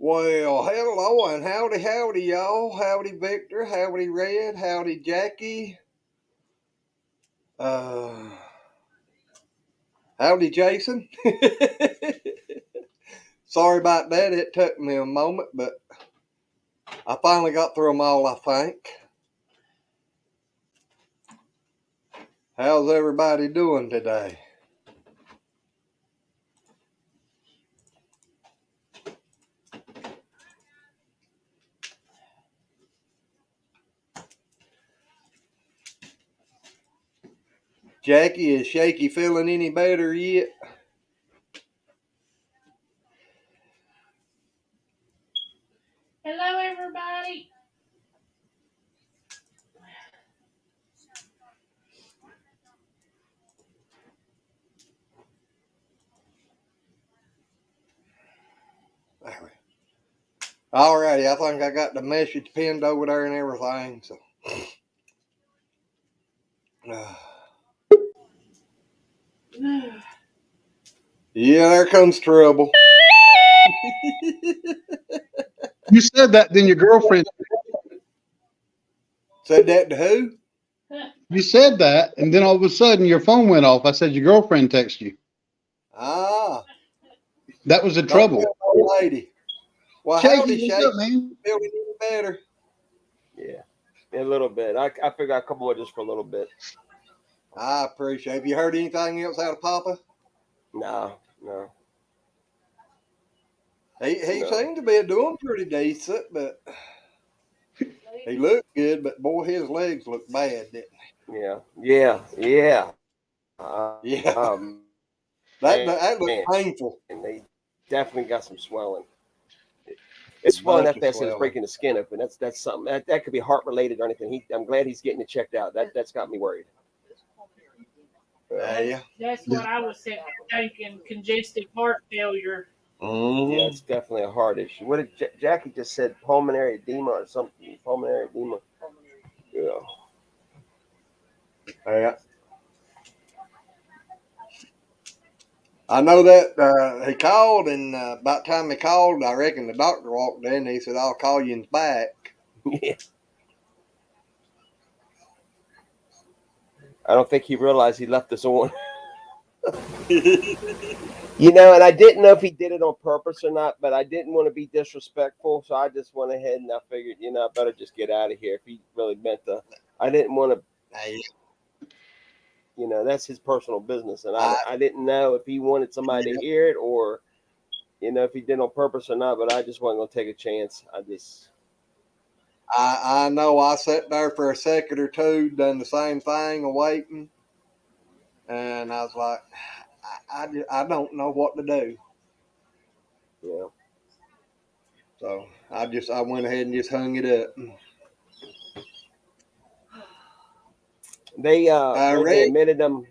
Well, hello and howdy, y'all. Howdy, Victor. Howdy, Red. Howdy, Jackie. Uh, Howdy, Jason. Sorry about that. It took me a moment, but I finally got through them all, I think. How's everybody doing today? Jackie, is Shaky feeling any better yet? Hello, everybody. Alrighty, I think I got the message pinned over there and everything. So, yeah, there comes trouble. You said that, then your girlfriend. Said that to who? You said that, and then all of a sudden your phone went off. I said your girlfriend texted you. Ah, That was the don't trouble. tell no lady. Well, howdy, Shaky, what's Shake. up, man? Feeling any better? Yeah, a little bit. I figured I'd come over just for a little bit. I appreciate it. Have you heard anything else out of Poppa? No. He No. seemed to be doing pretty decent, but he looked good. But boy, his legs look bad, didn't Yeah. he? Yeah, that looked Man, painful. they definitely got some swelling. It's swelling Bunch that of fast, it's swelling. breaking the skin open. That's something that could be heart related or anything. I'm glad he's getting it checked out. That's got me worried. Yeah. That's what I was thinking. Congestive heart failure. Mm-hmm. Yeah, it's definitely a heart issue. What did Jackie just said? Pulmonary edema or something? Pulmonary edema. Yeah. Yeah. I know that he called, and about the time he called, I reckon the doctor walked in. He said, "I'll call you back." Yeah. I don't think he realized he left us on. And I didn't know if he did it on purpose or not, but I didn't want to be disrespectful, so I just went ahead and I figured, I better just get out of here if he really meant to. I didn't want to, that's his personal business, and I didn't know if he wanted somebody to hear it or, if he did it on purpose or not, but I just wasn't going to take a chance. I know I sat there for a second or two, done the same thing, waiting, and I was like, I don't know what to do. Yeah. So I went ahead and just hung it up. They admitted him.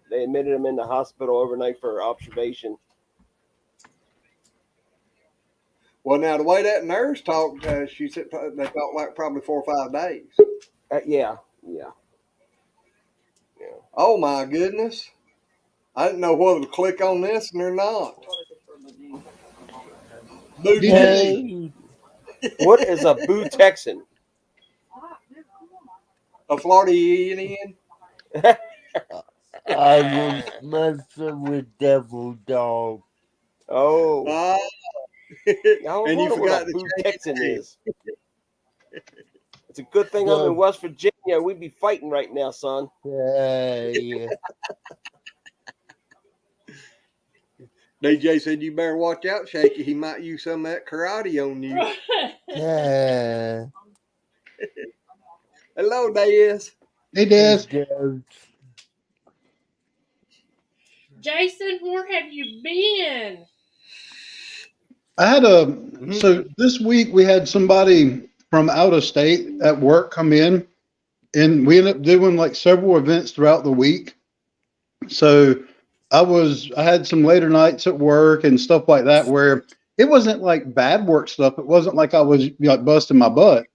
They admitted him in the hospital overnight for observation. Well, now the way that nurse talked, she said they felt like probably 4 or 5 days. Yeah. Oh my goodness! I didn't know whether to click on this or not. Boo Hey. What is a Boo Texan? A Florida Indian. I was messing with Devil Dog. Oh. And you forgot what a Boo Texan is. It's a good thing I'm in West Virginia. We'd be fighting right now, son. Yeah. DJ said you better watch out, Shaky. He might use some of that karate on you. Yeah. Hello, Dez. Hey, Des. Jason, where have you been? I had so this week we had somebody from out of state at work come in, and we ended up doing like several events throughout the week. So I had some later nights at work and stuff like that where it wasn't like bad work stuff. It wasn't like I was like busting my butt.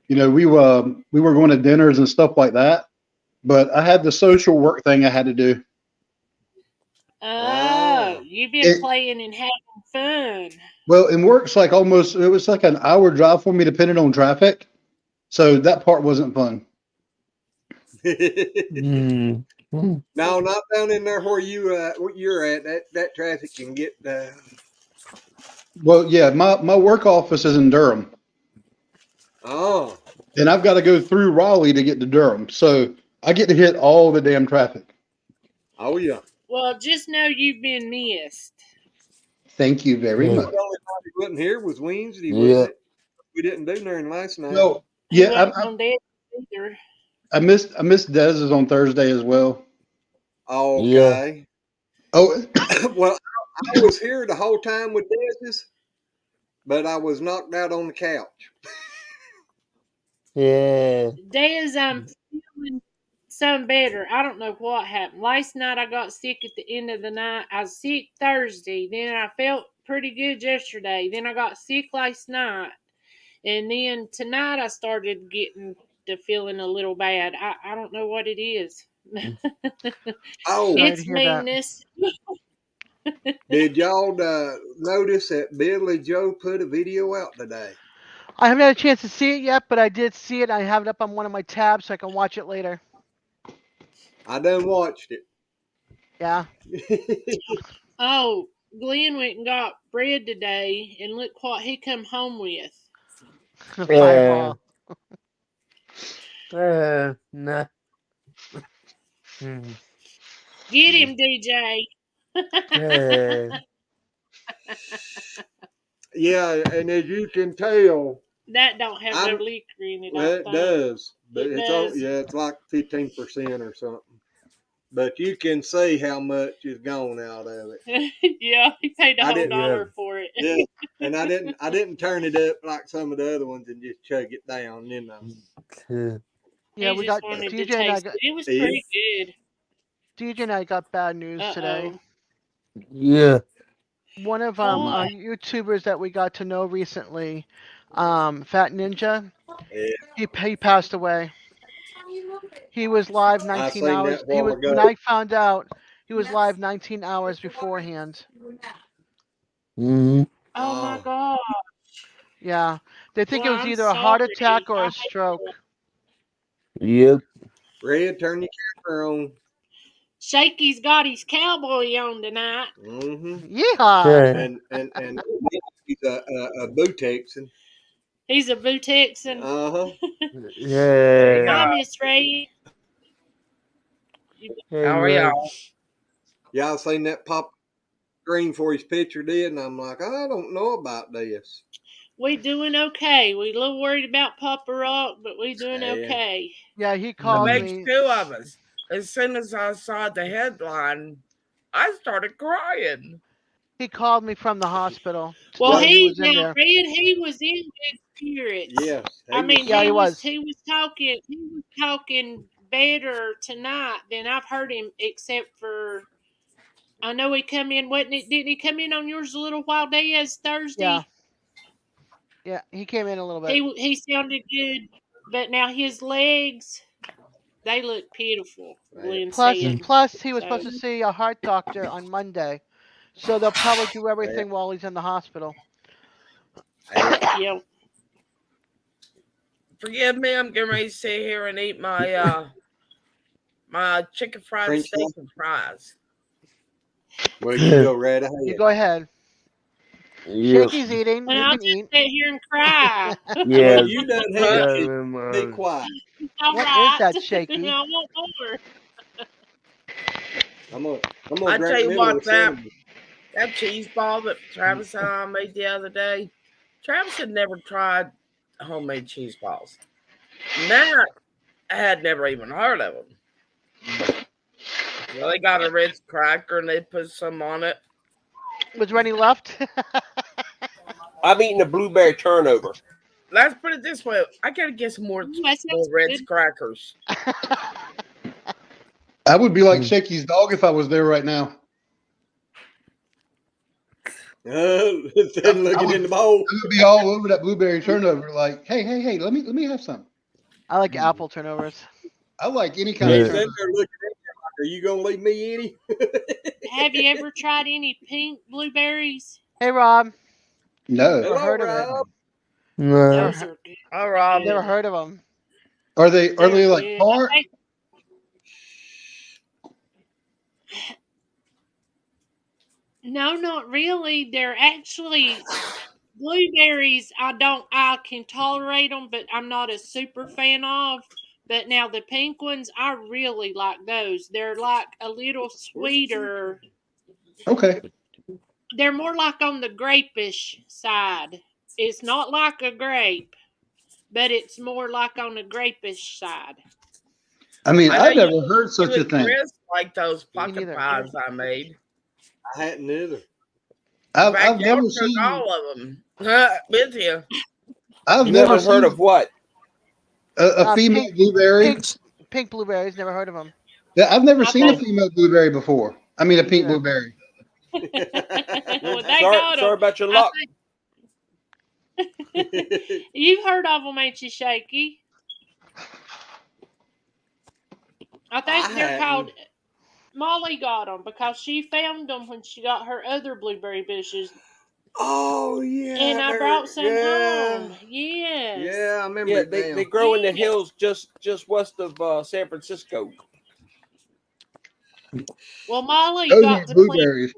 We were going to dinners and stuff like that. But I had the social work thing I had to do. Oh, you've been playing and having fun. Well, and work's like almost, it was like an hour drive for me depending on traffic. So that part wasn't fun. Mm. Mm. No, not down in there where you're at. That traffic can get. Well, yeah, my work office is in Durham, Oh, and I've got to go through Raleigh to get to Durham. So I get to hit all the damn traffic. oh yeah. Well, just know you've been missed. Thank you very Yeah. The much. only time he wasn't here was Wednesday, wasn't Yeah. it? We didn't do nothing last night. Well, He yeah, wasn't on deck either. I missed Dez's on Thursday as well. Yeah. Okay. Oh, Well, I was here the whole time with Dez's, but I was knocked out on the couch. Yeah. Days I'm feeling some better. I don't know what happened. Last night I got sick at the end of the night. I was sick Thursday. Then I felt pretty good yesterday. Then I got sick last night. And then tonight I started getting to feeling a little bad. I don't know what it is. Oh, Sorry to It's hear that. meanness. did y'all notice that Billy Joe put a video out today? I haven't had a chance to see it yet, but I did see it. I have it up on one of my tabs so I can watch it later. I done watched Yeah. it. Oh, Glenn went and got bread today, and look what he come home with. Fireball. Nah. Mm. Get him, DJ. Yeah, and as you can tell, That don't have no I'm liquor in it, I well, don't it think. does, but It it's all does. yeah, it's like 15% or something. But you can see how much is gone out of it. Yeah, he paid the I whole didn't. Yeah. dollar for it. Yeah, and I didn't turn it up like some of the other ones and just chug it down. You know. Yeah, He we just got wanted to DJ and I taste got it. It was Yeah. pretty good. DJ and I got bad news today. Yeah. One of What? our YouTubers that we got to know recently, Fat Ninja, Yeah, he passed away. He was live I 19 seen hours. that He while was ago. when I found out he was live 19 hours beforehand. Mm. Oh my Oh, God. Yeah, they think it Well, was I'm either a sorry. heart attack or I a hate that. stroke. Yep. Red, turn your camera on. Shaky's got his cowboy on tonight. Mm-hmm. Yeehaw! And he's a Boo Texan. He's a Boo Texan. Uh-huh. Yeah. Hi, Miss Ray. Hey, How are man. y'all? Y'all seen that pop screen for his picture did, and I'm like, I don't know about this. We doing okay. We a little worried about Papa Rock, but we doing Yeah. okay. Yeah, he It called makes me. two of us. As soon as I saw the headline, I started crying. He called me from the hospital to Well, tell me he he was in now there. Red, he was in good spirits. Yes. I mean, Yeah, he was. he was talking better tonight than I've heard him, except for I know he come in. Wasn't it? Didn't he come in on yours a little while? Diaz Thursday. Yeah, yeah, he came in a little bit. He sounded good, but now his legs they look pitiful. Glenn said. Plus, he was So supposed to see a heart doctor on Monday, so they'll probably do Yeah. everything while he's in the hospital. Yeah. yeah. Forgive me, I'm getting ready to sit here and eat my my chicken fried French steak fries. and fries. Well, you go right ahead. You go ahead. Yep. Shaky's eating. And You I'll can just eat. sit here and cry. Yeah. Well, you done had But to be quiet. All What is right. that, I Shaky? want more. I'm gonna I drink tell you me a what, little cinnamon. that cheese ball that Travis and I made the other day, Travis had never tried homemade cheese balls. Matt had never even heard of them. Well, they got a Ritz cracker and they put some on it. Was there any left? I'm eating a blueberry turnover. Let's put it this way: I gotta get some more That sounds Ritz good. crackers. I would be like Shaky's dog if I was there right now. Then I looking would, in the bowl. I would be all over that blueberry turnover, like, hey, let me have some. I like apple turnovers. I like any kind He's of sitting turnover. there looking at you like, are you gonna leave me any? Have you ever tried any pink blueberries? Hey, Rob. No. Never Hello, heard of it. Rob. No. Those are good. All right. Never heard of them. Are they They're like good. hard? No, not really. They're actually blueberries. I can tolerate them, but I'm not a super fan of. But now the pink ones, I really like those. They're like a little sweeter. Okay. They're more like on the grapish side. It's not like a grape, but it's more like on the grapish side. I mean, I know I've never you heard such a and thing. Chris like those Me pumpkin neither. pies I made. I hadn't either. In I've fact, y'all never took seen. all of them with you. I've You never never heard seen of what? a female blueberry. Pink blueberries. Never heard of them. Yeah, I've never I seen a think. female blueberry before. I mean, a Me pink neither. blueberry. Well, they Sorry, got sorry them. about your I luck. think you've heard of them, ain't you, Shaky? I think I they're hadn't. called. Molly got them because she found them when she got her other blueberry bushes, Oh yeah, and I brought some home. Yes. yeah, I remember Yeah, it they now. grow in the Yeah. hills just west of San Francisco. Well, Molly Those got aren't to plant. blueberries.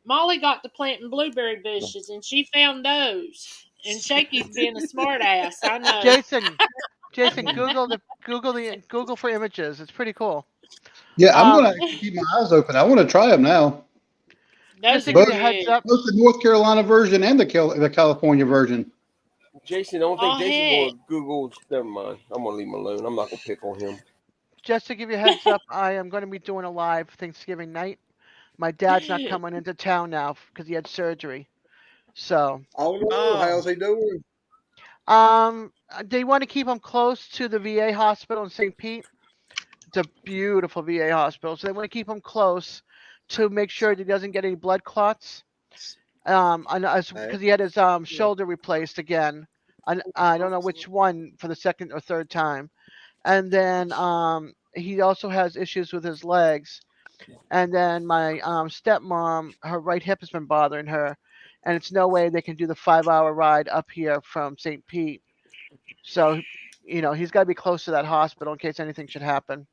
Molly got to planting blueberry bushes, and she found those. And Shaky's being a smart ass. I know. Jason, Google for images. It's pretty cool. Yeah, I'm Um, gonna actually keep my eyes open. I want to try them now. Those just to are give Both, you a heads good. up, both the North Carolina version and the California version. Jason, I don't Oh think Jason's heck. going to Google. Never mind. I'm going to leave him alone. I'm not going to pick on him. just to give you a heads up, I am going to be doing a live Thanksgiving night. My dad's not coming into town now because he had surgery. So, Oh no, Oh, how's he doing? they want to keep him close to the VA hospital in St. Pete. It's a beautiful VA hospital, so they want to keep him close to make sure that he doesn't get any blood clots. Hey, Because he had his shoulder replaced again. I don't know which one for the second or third time. And then he also has issues with his legs. And then my stepmom, her right hip has been bothering her, and it's no way they can do the 5 hour ride up here from St. Pete. So, he's got to be close to that hospital in case anything should happen.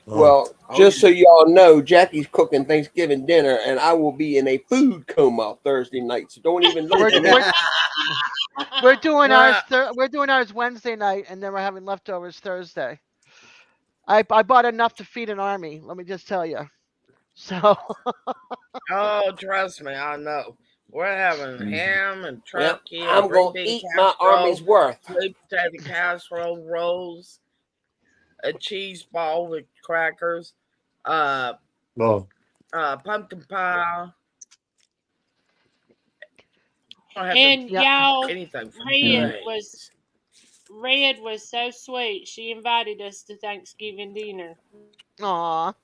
Well, oh just so yeah. y'all know, Jackie's cooking Thanksgiving dinner, and I will be in a food coma Thursday night. So don't even look We're for me. we're we're doing ours. nah. We're doing ours Wednesday night, and then we're having leftovers Thursday. I bought enough to feed an army. Let me just tell you. So Oh, trust me, I know. We're having ham and Well, turkey and I'm green going to bean eat my casserole, army's worth. sweet potato casserole, rolls, a cheese ball with crackers, uh, Oh. pumpkin pie. I don't have to And yeah, y'all, anything for Red days. was so sweet. She invited us to Thanksgiving dinner. aw.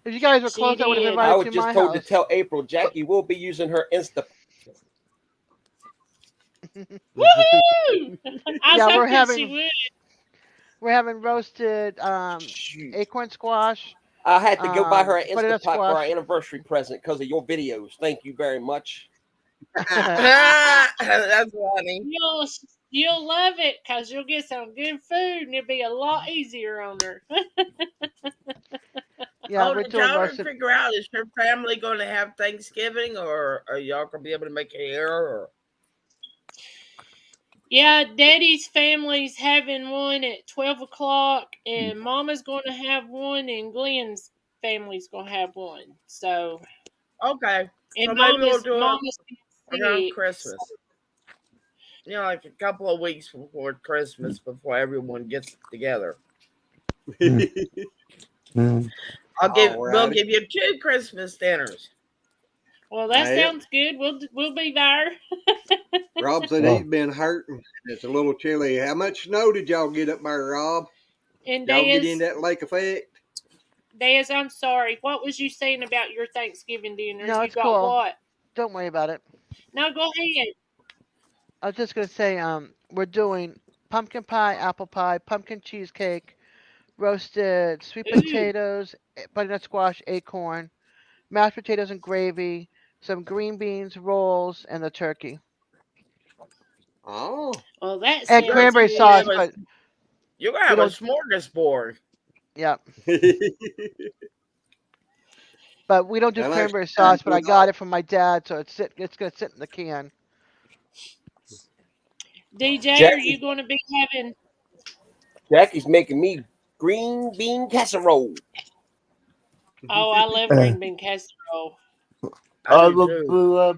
If you guys were She close, I would have did. I invited was you to just my told to house. tell April Jackie will be using her Insta. Woo! I was Yeah, hoping she would. we're having roasted Shoot. acorn squash, I had to go buy her an butternut Instapot for our squash. anniversary present because of your videos. Thank you very much. That's funny. You'll love it because you'll get some good food and it'll be a lot easier on her. Yeah, Oh, we're did doing y'all ever roasted. figure out is your family going to have Thanksgiving, or are y'all gonna be able to make it here? Or Yeah, Daddy's family's having one at 12 o'clock, and Mama's going to have one, and Glenn's family's going to have one. So, okay, so and maybe we'll Mama's do it Mama's around sick. Christmas. You know, like a couple of weeks before Christmas, before everyone gets together. We'll Alrighty. give you 2 Christmas dinners. Well, that Hey, sounds good. We'll be there. Rob said he's been hurting. It's a little chilly. How much snow did y'all get up there, Rob? And Y'all get in Dez, that lake effect? I'm sorry. What was you saying about your Thanksgiving dinners? No, You it's got cool. what? Don't worry about it. No, go ahead. I was just gonna say, we're doing pumpkin pie, apple pie, pumpkin cheesecake, roasted sweet Ooh, potatoes, butternut squash, acorn, mashed potatoes and gravy, some green beans, rolls, and the turkey. Oh. Well, that And sounds cranberry good. sauce, but You're gonna we have a don't. smorgasbord. Yeah, And but we don't do I cranberry should sauce. But I got it from my dad, so it's gonna sit in the can. DJ, are you Jackie, going to be having? Jackie's making me green bean casserole. Oh, I love green bean casserole. I I do will too. pull up.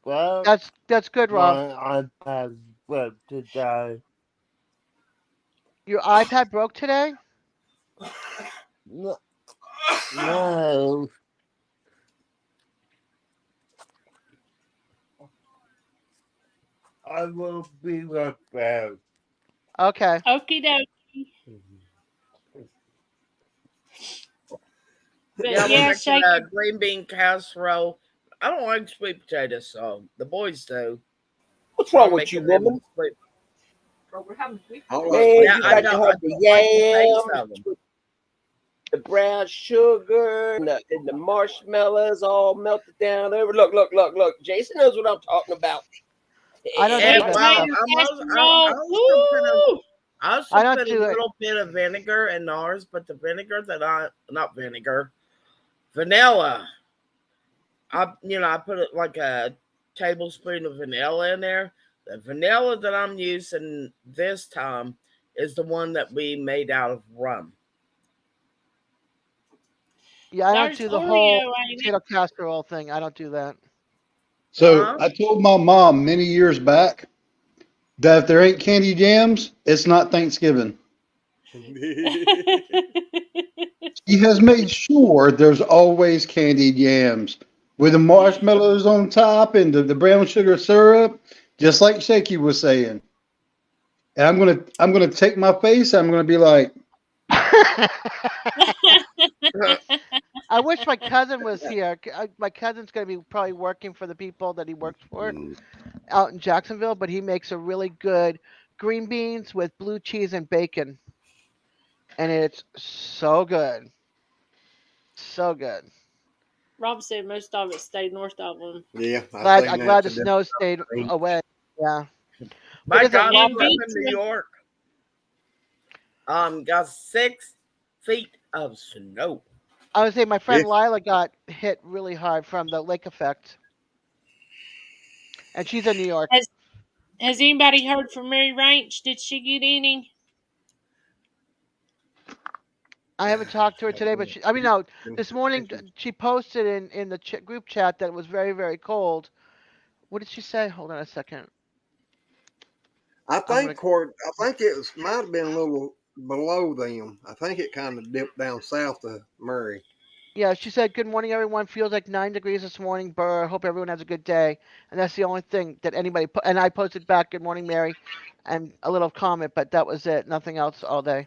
Well, That's good, Rob. my iPad broke today. Your iPad broke today. No, no. I will be right back. Okay. Okie dokie. But Yeah, I'm yeah, making shake a it. green bean casserole. I don't like sweet potatoes, so the boys do. What's So wrong I'm with you, making them woman? sweet. I don't like Man, sweet Yeah, you I got potatoes. don't. to I have the don't like the taste yams, of them. the brown sugar, and the marshmallows all melted down over. Look. Jason knows what I'm talking about. I don't Sweet do And that well, stuff. potato I casserole. also put a Woo! I I also don't put a do it. little bit of vinegar in ours, but the vinegar that I not vinegar, vanilla. I put it like a tablespoon of vanilla in there. The vanilla that I'm using this time is the one that we made out of rum. Yeah, I don't There's do the whole Oreo, ain't it? potato casserole thing. I don't do that. So Huh? I told my mom many years back that if there ain't candy jams, it's not Thanksgiving. She has made sure there's always candy jams with the marshmallows on top and the brown sugar syrup, just like Shaky was saying. And I'm gonna take my face. I'm gonna be like, I wish my cousin was here. My cousin's gonna be probably working for the people that he works for out in Jacksonville, but he makes a really good green beans with blue cheese and bacon, and it's so good, so good. Rob said most of it stayed north of them. Yeah, I Glad think I'm glad that's the a snow stayed different. away. Yeah. What My is it, God, Rob? And we live in New pizza. York. Got 6 feet of snow. I would say my Yeah, friend Lila got hit really hard from the lake effect, and she's in New York. Has Has anybody heard from Mary Ranch? Did she get any? I haven't talked to her today, but I mean, no, this morning she posted in the group chat that it was very, very cold. What did she say? Hold on a second. I I'm gonna. think Court. I think it was might have been a little below them. I think it kind of dipped down south of Murray. Yeah, she said, "Good morning, everyone. Feels like 9 degrees this morning. Burr. Hope everyone has a good day." And that's the only thing that anybody put. And I posted back, "Good morning, Mary," and a little comment, but that was it. Nothing else all day.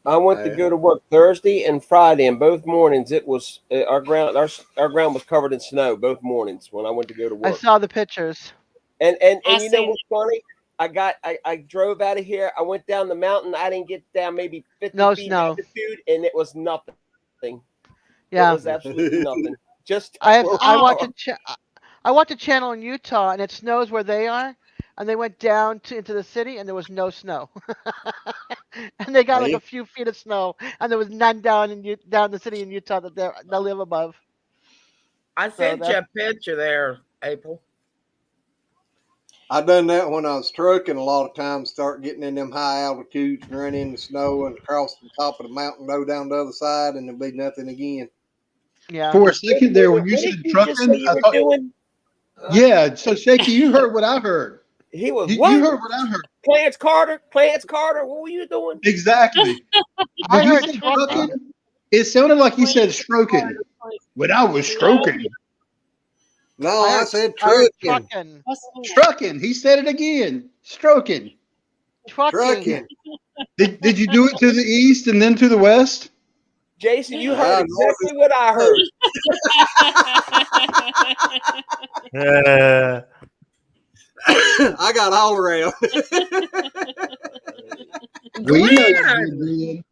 I went to go to work Thursday and Friday, and both mornings it was our ground was covered in snow both mornings when I went to go to I work. saw the pictures. I And you know seen what's funny? I drove out of here. I went down the mountain. I didn't get down maybe 50 No feet snow. altitude, and it was nothing. It Yeah, was absolutely nothing. Just I have. a I Oh, watched a. storm. I watched a channel in Utah, and it snows where they are, and they went down into the city, and there was no snow, and they got like Yeah, a few feet of snow, and there was none down in down the city in Utah that they live above. I So sent you that a picture there, April. I done that when I was trucking. A lot of times, start getting in them high altitudes and run in the snow and across the top of the mountain, go down the other side, and there'll be nothing again. yeah. for a second there when you What said did you just say trucking, you I were thought, doing? yeah. So Shaky, you heard what I heard. He was You what? heard what I heard Clarence Carter? Clarence Carter? What were you doing? exactly. I When you heard said trucking. trucking, it sounded like you said Clarence stroking. Carter. When I was No, stroking, No, I I heard. said I heard trucking, trucking. what's that? trucking. He said it again, stroking. Trucking. trucking. Did you do it to the east and then to the west? Jason, you heard I know exactly what I heard. I got all around. We know you Glenn! did, Glenn.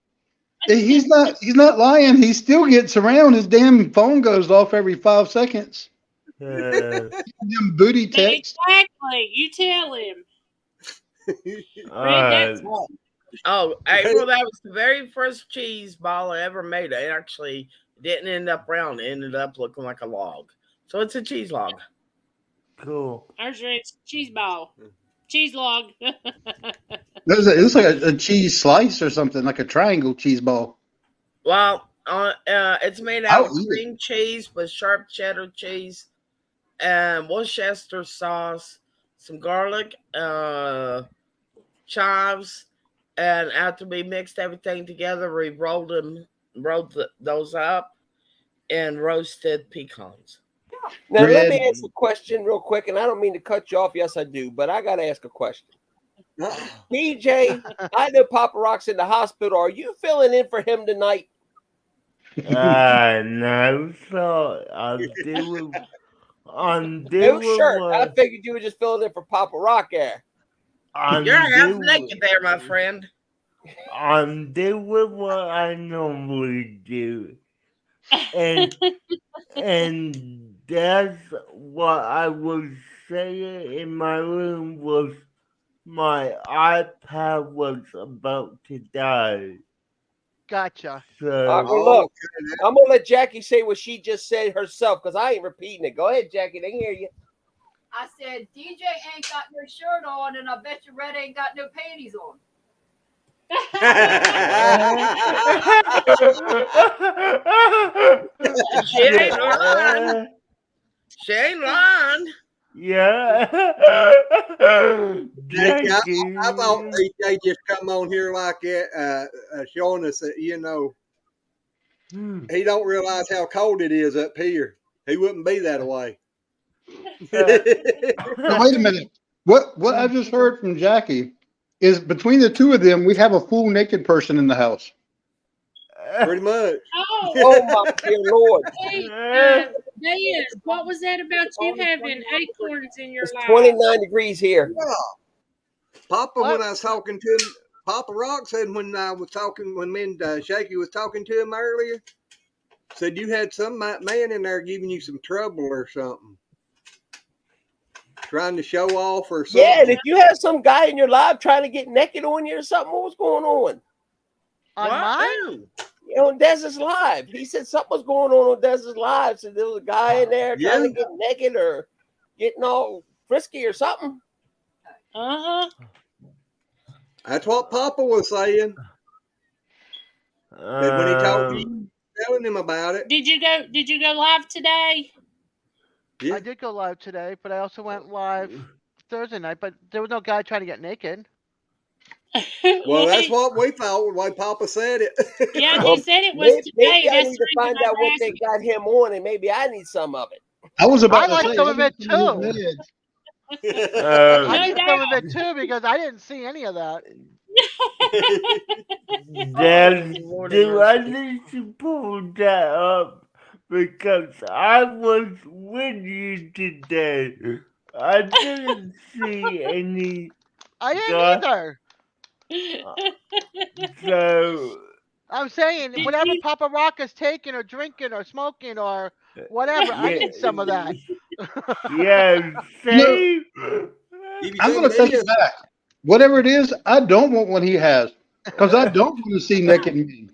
He's not lying. He still gets around. His damn phone goes off every 5 seconds. Them booty texts. Exactly. You tell him. Fred, that's Oh, April, that was the very first cheese ball I ever made. It actually didn't end up round. It ended up looking like a log. So it's a cheese log. Cool. ours. It's cheese ball, cheese log. It's like a cheese slice or something, like a triangle cheese ball. Well, it's made out I'll of eat it. cream cheese with sharp cheddar cheese and Worcester sauce, some garlic, chives, and after we mixed everything together, we rolled those up and roasted pecans. Now let me Red. ask a question real quick, and I don't mean to cut you off. Yes, I do, but I got to ask a question. DJ, I know Papa Rock's in the hospital. Are you filling in for him tonight? No, so I'm No doing shirt. I what figured you were just filling in for Papa Rock there. You're half doing. naked there, my friend. I'm doing what I normally do, and that's what I was saying in my room was my iPad was about to die. Gotcha. All right, So well, look, I'm gonna let Jackie say what she just said herself because I ain't repeating it. Go ahead, Jackie. They can hear you. I said, DJ ain't got no shirt on, and I bet you Red ain't got no panties on. She ain't lying. She ain't lying. yeah, Jackie, Jackie. I thought DJ just come on here like that, showing us that he don't realize how cold it is up here. He wouldn't be that way. Now, wait a minute. What I just heard from Jackie is between the two of them, we have a full naked person in the house. Pretty much. Oh, Oh my dear Lord! hey, Diaz, what was that about you having acorns in your It's life? 29 degrees here. Yeah. Papa, What? when I was talking to him, Papa Rock said when me and Shaky was talking to him earlier, said you had some man in there giving you some trouble or something. Trying to show off or something. Yeah, and if you have some guy in your life trying to get naked on you or something, what was going on? On What? mine? Ooh. On Dez's Live. He said something was going on Dez's Live. So there was a guy in there trying to get naked or getting all frisky or something. Uh-huh. That's what Papa was saying. That when he talked to you, telling him about it. Did you go live today? Yeah. I did go live today, but I also went live Thursday night. But there was no guy trying to get naked. Well, that's what we thought the way Papa said it. Yeah, Well, he said it was today. maybe I That's need the to find reason I out what asked they got him on, and maybe I need some of it. I was about I to like say, some I of it need some of his too. meds. I No need doubt. some of it too because I didn't see any of that. Lord Do have I mercy. need to pull that up? Because I was with you today. I didn't see any I didn't guy. either. So, I'm saying Did whatever you? Papa Rock is taking or drinking or smoking or whatever, I yeah, need some of that. yeah, No, same. Give you I'm some going to take deal. it back. Whatever it is, I don't want what he has because I don't want to see naked men.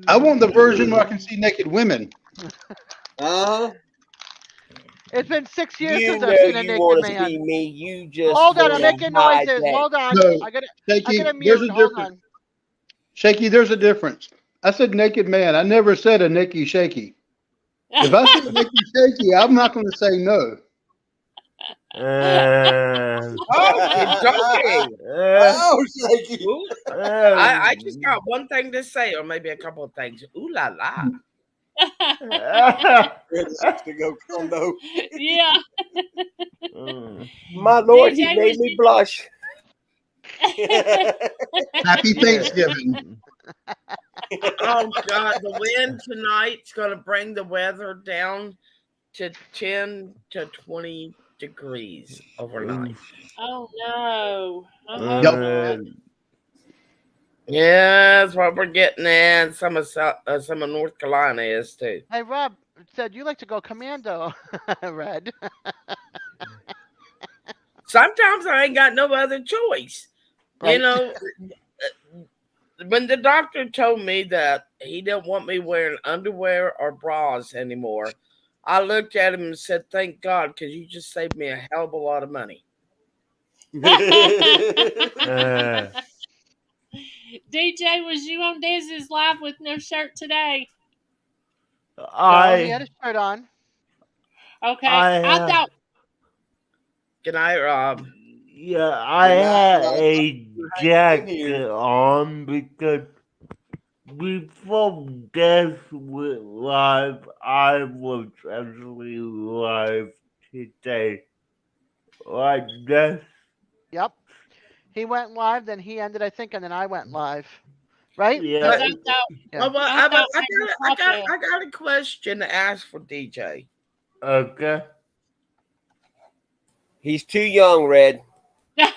I want the version where I can see naked women. It's been 6 years You since know I've seen a you naked want to man. see me. You just Hold on, I'm want making to hide noises. that. Hold on. No, I gotta Shaky, there's mute. a Hold difference. on. Shaky, there's a difference. I said naked man. I never said a Nicky Shaky. If I said Nicky Shaky, I'm not going to say no. Oh, she's joking. Oh, Shaky. Ooh, I just got one thing to say, or maybe a couple of things. Ooh la la. To go condo. Yeah. My Lord, he DJ, made was me blush. Happy Thanksgiving. Oh God, the wind tonight's gonna bring the weather down to 10 to 20 degrees overnight. Oh no. I hope Yep. not. Yeah, that's what we're getting at. Some of North Carolina is too. Hey, Rob said you like to go commando, Red. Sometimes I ain't got no other choice. You Right. know, when the doctor told me that he didn't want me wearing underwear or bras anymore, I looked at him and said, "Thank God, because you just saved me a hell of a lot of money." Uh, DJ, was you on Diz's live with no shirt today? No, he had I a shirt on. Okay, I I have thought. Good night, Rob. yeah I Good night, had Rob. a You're hanging in here. jacket on because before Death went live, I was actually live today. Like Death. Yep. He went live, then he ended, I think, and then I went live. Right? Because Yeah. I thought. Yeah. I thought maybe I got a question to ask for DJ. Okay. He's too young, Red. Now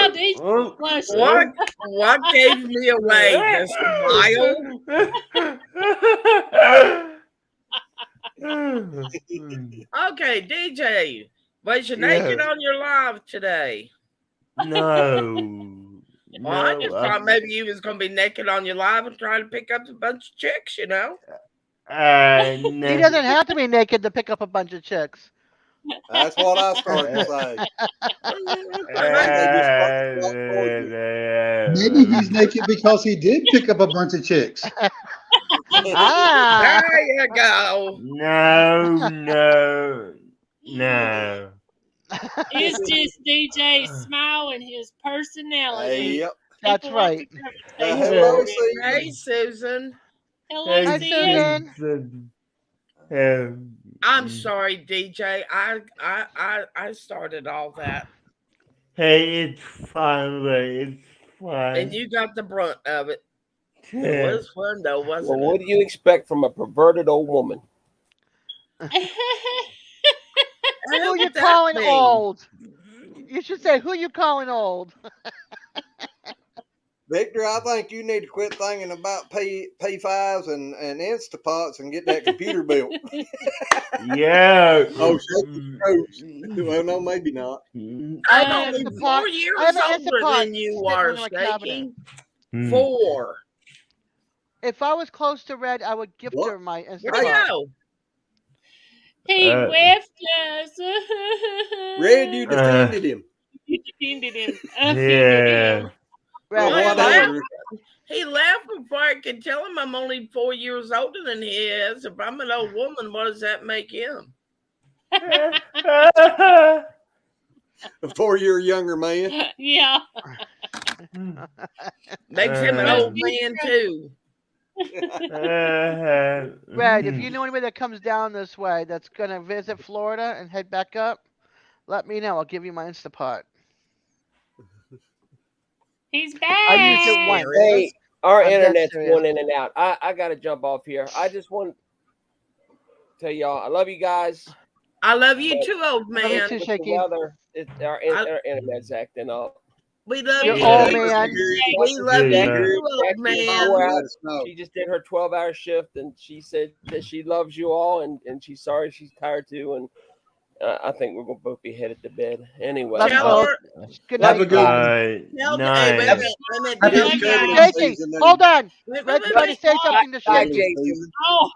DJ blushing. What gave me away? The smile? Okay, DJ, was you naked Yeah. on your live today? No. Well, I No. just thought maybe you was gonna be naked on your live and trying to pick up a bunch of chicks, you know? He doesn't have to be naked to pick up a bunch of chicks. That's what I started to say. Okay. They just start to walk towards you. Maybe he's naked because he did pick up a bunch of chicks. Ah. There you go. No. It's just DJ's smile and his personality. Yep. That's People like to right. gravitate Hello, toward him. Hey, Susan. Susan. Hello, Hi, Sid. Susan. I'm sorry, DJ. I started all that, Hey, it's fine, Ray. It's and fine. you got the brunt of it. It was fun though, Well, wasn't what it? do you expect from a perverted old woman? The hell Who you would that calling mean? old? You should say, who you calling old? Victor, I think you need to quit thinking about P5s and Instapots and get that computer built. Yeah. Oh, shaky screws. Well, no, maybe not. I'm I have only an Instapot. 4 I years have an older Instapot than you sitting are, under my cabinet. Shaky. Hmm. 4. If I was close to Red, I would gift What? her my Where'd Instapot. he go? He left us. Red, you defended him. You defended him. Offended Yeah. him. Red, Well, Whatever. he left before I could tell him I'm only 4 years older than he is. If I'm an old woman, what does that make him? A 4-year younger man. Yeah. Makes him an old man too. Red, if you know anybody that comes down this way that's going to visit Florida and head back up, let me know. I'll give you my Instapot. He's I used it back. once. Hey, our I'm dead internet's serious. going in and out. I got to jump off here. I just want to tell y'all, I love you guys. I love you too, old Love you man. too, With the Shaky. weather, our internet's acting up. We love You're you. old Jackie. man. We love Yeah. you too, old Jackie, man. Let us know. She just did her 12-hour shift, and she said that she loves you all, and she's sorry she's tired too, and I think we're gonna both be headed to bed anyway. Love you Tell both. her. Good Have a night. good one. Tell, hey, Nice. wait a minute. Happy Tell turkey Jackie. Shaky, season. hold on. Wait, Red's wait, trying to wait. say something to Bye, Shaky. Jason. Oh,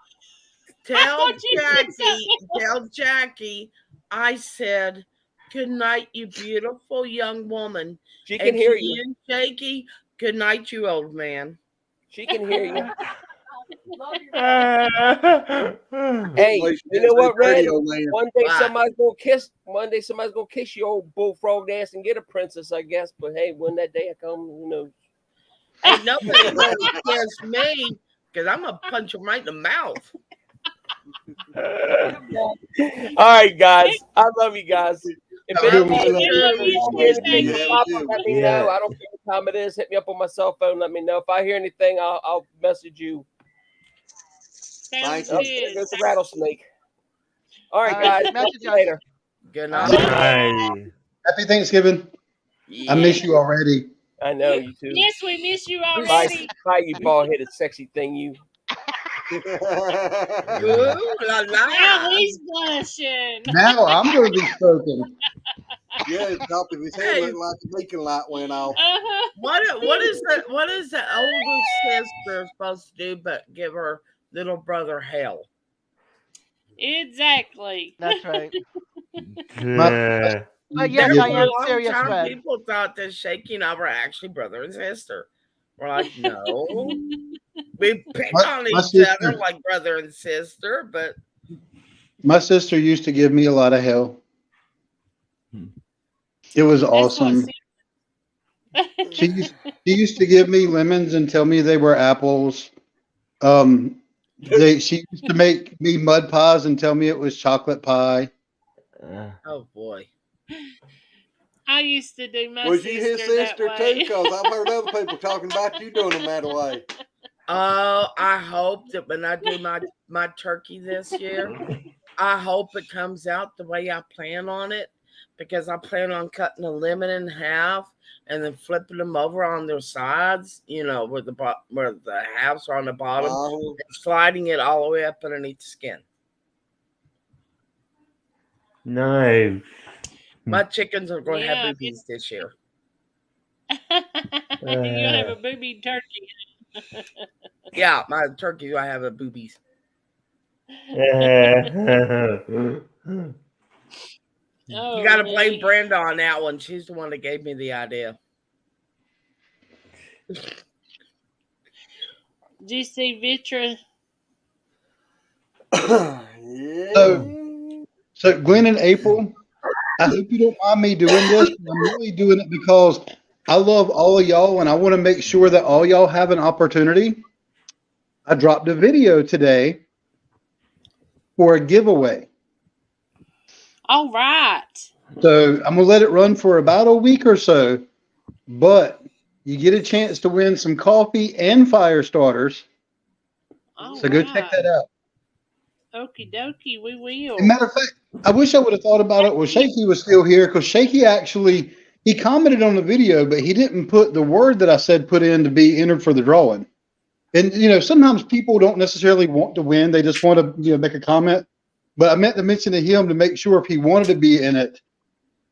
I Tell thought you said Jackie. something. Tell Jackie. I said, "Good night, you beautiful young woman." She can And hear to you. Shaky. Good night, you old man. She can hear you. Love you, Red. Hey, Well, you know what, Red? radio man. One day Bye. somebody's gonna kiss. One day somebody's gonna kiss your old bullfrog ass and get a princess, I guess. But hey, when that day comes, who knows? Ain't nobody gonna kiss me because I'm gonna punch him right in the mouth. All right, guys. I love you guys. If Have a good anybody one. hears anything Yeah, from we Poppa, do. let me know. I don't care what time it is. Hit me up on my cell phone. Let me know. If I hear anything, I'll message you. Sounds Oh, good. there goes the rattlesnake. All right, All right, guys. message Talk to you us. later. Good All night. right. Nice. Happy Thanksgiving. I miss you already. I know you too. Yes, we miss you Bye, already. bye, you bald headed sexy thing. You. Ooh la Now la. he's blushing. Now I'm going to be spoken. Yeah, the top of his head Hey, looked like the beacon light went off. Uh-huh. what is the older sister supposed to do but give her little brother hell? Exactly. That's right. My, But yes, There I for am a long serious, time, Red. people thought that Shaky and I were actually brother and sister. We're like, no, we pick on my each sister, other like brother and sister, but my sister used to give me a lot of hell. It was That's what awesome. She used to give me lemons and tell me they were apples. She used to make me mud pies and tell me it was chocolate pie. oh boy. I used to do my Was you his sister that sister too? way. Because I've heard other people talking about you doing them that way. Oh, I hope that when I do my turkey this year, I hope it comes out the way I plan on it, because I plan on cutting a lemon in half and then flipping them over on their sides, where the halves are on the bottom, and sliding it all the way up underneath the skin. Nice. My chickens are going to Yeah, have boobies this year. you'll have a booby turkey. Yeah, my turkey I have a boobies. Oh, You got to blame Lee. Brenda on that one. She's the one that gave me the idea. Did you see Vitra? Yeah. So Glenn and April, I hope you don't mind me doing this, but I'm really doing it because I love all of y'all and I want to make sure that all y'all have an opportunity. I dropped a video today for a giveaway. All right. So I'm gonna let it run for about a week or so, but you get a chance to win some coffee and fire starters. All So go check that out. Okie dokie, we will. As a matter of fact, I wish I would have thought about it when Shaky was still here, because Shaky actually he commented on the video, but he didn't put the word that I said put in to be entered for the drawing. And sometimes people don't necessarily want to win; they just want to make a comment. But I meant to mention to him to make sure if he wanted to be in it,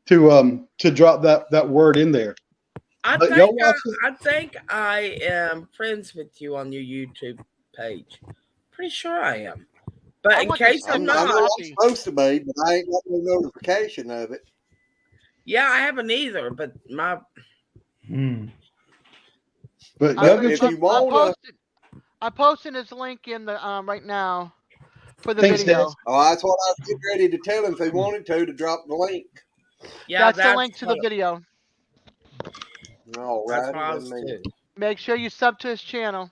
to drop that word in there. I think I am friends with you on your YouTube page. Pretty sure I am. But in case I'm I know not, I'm supposed to be, but I ain't got no notification of it. yeah, I haven't either. But my But if you want to, I'm posting his link in the right now for the Thanks, video. Des. oh, that's what I was getting ready to tell him if he wanted to drop the link. yeah, That's the link to the video. All That's right, what I was too. Make sure you sub to his channel.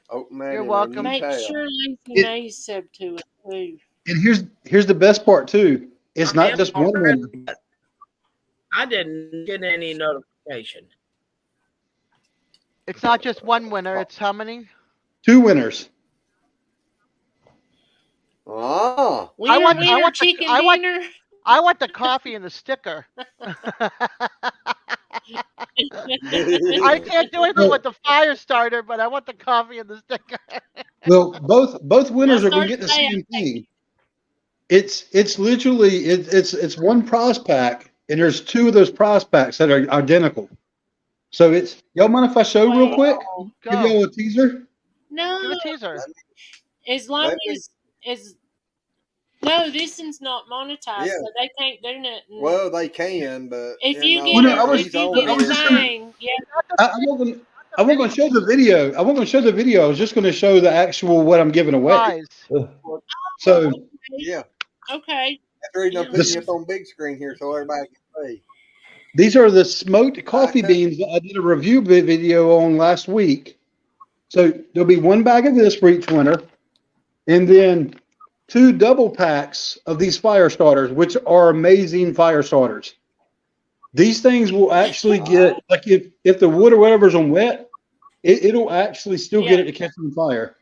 Open that You're in welcome. a new Make tab. sure Lacey May sub to it too. And here's the best part too. It's I not am just one already, winner. but I didn't get any notification. It's not just one winner. It's how many? 2 winners. Ah, Winner, chicken dinner. I want the coffee and the sticker. I can't do anything with the fire starter, but I want the coffee and the sticker. Well, both winners are going to get the same thing. It's literally it's one prize pack, and there's 2 of those prize packs that are identical. So it's y'all mind if I show real quick? Give y'all a teaser. No, give a teaser. As long as no, this one's not monetized, so they can't do nothing. Well, they can, but if you get a thing, yeah. I wasn't going to show the video. I wasn't going to show the video. I was just going to show the actual what I'm giving away. So yeah, okay. That's the reason I'm putting it up on big screen here so everybody can see. These are the smoked coffee beans that I did a review video on last week. So there'll be 1 bag of this for each winner, and then 2 double packs of these fire starters, which are amazing fire starters. These things will actually get, like if the wood or whatever's on wet, it'll actually still get it to catch on fire.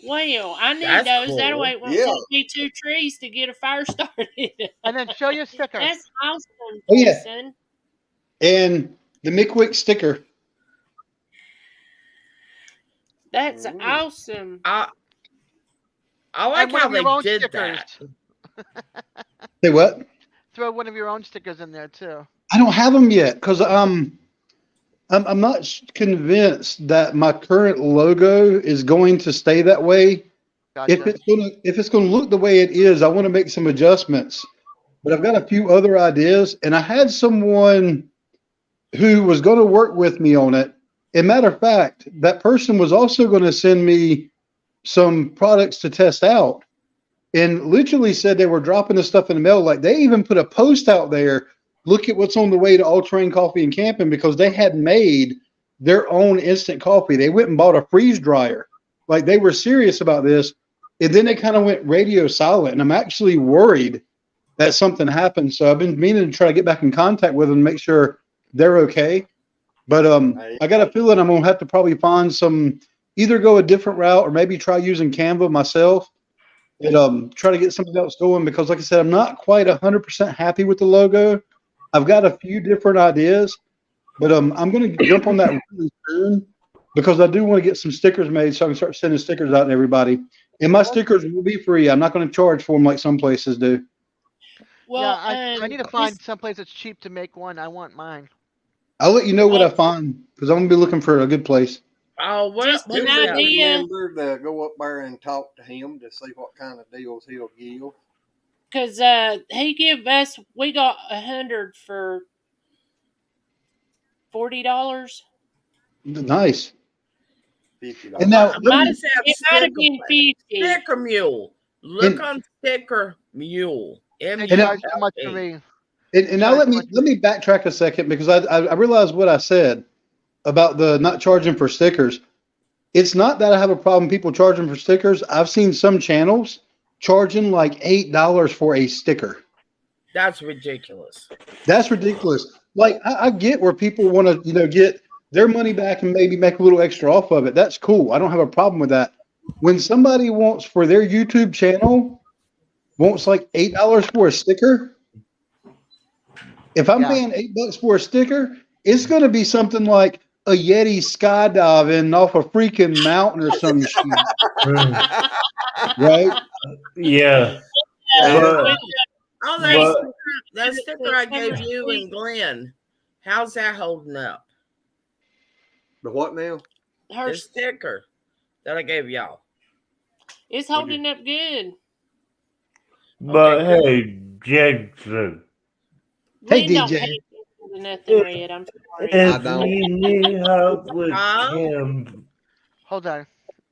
Well, I need That's those. That cool. way it won't Yeah. take me 2 trees to get a fire started. And then show your sticker. That's awesome, Oh, yeah. Jason. And the Mickwick sticker. That's Ooh. awesome. I like And one how of your they own did stickers. that. Say what? Throw one of your own stickers in there too. I don't have them yet because I'm not convinced that my current logo is going to stay that way. If Gotcha. it's gonna look the way it is, I want to make some adjustments. But I've got a few other ideas, and I had someone who was going to work with me on it. As a matter of fact, that person was also going to send me some products to test out, and literally said they were dropping the stuff in the mail. Like they even put a post out there. Look at what's on the way to All Terrain Coffee and Camping, because they had made their own instant coffee. They went and bought a freeze dryer. Like they were serious about this. And then they kind of went radio silent. And I'm actually worried that something happened. So I've been meaning to try to get back in contact with them and make sure they're okay. But I got a feeling I'm going to have to probably find either go a different route or maybe try using Canva myself and try to get something else going, because like I said, I'm not quite 100% happy with the logo. I've got a few different ideas, but I'm going to jump on that really soon, because I do want to get some stickers made so I can start sending stickers out to everybody. And my stickers will be free. I'm not going to charge for them like some places do. Well, yeah, I need to find someplace that's cheap to make one. I want mine. I'll let you know what I find, because I'm going to be looking for a good place. Oh, well, Just what an do we got? idea. Remember to go up there and talk to him to see what kind of deals he'll give. Because he give us, we got 100 for $40. Nice. $50. And now, It might have been 50. Sticker Mule. Look on Sticker Mule. They And charge too much for me. And now let me backtrack a second, because I realized what I said about the not charging for stickers. It's not that I have a problem people charging for stickers. I've seen some channels charging like $8 for a sticker. That's ridiculous. That's ridiculous. Like I get where people want to, get their money back and maybe make a little extra off of it. That's cool. I don't have a problem with that. When somebody wants for their YouTube channel, wants like $8 for a sticker. If I'm paying $8 for a sticker, it's going to be something like a Yeti skydiving off a freaking mountain or some shit. Right? Yeah. Oh, that sticker I gave you and Glenn, how's that holding up? The what now? Her The sticker that I gave y'all. It's holding up good. But Okay, hey, Jackson, Hey, We don't DJ. pay attention to nothing, Red. I'm sorry. if don't. you need help with Huh? Canva, Hold on,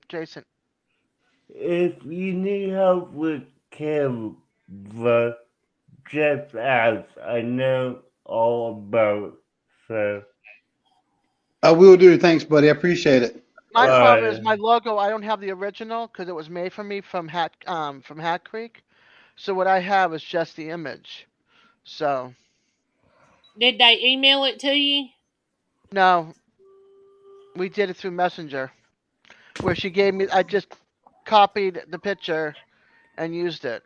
Jason. if you need help with Canva, just ask. I know all about it. So, I will do. Thanks, buddy. I appreciate it. My problem is Right. my logo. I don't have the original because it was made for me from Hat Creek. So what I have is just the image. So Did they email it to you? no, we did it through Messenger, where she gave me. I just copied the picture and used it.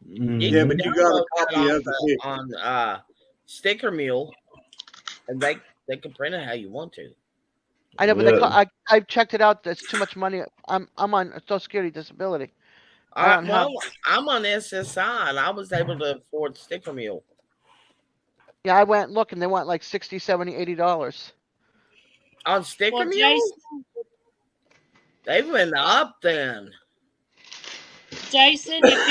Yeah, but you got a copy of the picture. on Sticker Mule, and they can print it how you want to. I know, but Yeah. I checked it out. It's too much money. I'm on Social Security disability. I don't have. I'm on SSI, and I was able to afford Sticker Mule. Yeah, I went looking. They want like $60, $70, $80. On Sticker Well, Mule, Jason, they went up then. if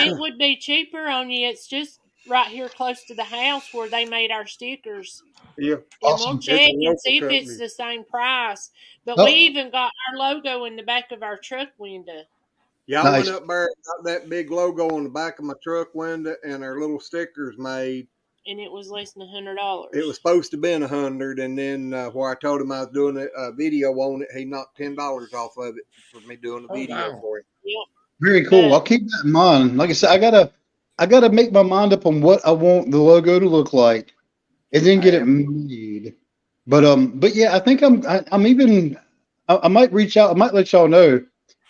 it would be cheaper on you, it's just right here close to the house where they made our stickers. Yeah. And we'll Awesome. check It's a and local see if it's company. the same price. But Oh. we even got our logo in the back of our truck window. Yeah, I Nice. went up there and got that big logo on the back of my truck window and our little stickers made. And it was less than $100. It was supposed to be 100, and then where I told him I was doing a video on it, he knocked $10 off of it for me doing a Oh, video wow. for him. Yep. Very cool. I'll keep that in mind. Like I said, I gotta make my mind up on what I want the logo to look like, and then get it made. But yeah, I think I might reach out. I might let y'all know.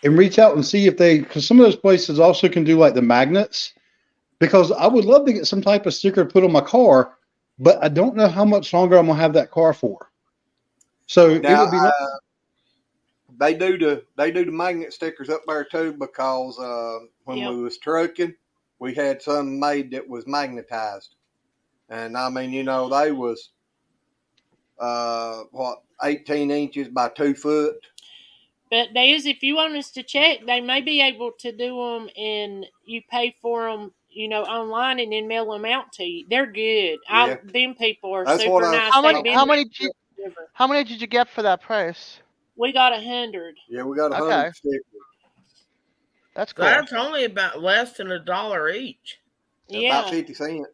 and reach out and see if because some of those places also can do like the magnets. Because I would love to get some type of sticker to put on my car, but I don't know how much longer I'm gonna have that car for. So it Now would be nice. they do the magnet stickers up there too, because when Yep. we was trucking, we had some made that was magnetized, and I mean, they was 18 inches by 2 foot. But if you want us to check, they may be able to do them, and you pay for them, online, and then mail them out to you. They're good. Yeah. Them people are That's what super I was nice. How They've many? been How there many? forever. How many did you get for that price? We got 100. Yeah, we got 100 Okay. stickers. That's cool. That's only about less than $1 each. Yeah, About 50 cents.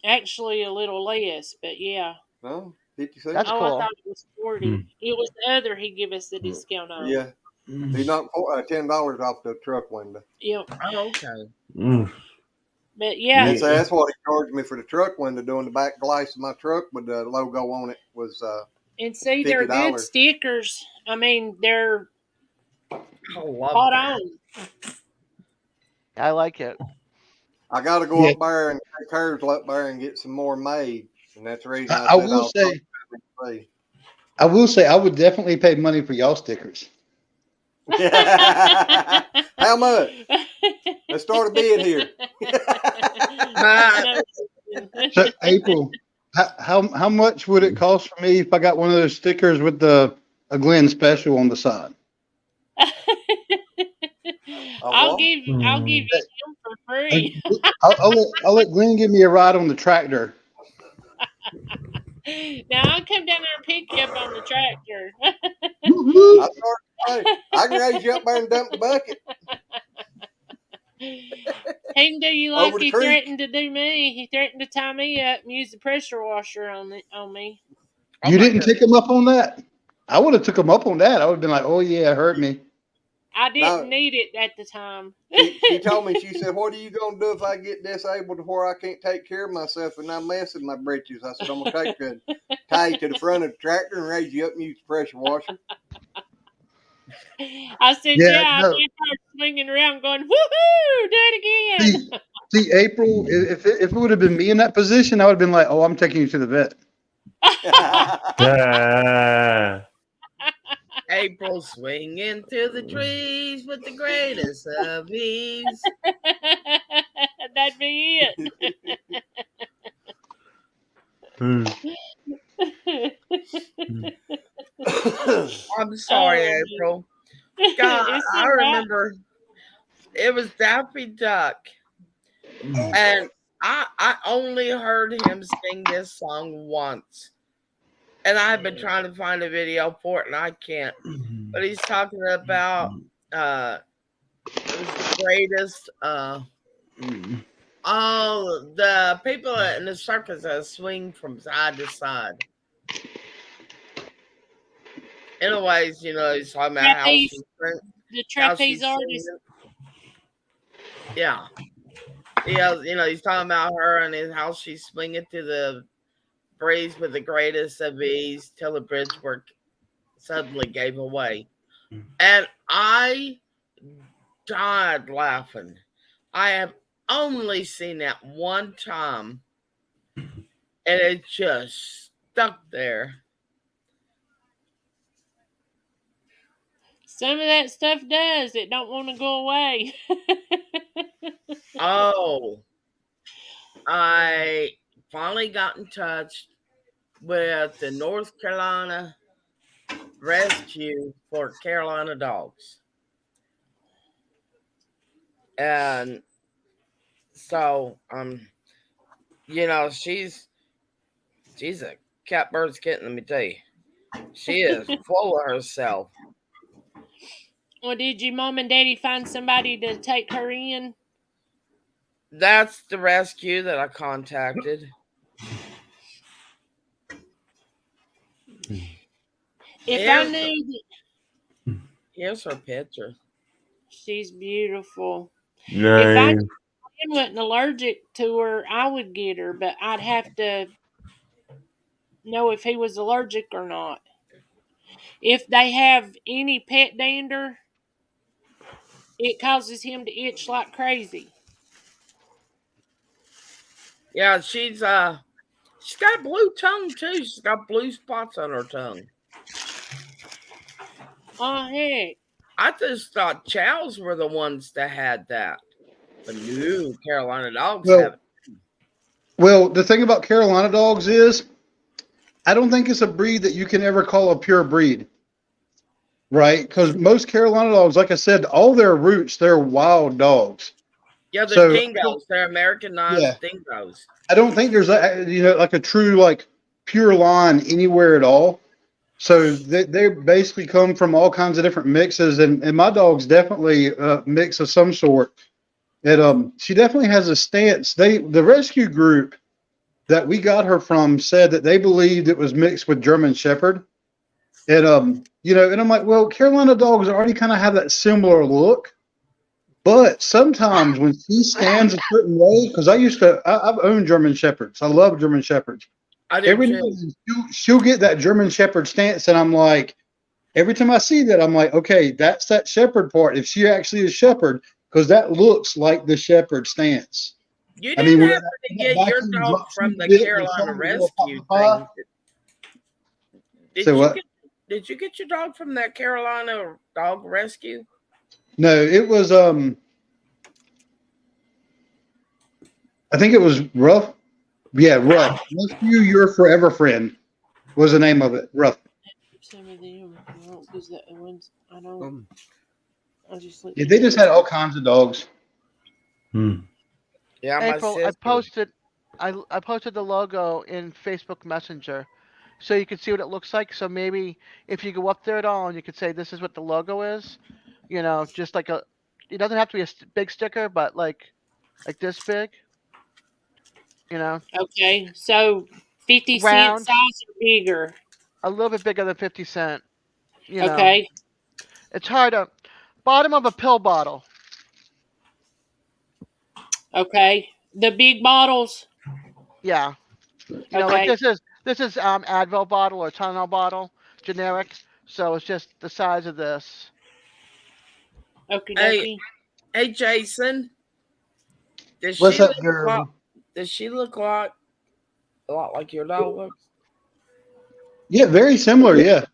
actually a little less, but yeah. No, 50 cents. That's I cool. thought it was 40. It was the other he give us the discount on. Yeah. He knocked $10 off the truck window. Yep. Oh, okay. But yeah, And so that's what he charged me for the truck window, doing the back glass of my truck with the logo on it was and see, they're good $50. stickers. I mean, they're I love spot that. on. I like it. I got to go up there and take hers up there and get some more made, and that's the reason I will say I would definitely pay money for y'all stickers. How much? Let's start a bid here. So April, how much would it cost for me if I got one of those stickers with a Glenn special on the side? I'll give you him for free. I'll let Glenn give me a ride on the tractor. Now I'll come down there and pick you up on the tractor. I can raise you up there and dump the bucket. He can do you like Over the he creek. threatened to do me. He threatened to tie me up and use the pressure washer on me. You didn't take him up on that? I would have took him up on that. I would have been like, oh yeah, it hurt me. I didn't need it at the time. She told me, she said, what are you going to do if I get disabled to where I can't take care of myself and I'm messing my britches? I said, I'm going to tie you to the front of the tractor and raise you up and use the pressure washer. I said, I did start swinging around going, woohoo, do it again. See, April, if it would have been me in that position, I would have been like, oh, I'm taking you to the vet. April swinging through the trees with the greatest of ease. That'd be it. I'm sorry, April. God, I remember it was Daffy Duck, and I only heard him sing this song once. And I've been trying to find a video for it, and I can't. But he's talking about it was the greatest. The people in the circus that swing from side to side. Anyways, he's talking about how she's the trapeze artist. Yeah, he's talking about her and how she's swinging to the breeze with the greatest of ease till the bridge work suddenly gave away. And I died laughing. I have only seen that one time, and it just stuck there. Some of that stuff does. It don't want to go away. Oh, I finally got in touch with the North Carolina Rescue for Carolina Dogs. And so, she's a catbird's kitten, let me tell you. She is full of herself. Well, did your mom and daddy find somebody to take her in? That's the rescue that I contacted. I knew that. Here's her picture. She's beautiful. Nice. If I wasn't allergic to her, I would get her, but I'd have to know if he was allergic or not. If they have any pet dander, it causes him to itch like crazy. Yeah, she's got a blue tongue too. She's got blue spots on her tongue. Oh heck. I just thought chows were the ones that had that. But no, Carolina dogs have it. Well, the thing about Carolina dogs is, I don't think it's a breed that you can ever call a pure breed, right? Because most Carolina dogs, like I said, all their roots, they're wild dogs. Yeah, they're So dingoes. They're Americanized yeah, dingoes. I don't think there's like a true like pure line anywhere at all. So they basically come from all kinds of different mixes, and my dog's definitely a mix of some sort. And she definitely has a stance. The rescue group that we got her from said that they believed it was mixed with German Shepherd. And and I'm like, well, Carolina dogs already kind of have that similar look. But sometimes when she stands a certain way, because I've owned German Shepherds. I love German Shepherds. I do Every now too. and then she'll get that German Shepherd stance, and I'm like, every time I see that, I'm like, okay, that's that Shepherd part. If she actually is Shepherd, because that looks like the Shepherd stance. You I mean, didn't when happen to that get your vacuum dog drops from you a the bit, they Carolina show the little Rescue Poppa. thing. So what? Did you get your dog from that Carolina dog rescue? No, it was I think it was Rough. Yeah, Rough. Rescue Your Forever Friend was the name of it. Rough. Some of them, because the ones I know. I just looked Yeah, at they just it. had all kinds of dogs. Yeah, my April, sister. I posted the logo in Facebook Messenger, so you can see what it looks like. So maybe if you go up there at all, and you could say this is what the logo is, just like a. It doesn't have to be a big sticker, but like this big, Okay, so 50 cent round, size or bigger. a little bit bigger than 50 cent. Okay, It's hard to. Bottom of a pill bottle. okay. The big bottles. Yeah. Like Okay, this is Advil bottle or Tylenol bottle, generic. So it's just the size of this. okie Hey, dokie. hey, Jason. Does What's she up, look like? girl? Does she look like a lot like your dog looks? Yeah, very similar. Yeah.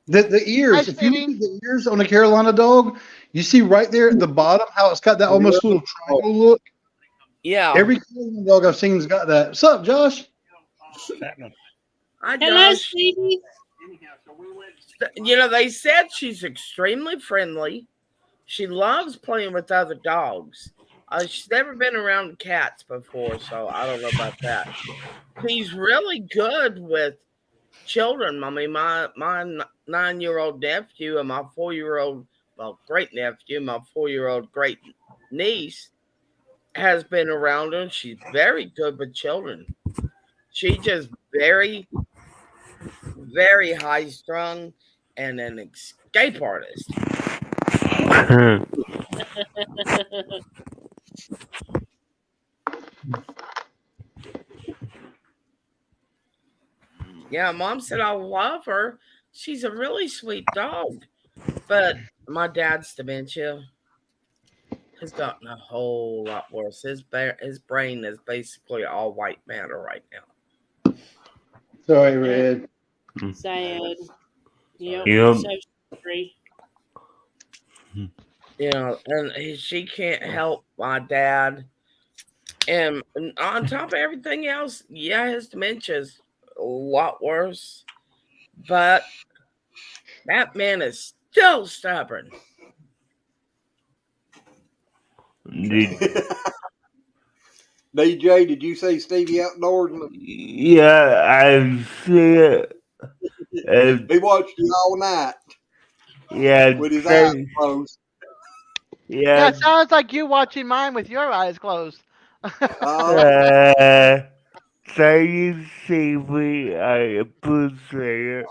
The Hi, ears, if you look sweetie. at the ears on a Carolina dog, you see right there at the bottom how it's got that almost little triangle look. Yeah. Every Carolina dog I've seen's got that. What's up, Josh? Hi, Hello, Josh. sweetie. They said she's extremely friendly. She loves playing with other dogs. She's never been around cats before, so I don't know about that. She's really good with children. I mean, my 9-year-old nephew and my 4-year-old, great nephew, my 4-year-old great niece has been around her. She's very good with children. She's just very, very high strung and an escape artist. Yeah, Mom said I love her. She's a really sweet dog. But my dad's dementia has gotten a whole lot worse. His brain is basically all white matter right now. Sorry, Red. Sad. Yep. Yep. So sorry. And she can't help my dad. And on top of everything else, yeah, his dementia's a lot worse. But that man is still stubborn. DJ, did you say Stevie Outdoors? Yeah, I see it. He watched you all night Yeah, with his eyes closed. Yeah, yeah. it sounds like you watching mine with your eyes closed. Thank you, Stevie. I appreciate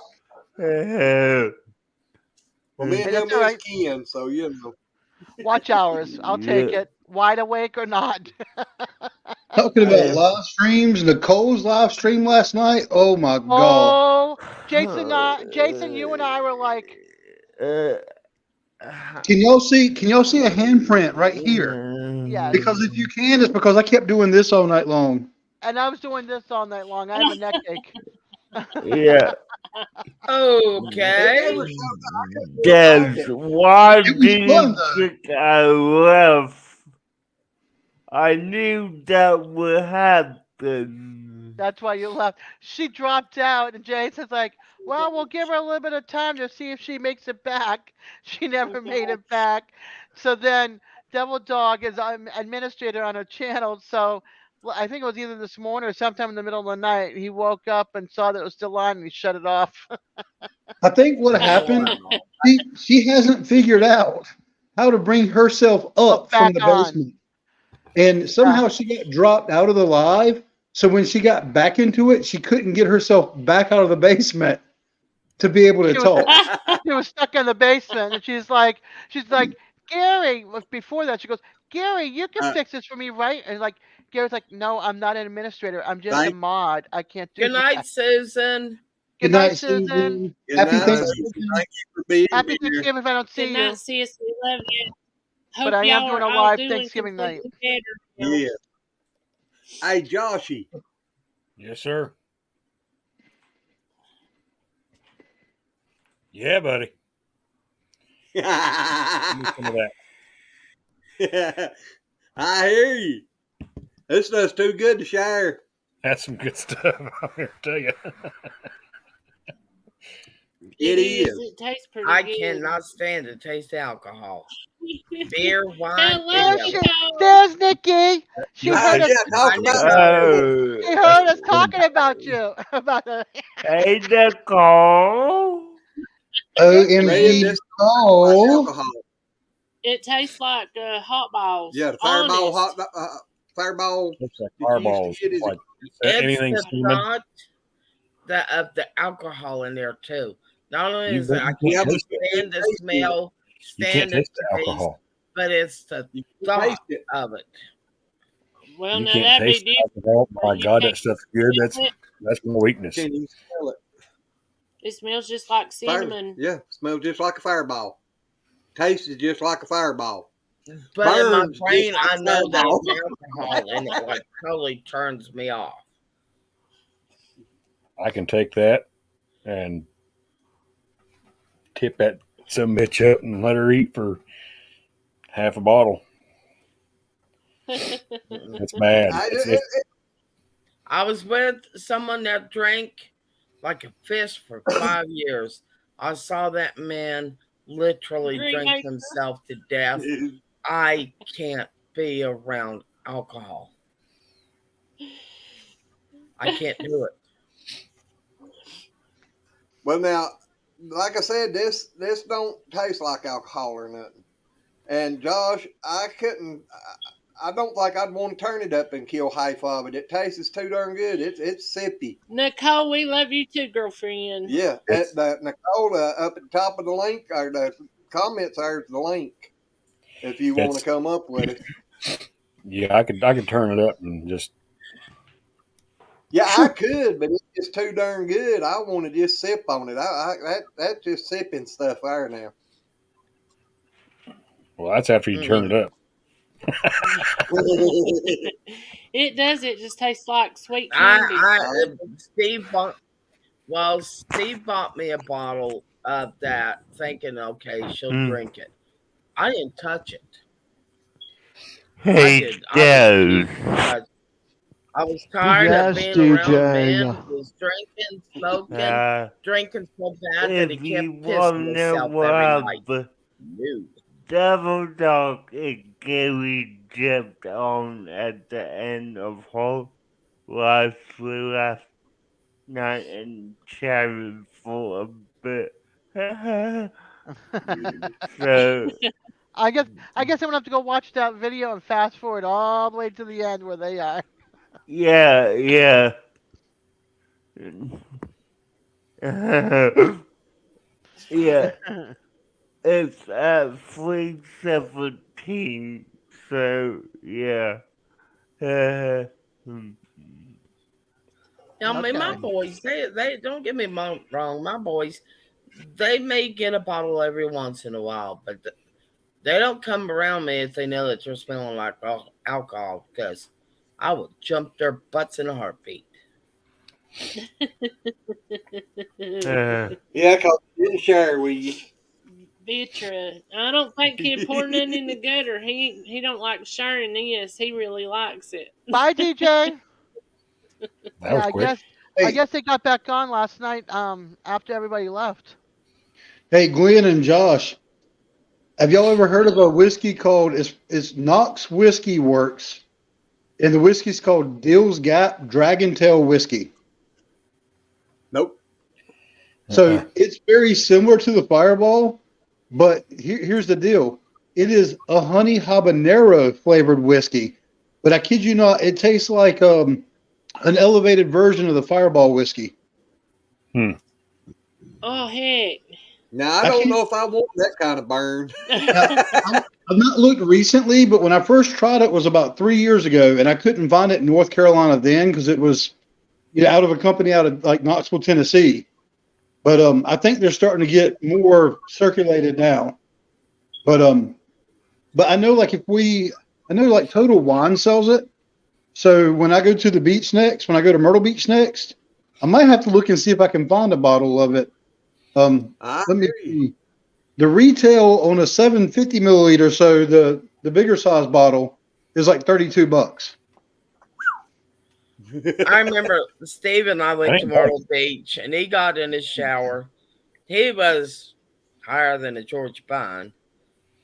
it. Well, me and Hey, him that's all is right. kin, so you know. Watch hours. I'll take Yeah. it. Wide awake or not. Talking about Yeah. live streams, Nicole's live stream last night. Oh my God. Oh, Jason, you and I were like, Can y'all see? Can y'all see a handprint right here? Yes. Because if you can, it's because I kept doing this all night long. And I was doing this all night long. I have a neck ache. Yeah. Okay. It never showed up. I couldn't do it Des, like it. why It do was fun you though. think I left? I knew that would happen. That's why you left. She dropped out, and Jason's like, "Well, we'll give her a little bit of time to see if she makes it back." She never made it back. So then Devil Dog is administrator on her channel. So I think it was either this morning or sometime in the middle of the night. He woke up and saw that it was still on, and he shut it off. I think what happened, Wow. she hasn't figured out how to bring herself up from Back the on. basement. And somehow she got dropped out of the live. So when she got back into it, she couldn't get herself back out of the basement to be able to She was talk. she was stuck in the basement, and she's like, Gary. Before that, she goes, Gary, you can fix this for me, right? And like Gary's like, no, I'm not an administrator. I'm just a mod. I can't do Good night, that. Susan. Good night, Susan. Susan. Good Happy night, Thanksgiving. Susan. Thank you for being Happy here. Thanksgiving if I don't see Good you. night, sis. We love you. But Hope I am y'all doing are a all live doing Thanksgiving night. completely better now. Yeah. Hey, Joshy. Yes, sir. Yeah, buddy. Give me some of that. I hear you. This stuff's too good to share. That's some good stuff. I'm here to tell you. It is. It tastes pretty I good. cannot stand to taste alcohol. Beer, wine, Hello, There any of she, it. Nicole. there's Nikki. She heard us. Yeah, talk I about know. She heard us talking about you. About the. Hey, Nicole. Ray and OMG. this Oh. alcohol. It tastes like hot balls. Yeah, the Fireball Honest. Fireball. Looks like that you fireballs. used to get is Like It's anything the steaming. thought of the alcohol in there too. Not only You is it I can't Yeah, can't but you stand the taste it. smell, You can't stand the taste the taste, alcohol. but it's the You can thought taste it. of it. Well, You now can't that'd be taste the different. alcohol. My You God, can't that stuff's good. taste it. That's my weakness. Can you smell it? It smells just like cinnamon. Yeah, smells just like a Fireball. Tastes just like a Fireball. But in my Burns brain, just like I a know that Fireball. it's alcohol, and it like totally turns me off. I can take that and tip that some bitch up and let her eat for half a bottle. It's bad. I was with someone that drank like a fish for 5 years. I saw that man literally drink himself to death. I can't be around alcohol. I can't do it. Well, now, like I said, this don't taste like alcohol or nothing. And Josh, I couldn't. I don't think I'd want to turn it up and kill half of it. It tastes too darn good. It's sippy. Nicole, we love you too, girlfriend. Yeah, Nicole up at the top of the link or the comments there's the link if you want to come up with it. Yeah, I could turn it up and just. Yeah, I could, but it's just too darn good. I want to just sip on it. That's just sipping stuff there now. Well, that's after you turn it up. It does. It just tastes like sweet candy. Steve bought me a bottle of that, thinking, okay, she'll drink it. I didn't touch it. Hey, Dad. I was tired of being around a man who was drinking, smoking, drinking so bad that he kept pissing himself every night. Devil Dog and Gary jumped on at the end of whole live last night and chatted for a bit. So I guess I'm gonna have to go watch that video and fast forward all the way to the end where they are. yeah. Yeah. It's at 3:17, so yeah. Now, my boys, they don't get me wrong. My boys, They may get a bottle every once in a while, but they don't come around me if they know that you're smelling like alcohol, because I will jump their butts in a heartbeat. Yeah, cause he didn't share with you. Vitra. I don't think he'd pour none in the gutter. He don't like sharing this. He really likes it. Bye, DJ. That Yeah, was quick. I Hey, guess they got back on last night. After everybody left. hey, Glenn and Josh, have y'all ever heard of a whiskey called it's Knox Whiskey Works, and the whiskey's called Dill's Gap Dragon Tail Whiskey. Nope. So it's very similar to the Fireball, but here's the deal: it is a honey habanero flavored whiskey. But I kid you not, it tastes like an elevated version of the Fireball whiskey. Oh heck. Now I I don't can't. know if I want that kind of burn. Now, I've not looked recently, but when I first tried it was about 3 years ago, and I couldn't find it in North Carolina then because it was out of a company out of like Knoxville, Tennessee. But I think they're starting to get more circulated now. But I know I know like Total Wine sells it. So when I go to the beach next, when I go to Myrtle Beach next, I might have to look and see if I can find a bottle of it. I Let me hear you. see. The retail on a 750 milliliter, so the bigger size bottle, is like $32. I remember Steve and I That went to ain't bad. Myrtle Beach, and he got in his shower. He was higher than a Georgia pine,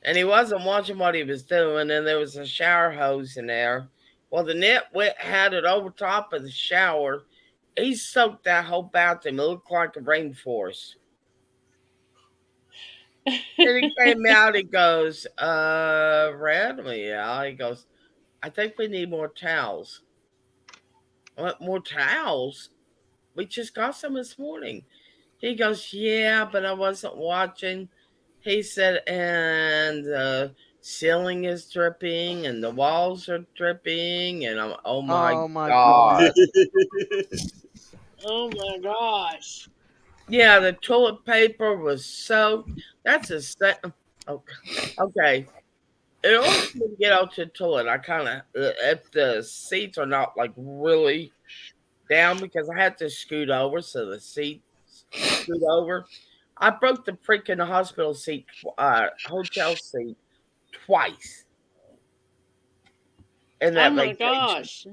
and he wasn't watching what he was doing. And there was a shower hose in there. Well, the nitwit had it over top of the shower. He soaked that whole bathroom. It looked like a rainforest. And he came out. He goes, Red? Well, yeah. He goes, I think we need more towels. I went, more towels? We just got some this morning. He goes, yeah, but I wasn't watching. He said, and the ceiling is dripping and the walls are dripping. And I'm, oh my Oh my God. goodness. Oh my gosh. Yeah, the toilet paper was soaked. That's a set. Okay. In order for me to get out to the toilet, I kind of, if the seats are not like really down, because I had to scoot over, so the seat scoot over. I broke the freaking hospital seat, hotel seat twice in Oh that my vacation. gosh.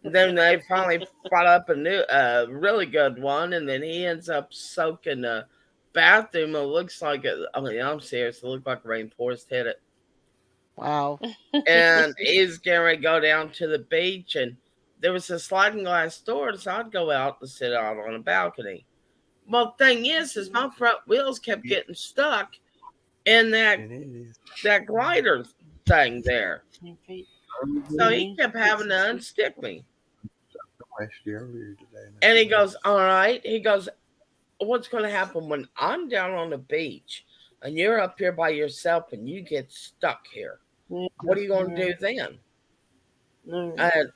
Then they finally brought up a new, really good one, and then he ends up soaking the bathroom. It looks like it. I mean, I'm serious. It looked like rainforest hit it. Wow. And he's getting ready to go down to the beach, and there was a sliding glass door, so I'd go out and sit out on a balcony. Well, the thing is my front wheels kept getting stuck in that glider thing there. So he kept having to unstick me. And he goes, all right. He goes, what's going to happen when I'm down on the beach and you're up here by yourself and you get stuck here? What are you going to do then? And,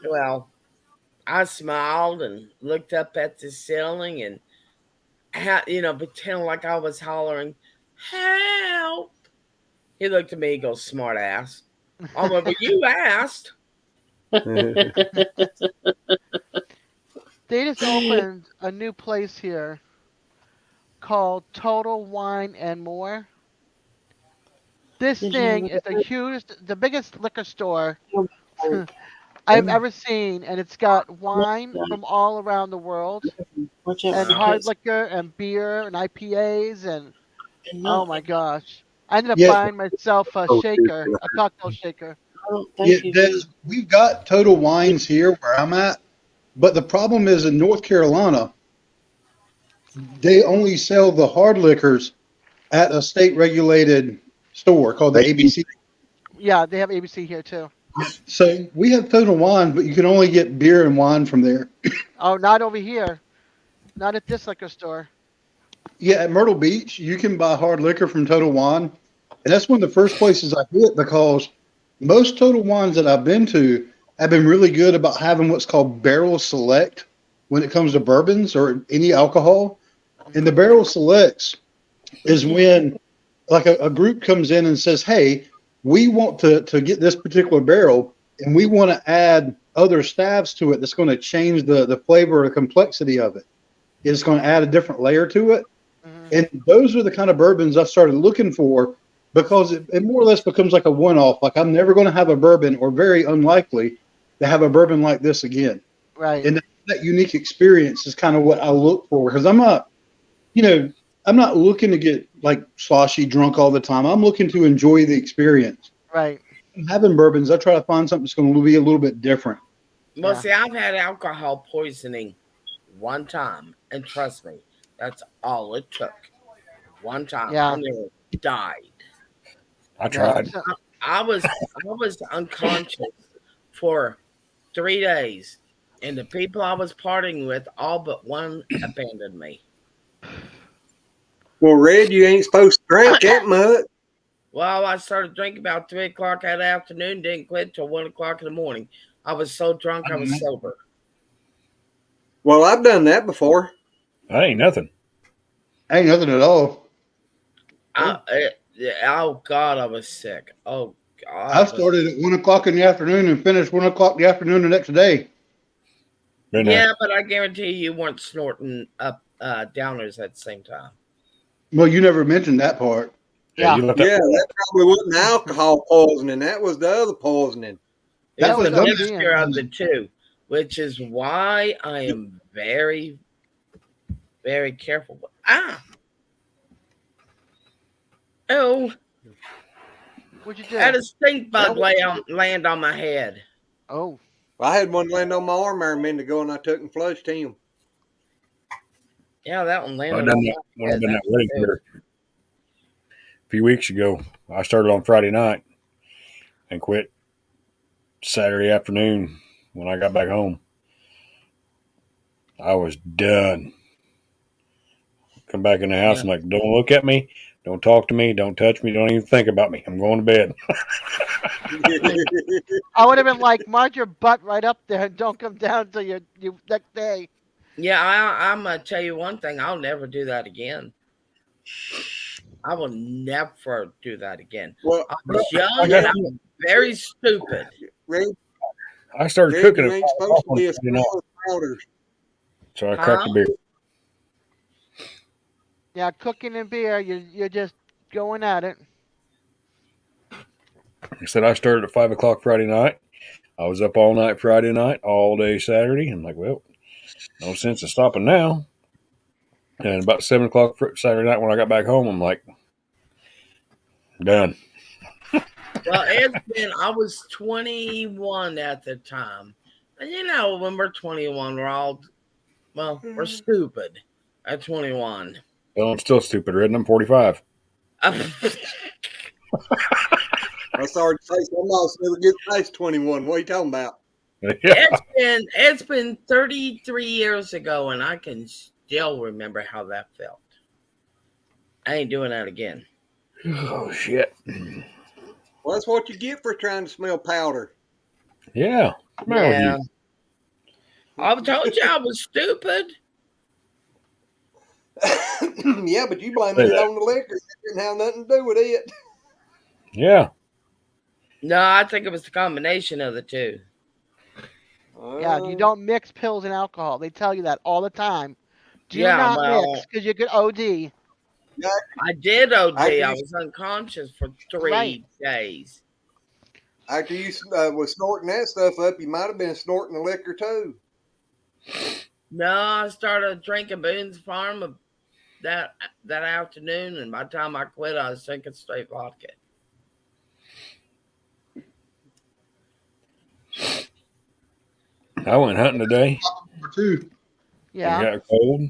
well, I smiled and looked up at the ceiling and, pretending like I was hollering, help. He looked at me, he goes, smart ass. I'm like, well, you asked. They just opened a new place here called Total Wine and More. This thing is the biggest liquor store I've ever seen, and it's got wine from all around the world, and hard liquor, and beer, and IPAs, and oh my gosh! I ended up Yes. buying myself a shaker, a cocktail shaker. Yeah, we've got Total Wines here where I'm at, but the problem is in North Carolina, they only sell the hard liquors at a state regulated store called the ABC. Yeah, they have ABC here too. So we have Total Wine, but you can only get beer and wine from there. Oh, not over here. Not at this liquor store. Yeah, at Myrtle Beach, you can buy hard liquor from Total Wine. And that's one of the first places I hit because most Total Wines that I've been to have been really good about having what's called barrel select, when it comes to bourbons or any alcohol. And the barrel selects is when like a group comes in and says, hey, we want to get this particular barrel and we want to add other staves to it that's going to change the flavor or the complexity of it. It's going to add a different layer to it. Mhm. And those are the kind of bourbons I started looking for because it more or less becomes like a one-off. Like I'm never going to have a bourbon or very unlikely to have a bourbon like this again. Right. And that unique experience is kind of what I look for because I'm not, you know, I'm not looking to get like sloshy drunk all the time. I'm looking to enjoy the experience. Right. Having bourbons, I try to find something that's going to be a little bit different. Well, Yeah. see, I've had alcohol poisoning one time, and trust me, that's all it took. One time, Yeah. I nearly died. I Yeah. tried. So, I was unconscious for 3 days, and the people I was partying with, all but one, abandoned me. Well, Red, you ain't supposed to drink that much. Well, I started drinking about 3 o'clock that afternoon, didn't quit till 1 o'clock in the morning. I was so drunk, I was sober. Well, I've done that before. That ain't nothing. Ain't nothing at all. Oh God, I was sick. Oh I God, started at 1 o'clock in the afternoon and finished 1 o'clock in the afternoon the next day. Been there. yeah, but I guarantee you weren't snorting up downers at the same time. Well, you never mentioned that part. Yeah, yeah. you let Yeah, that. that probably wasn't alcohol poisoning. That was the other poisoning. It That was was a dumb. mixture of the two, which is why I am very, very careful. Oh, What'd you I had do? a stink bug That land on my head. Oh. I had one land on my arm there a minute ago, and I took and flushed him. Yeah, that one I landed done on that my when I head. done That that wedding was here a few weeks ago. I started on Friday night and quit Saturday afternoon when I got back home. I was done. Come back in the house Yeah. and like, don't look at me, don't talk to me, don't touch me, don't even think about me. I'm going to bed. I would have been like, mark your butt right up there and don't come down till you next day. Yeah, I'm gonna tell you one thing. I'll never do that again. I will never do that again. Well, I was I young got and I was very stupid. Red, I started Red, cooking you at ain't 5 supposed o'clock to on be a Friday night, smell of powders. so I cracked Huh? a beer. Yeah, cooking and beer, you're just going at it. I said I started at 5 o'clock Friday night. I was up all night Friday night, all day Saturday. I'm like, well, no sense in stopping now. And about 7 o'clock Saturday night when I got back home, I'm like, done. Well, I was 21 at the time. And you know, when we're 21, we're stupid at 21. Well, I'm still stupid, Red, and I'm 45. I started to say some of us never get past 21. What are you talking about? Yeah. It's been 33 years ago, and I can still remember how that felt. I ain't doing that again. Oh shit. Well, that's what you get for trying to smell powder. Yeah. What's the matter with Yeah, you? I told you I was stupid. Yeah, but you blaming Say it that. on the liquor. It didn't have nothing to do with it. Yeah. No, I think it was the combination of the two. Yeah, you don't mix pills and alcohol. They tell you that all the time. Do Yeah, not mix well, because you could OD. Yeah, I did OD. after I you was unconscious for Right. 3 days. after you was snorting that stuff up, you might have been snorting the liquor too. No, I started drinking Boone's Farm that afternoon, and by the time I quit, I was drinking straight vodka. I went hunting today Number two. and Yeah. got cold.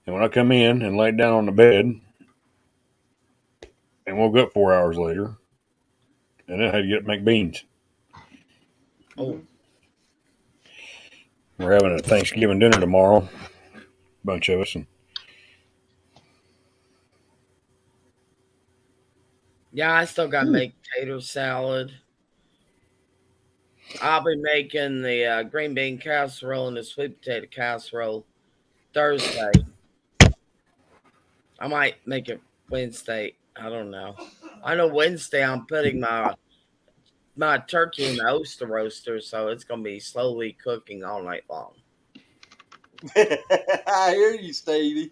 And when I come in and laid down on the bed and woke up 4 hours later, and then I had to get up and make beans. Oh, We're having a Thanksgiving dinner tomorrow, a bunch of us, and yeah, I still got to make potato salad. I'll be making the green bean casserole and the sweet potato casserole Thursday. I might make it Wednesday. I don't know. I know Wednesday I'm putting my turkey in the oyster roaster, so it's gonna be slowly cooking all night long. I hear you, Stevie.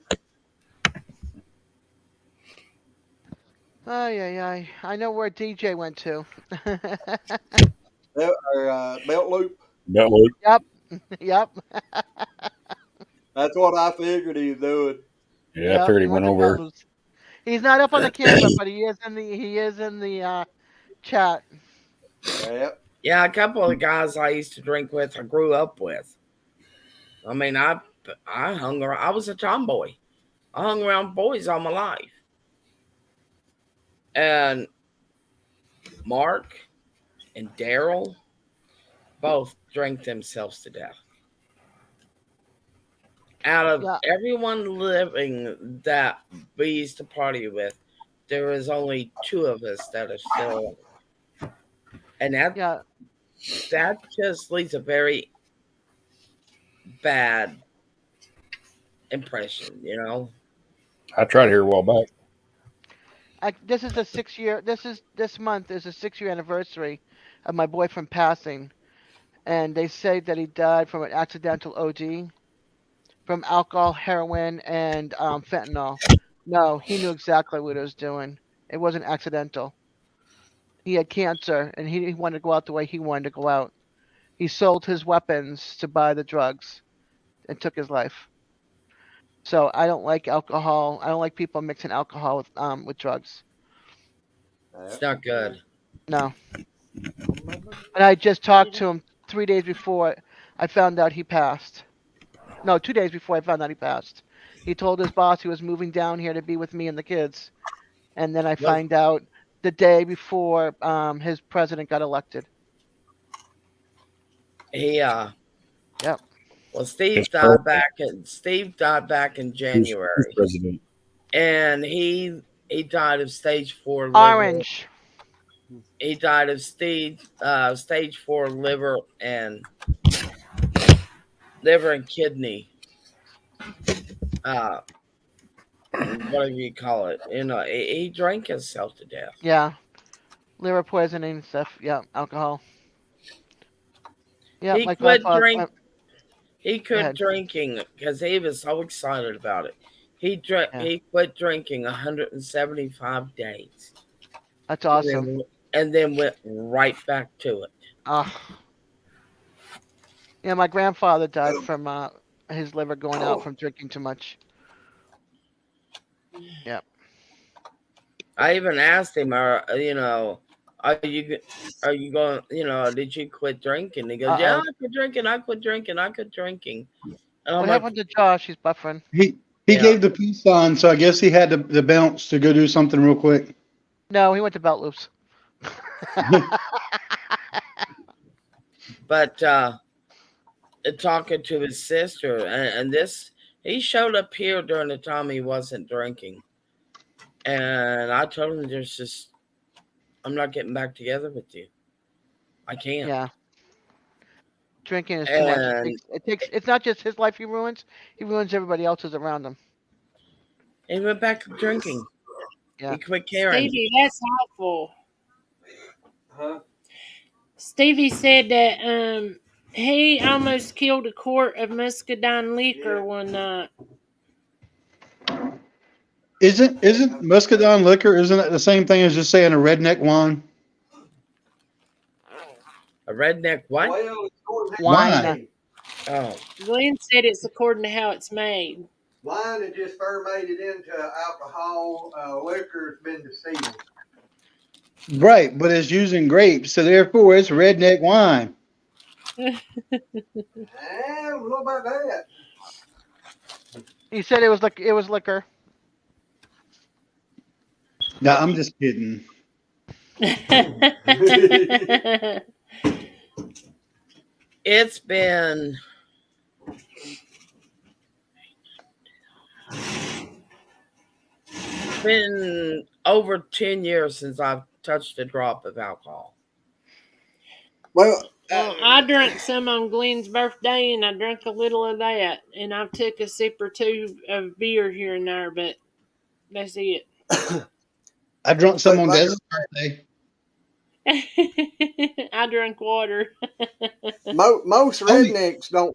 Ay, ay, ay. I know where DJ went to. Belt loop. Belt loop. Yep. Yep. That's what I figured he was doing. Yeah, I Yep. figured He he went went to over. Belarus. He's not up on the camera, but he is in the chat. Yep. Yeah, a couple of the guys I used to drink with, I grew up with. I mean, I hung around. I was a tomboy. I hung around boys all my life, and Mark and Daryl both drank themselves to death. Out of Yeah. everyone living that we used to party with, there was only two of us that are still alive. And Yeah. that just leaves a very bad impression, you know. I tried here a while back. This is a 6 year. This month is a 6 year anniversary of my boyfriend passing, and they say that he died from an accidental OD from alcohol, heroin, and fentanyl. No, he knew exactly what he was doing. It wasn't accidental. He had cancer, and he wanted to go out the way he wanted to go out. He sold his weapons to buy the drugs and took his life. So I don't like alcohol. I don't like people mixing alcohol with drugs. It's not good. No. And I just talked to him 3 days before I found out he passed. No, 2 days before I found out he passed. He told his boss he was moving down here to be with me and the kids. And then I Well, find out the day before his president got elected. he Yep. well His Steve died president. back in Who's January, president? and he died of stage 4 liver. Orange. He died of stage 4 liver and kidney, uh whatever you call it. You know, he drank himself to death. Yeah. Liver poisoning and stuff. Yep. Alcohol. Yep. He My quit grandfather. drink he Go quit ahead. drinking because he was so excited about it. Yeah. He quit drinking 175 days, That's and awesome. then went right back to it. Yeah, my grandfather died from his liver going out from drinking too much. Yep. I even asked him, you know, are you going, you know, did you quit drinking? He goes, yeah, Uh-oh. I quit drinking, I quit drinking, I quit drinking. And I'm What like, happened to Josh? He's buffering. He yeah, gave the peace sign, so I guess he had to bounce to go do something real quick. No, he went to Belt Loops. but talking to his sister, and this, he showed up here during the time he wasn't drinking. And I told him, there's just, I'm not getting back together with you. I can't. Yeah. Drinking is too much. It's not just his life he ruins everybody else's around him. He went back to drinking. Yeah. He quit caring. Stevie, that's awful. Huh? Stevie said that he almost killed a quart of muscadine liquor one night. Isn't muscadine liquor? Isn't that the same thing as just saying a redneck wine? A redneck what? Well, it's according to Wine. how it's made. Oh, Glenn said it's according to how it's made. Wine is just fermented into alcohol. Liquor has been distilled. Right, but it's using grapes, so therefore it's redneck wine. I don't know about that. He said it was liquor. No, I'm just kidding. it's been over 10 years since I've touched a drop of alcohol. Well, I drank some on Glenn's birthday, and I drank a little of that, and I've took a sip or two of beer here and there, but that's it. I drunk some on like Dez's birthday. I drank water. most Only rednecks don't.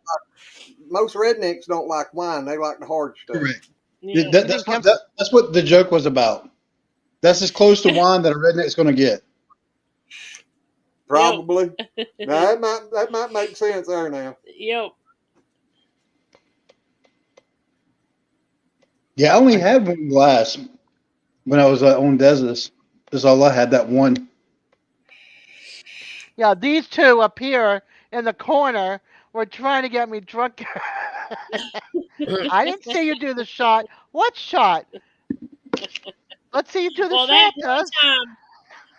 Most rednecks don't like wine. They like the hard stuff. correct. Yeah. That's what the joke was about. That's as close to wine that a redneck's going to get. Probably. Now, that might make sense there now. Yep. Yeah, I only had one glass when I was on Dez's. That's all I had, that one. Yeah, these two up here in the corner were trying to get me drunk. I didn't see you do the shot. What shot? Let's see you do the Well, shot,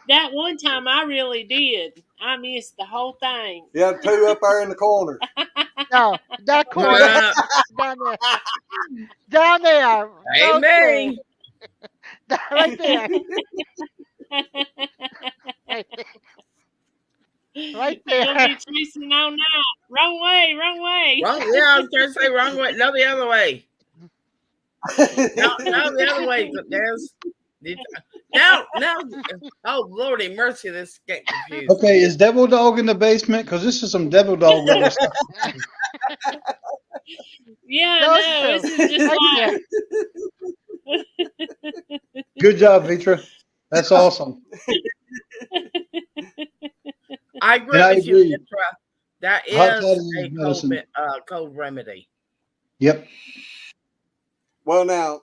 that one time I really did. I missed the whole thing. You have two up there in the corners. No, that corner. Down there. Down there. Hey, Okay. me. Right there. Right there. Right You'll there. be chasing all night. Wrong way, wrong way. Wrong, yeah, I was going to say wrong way. No, the other way. No, the other way. There's no. Oh, Lordy mercy, this get confused. Okay, is Devil Dog in the basement? Because this is some Devil Dog level stuff. Yeah, Those no, two. this is just Right like Good job, Vitra. That's awesome. I agree And I with you, agree. Vitra. That Hot is toddy a is medicine. cold remedy. Yep. Well, now,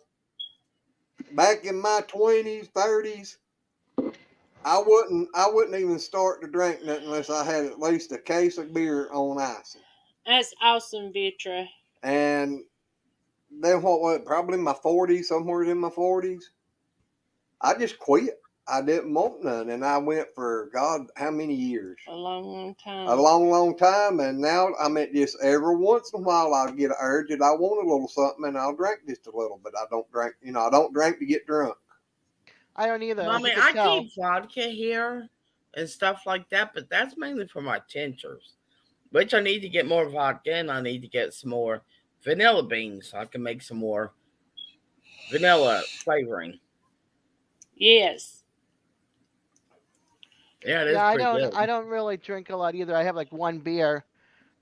back in my 20s, 30s, I wouldn't even start to drink nothing unless I had at least a case of beer on ice. that's awesome, Vitra. And then what was it? Probably in my 40s, somewhere in my 40s, I just quit. I didn't want none, and I went for God, how many years? A long, long time. A long, long time, and now I mean, just every once in a while I'll get an urge that I want a little something, and I'll drink just a little. But I don't drink, I don't drink to get drunk. I don't either. Well, I as you mean, can I tell. keep vodka here and stuff like that, but that's mainly for my tinctures, which I need to get more vodka, and I need to get some more vanilla beans so I can make some more vanilla flavoring. Yes. Yeah, it is Yeah, pretty good. I don't really drink a lot either. I have like one beer,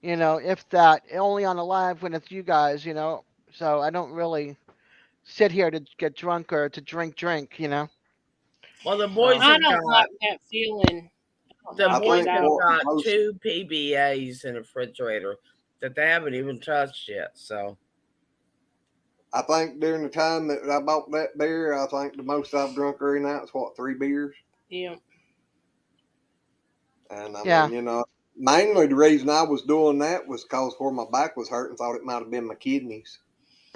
if that, only on a live when it's you guys, So I don't really sit here to get drunk or to drink. Well, the So boys I have don't like that feeling. the I boys think have more, got most, 2 PBAs in the refrigerator that they haven't even touched yet. So I think during the time that I bought that beer, I think the most I've drunk every night is 3 beers. Yeah. And I yeah, mean, mainly the reason I was doing that was because where my back was hurting, thought it might have been my kidneys.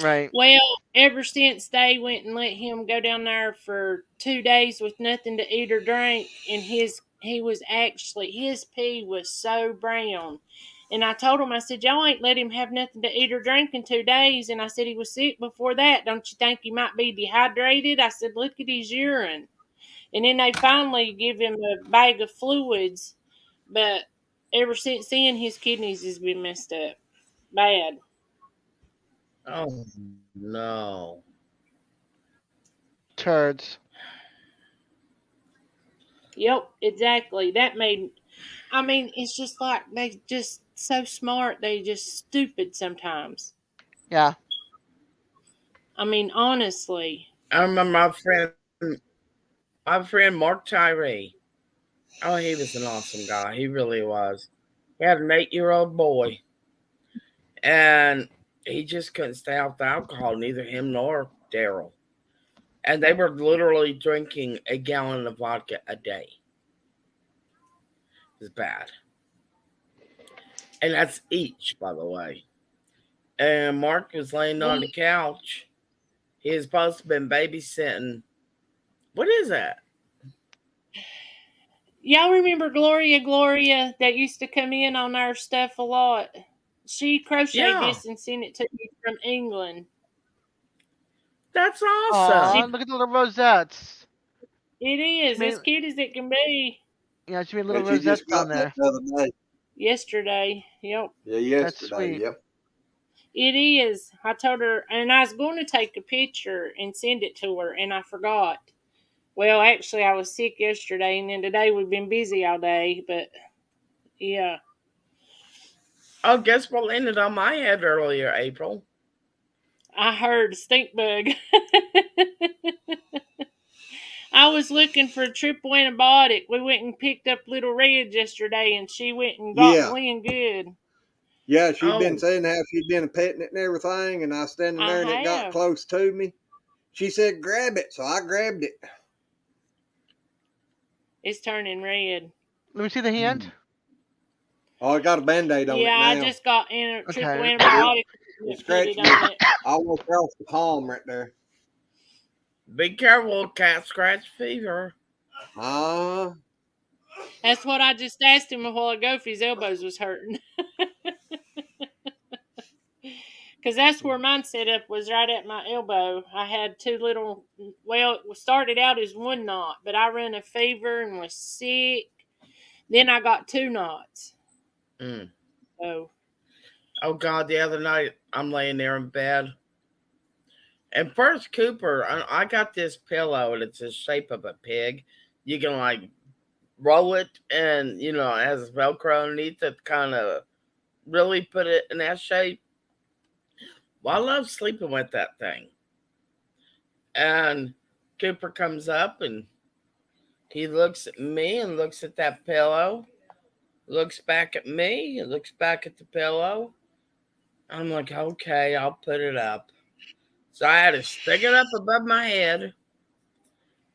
right. Well, ever since they went and let him go down there for 2 days with nothing to eat or drink, and his pee was so brown. And I told him, I said, y'all ain't let him have nothing to eat or drink in 2 days. And I said, he was sick before that. Don't you think he might be dehydrated? I said, look at his urine. And then they finally give him a bag of fluids. But ever since then, his kidneys has been messed up. Bad. oh no. Turds. Yep, exactly. It's just like they just so smart, they just stupid sometimes. Yeah. I mean, honestly. I remember my friend Mark Tyree. Oh, he was an awesome guy. He really was. He had an 8-year-old boy, and he just couldn't stay off the alcohol. Neither him nor Daryl. And they were literally drinking a gallon of vodka a day. It was bad. And that's each, by the way. And Mark was laying on the couch. He was supposed to have been babysitting. What is that? Y'all remember Gloria that used to come in on our stuff a lot? She crocheted Yeah, this and sent it to me from England. that's Aw, awesome. look at the little rosettes. It is I as mean, cute as it can be. Yeah, it should be little And she rosettes just got on that there. the other day. Yesterday. Yep. Yeah, That's yesterday. sweet. Yep. It is. I told her, and I was going to take a picture and send it to her, and I forgot. Well, actually, I was sick yesterday, and then today we've been busy all day, but yeah. Oh, guess what landed on my head earlier, April? I heard stink bug. I was looking for a triple antibiotic. We went and picked up Little Red yesterday, and she went and got Yeah. Glenn good. Yeah, she'd been Oh, saying how she'd been petting it and everything, and I was standing there and I it got have. close to me. She said, grab it. So I grabbed it. It's turning red. Let me see the hand. Oh, I got a band-aid on Yeah, it I now. just got in a triple Okay. antibiotic It and put scratched it me on it. all across the palm right there. be careful, cat scratch fever. That's what I just asked him a while ago if his elbows was hurting. Because that's where mine set up, was right at my elbow. I had two little, well, it started out as one knot, but I ran a fever and was sick. Then I got two knots. Mm. So, Oh God, the other night I'm laying there in bed. And first, Cooper, I got this pillow and it's the shape of a pig. You can like roll it and, it has Velcro underneath it, kind of really put it in that shape. Well, I love sleeping with that thing. And Cooper comes up and he looks at me and looks at that pillow, looks back at me, and looks back at the pillow. I'm like, okay, I'll put it up. So I had to stick it up above my head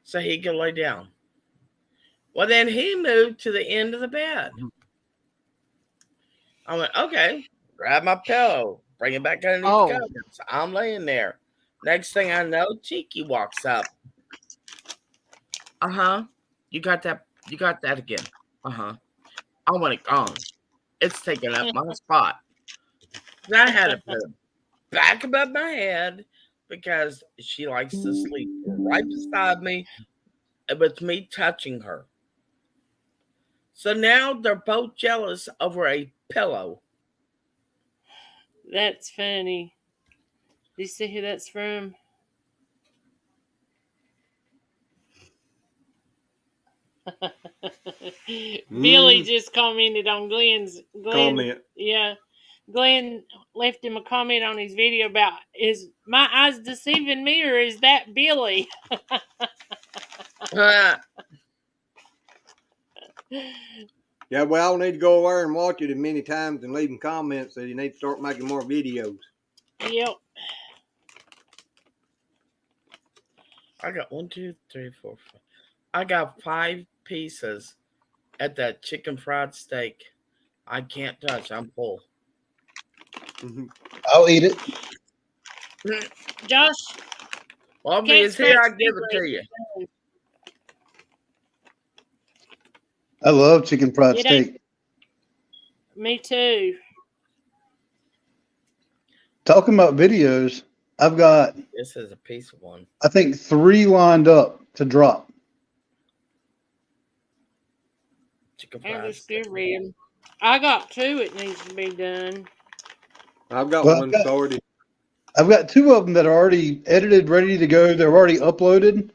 so he could lay down. Well, then he moved to the end of the bed. I went, okay, grab my pillow, bring it back underneath the Oh, covers. So I'm laying there. Next thing I know, Cheeky walks up. Uh-huh. You got that. You got that again. Uh-huh. I want it gone. It's taking up my spot. I had to put it back above my head because she likes to sleep right beside me with me touching her. So now they're both jealous over a pillow. that's funny. Do you see who that's from? Billy just commented on Glenn. Comment. Yeah. Glenn left him a comment on his video about, is my eyes deceiving me or is that Billy? Yeah, well, I'll need to go over and watch it as many times and leaving comments that you need to start making more videos. Yep. I got 1, 2, 3, 4, 5. I got 5 pieces at that chicken fried steak. I can't touch. I'm full. I'll eat it. Josh, Well, if can't it's here, I scratch give it to you. I love chicken fried It ain't- steak. Me too. Talking about videos, I've got, This is a piece of one. I think, 3 lined up to drop. Chicken And fried it's steak. good red. I got two it needs to be done. I've got Well, one started. I've got 2 of them that are already edited, ready to go. They're already uploaded.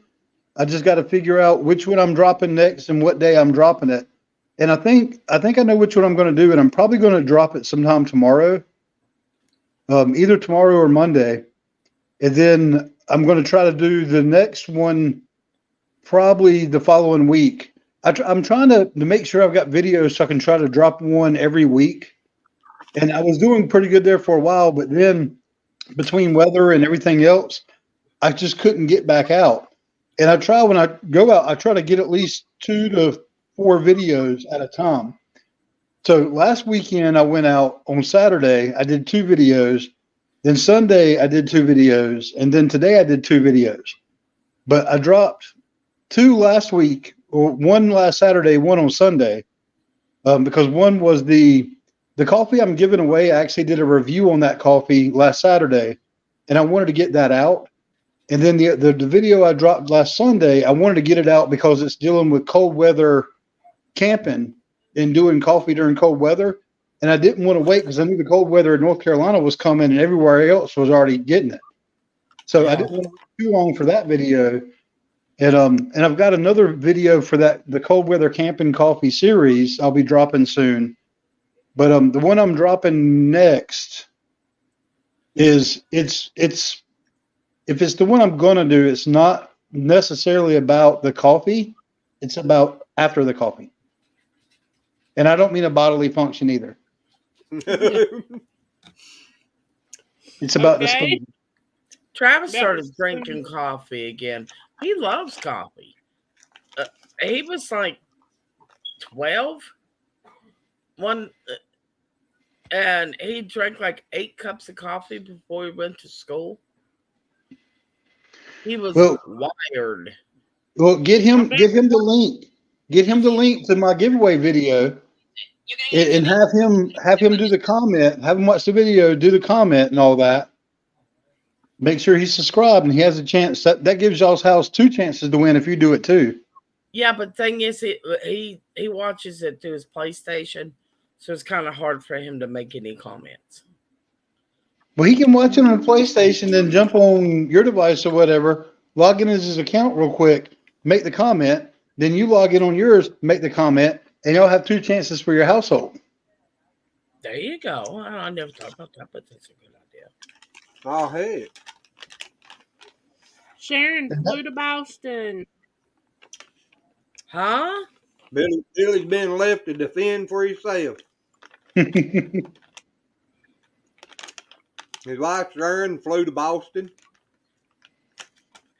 I just got to figure out which one I'm dropping next and what day I'm dropping it. And I think I know which one I'm going to do, and I'm probably going to drop it sometime tomorrow, either tomorrow or Monday. And then I'm going to try to do the next one probably the following week. I'm trying to make sure I've got videos so I can try to drop one every week. And I was doing pretty good there for a while, but then between weather and everything else, I just couldn't get back out. And I try, when I go out, I try to get at least 2 to 4 videos at a time. So last weekend I went out on Saturday, I did 2 videos. Then Sunday I did 2 videos. And then today I did 2 videos. But I dropped 2 last week, or 1 last Saturday, 1 on Sunday. Because one was the coffee I'm giving away. I actually did a review on that coffee last Saturday, and I wanted to get that out. And then the video I dropped last Sunday, I wanted to get it out because it's dealing with cold weather camping and doing coffee during cold weather, and I didn't want to wait because I knew the cold weather in North Carolina was coming and everywhere else was already getting it. So I didn't want to wait too long for that video. And I've got another video for the cold weather camping coffee series I'll be dropping soon. But the one I'm dropping next is it's if it's the one I'm gonna do, it's not necessarily about the coffee. It's about after the coffee. And I don't mean a bodily function either. It's about the Okay. stomach. Travis That started was drinking coffee again. He loves coffee. He was like 12 and he drank like 8 cups of coffee before he went to school. He was wired. Well, give him the link. Get him the link to my giveaway video, and have him do the comment. Have him watch the video, do the comment, and all that. Make sure he's subscribed, and he has a chance. That gives y'all's house 2 chances to win if you do it too. Yeah, but thing is, he watches it through his PlayStation, so it's kind of hard for him to make any comments. Well, he can watch it on PlayStation, then jump on your device or whatever, log in as his account real quick, make the comment, then you log in on yours, make the comment, and y'all have 2 chances for your household. There you go. I never thought about that, but that's a good idea. Oh, hey. Sharon flew to Boston. Huh? Billy's been left to defend for himself. His wife Sharon flew to Boston.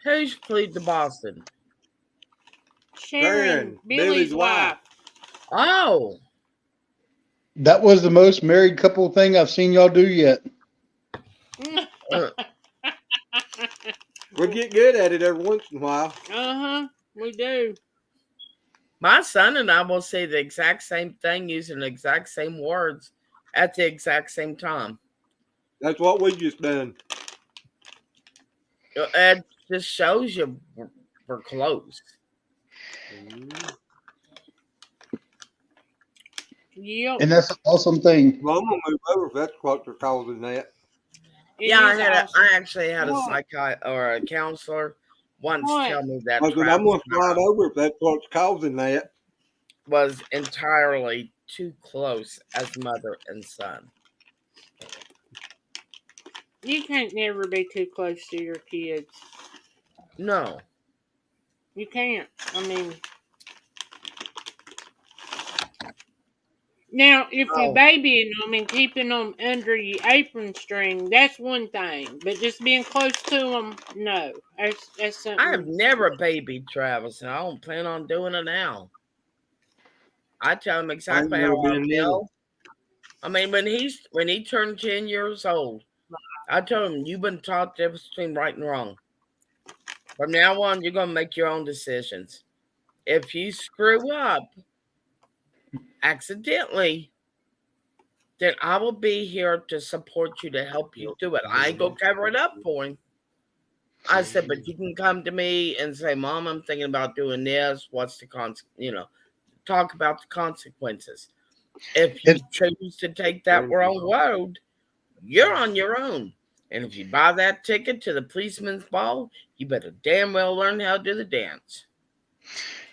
Who flew to Boston? Sharon, Billy's wife. Oh. That was the most married couple thing I've seen y'all do yet. We get good at it every once in a while. We do. My son and I will say the exact same thing using the exact same words at the exact same time. That's what we just done. It just shows you we're close. Yep. And that's an awesome thing. Well, I'm gonna move over if that's what they're calling that. I actually had a psychiatrist or a counselor once tell me that I'm gonna slide over if that's what's causing that. Was entirely too close as mother and son. You can't never be too close to your kids. No. You can't. I mean, now, if you're babying them and keeping them under your apron string, that's one thing. But just being close to them, no. That's something. I have never babied Travis, and I don't plan on doing it now. I tell him exactly how I feel. I mean, when he turned 10 years old, I told him, you've been taught the difference between right and wrong. From now on, you're going to make your own decisions. If you screw up accidentally, then I will be here to support you, to help you do it. I ain't going to cover it up for him. I said, but you can come to me and say, Mom, I'm thinking about doing this. What's the talk about the consequences. If you choose to take that wrong road, you're on your own. And if you buy that ticket to the policeman's ball, you better damn well learn how to do the dance.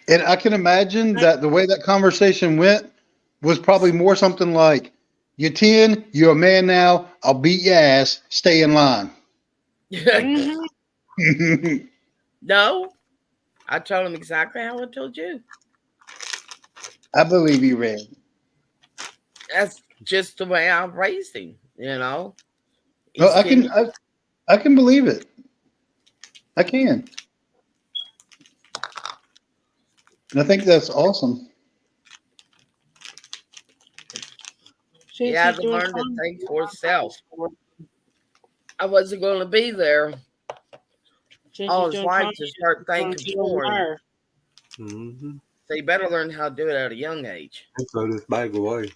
And I can imagine that the way that conversation went was probably more something like, you're 10, you're a man now, I'll beat your ass, stay in line. No, I told him exactly how I told you. I believe you, Red. That's just the way I raised him, you know. Well, I can believe it. I can. And I think that's awesome. He had to learn to think for himself. I wasn't going to be there all his life to start thinking for him. Mm-hmm. So you better learn how to do it at a young age. I'll throw this bag away.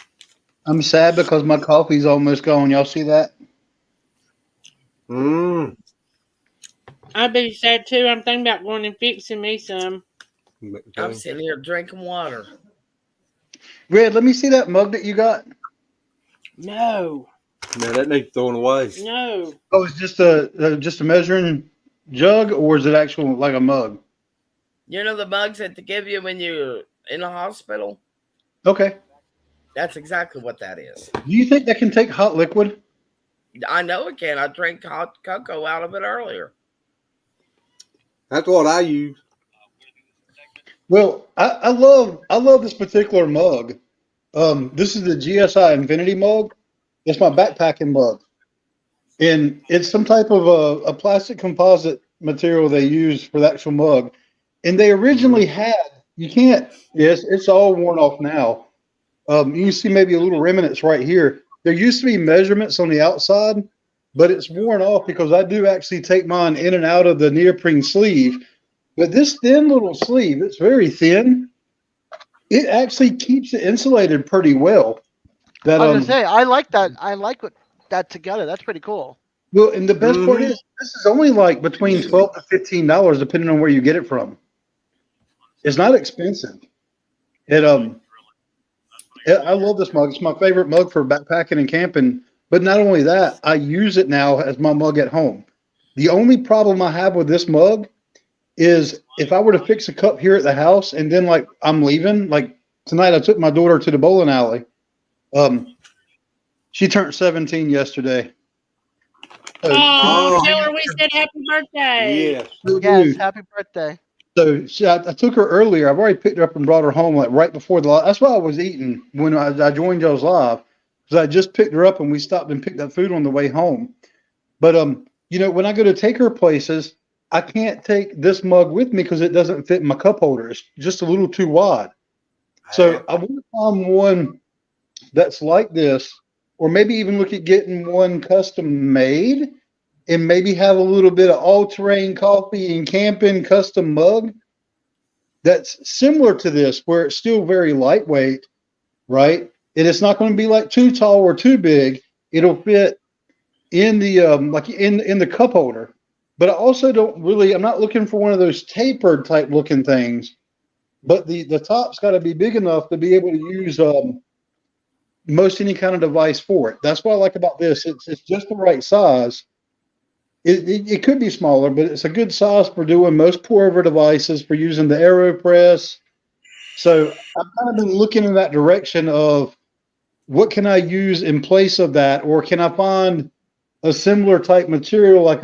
I'm sad because my coffee's almost gone. Y'all see that? I'd be sad too. I'm thinking about going and fixing me some. I'm sitting here drinking water. Red, let me see that mug that you got. No, Man, that needs throwing away. no. Oh, it's just a measuring jug, or is it actual like a mug? You know the mugs that they give you when you're in the hospital? Okay. That's exactly what that is. Do you think that can take hot liquid? I know it can. I drank hot cocoa out of it earlier. That's what I use. Well, I love this particular mug. This is the GSI Infinity mug. It's my backpacking mug, and it's some type of a plastic composite material they use for the actual mug. And they Mm-hmm. originally had you can't. Yes, it's all worn off now. You can see maybe a little remnants right here. There used to be measurements on the outside, but it's worn off because I do actually take mine in and out of the neoprene sleeve. But this thin little sleeve, it's very thin. It actually keeps it insulated pretty well. That I was gonna say I like that. I like that together. That's pretty cool. well, and the best part Mm-hmm. is this is only like between $12 to $15 depending on where you get it from. It's not expensive. It I love this mug. It's my favorite mug for backpacking and camping. But not only that, I use it now as my mug at home. The only problem I have with this mug is if I were to fix a cup here at the house and then like I'm leaving, like tonight I took my daughter to the bowling alley. Um, she turned 17 yesterday. Oh, Oh, tell her we said happy birthday. yes. Yes, happy birthday. So I took her earlier. I've already picked her up and brought her home like right before the live. That's what I was eating when I joined y'all's live because I just picked her up and we stopped and picked up food on the way home. But when I go to take her places, I can't take this mug with me because it doesn't fit in my cup holder. It's just a little too wide. So I want to find one that's like this, or maybe even look at getting one custom made and maybe have a little bit of all-terrain coffee and camping custom mug that's similar to this, where it's still very lightweight, right? And it's not going to be like too tall or too big. It'll fit in the like in the cup holder. But I also don't really. I'm not looking for one of those tapered type looking things. But the top's got to be big enough to be able to use most any kind of device for it. That's what I like about this. It's just the right size. It could be smaller, but it's a good size for doing most pour over devices for using the AeroPress. So I've kind of been looking in that direction of what can I use in place of that, or can I find a similar type material like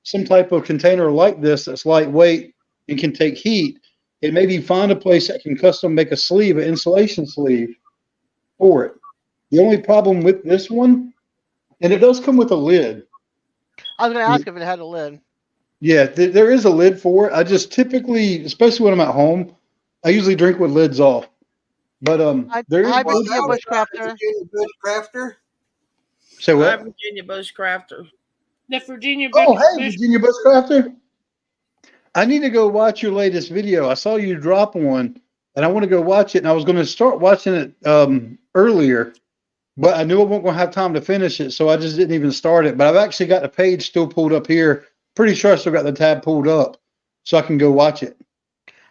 some type of container like this that's lightweight and can take heat, and maybe find a place that can custom make a sleeve, an insulation sleeve for it. The only problem with this one, and it does come with a lid. I was gonna ask if it had a lid. Yeah, there is a lid for it. I just typically, especially when I'm at home, I usually drink with lids off. But there is. Hi, Well, Virginia that was Bushcrafter. Virginia Bushcrafter. Say I'm what? Virginia Bushcrafter. The Virginia Oh, hey, Bush. Virginia Bushcrafter. I need to go watch your latest video. I saw you drop one, and I want to go watch it. And I was going to start watching it earlier, but I knew I wasn't going to have time to finish it, so I just didn't even start it. But I've actually got the page still pulled up here. Pretty sure I still got the tab pulled up, so I can go watch it.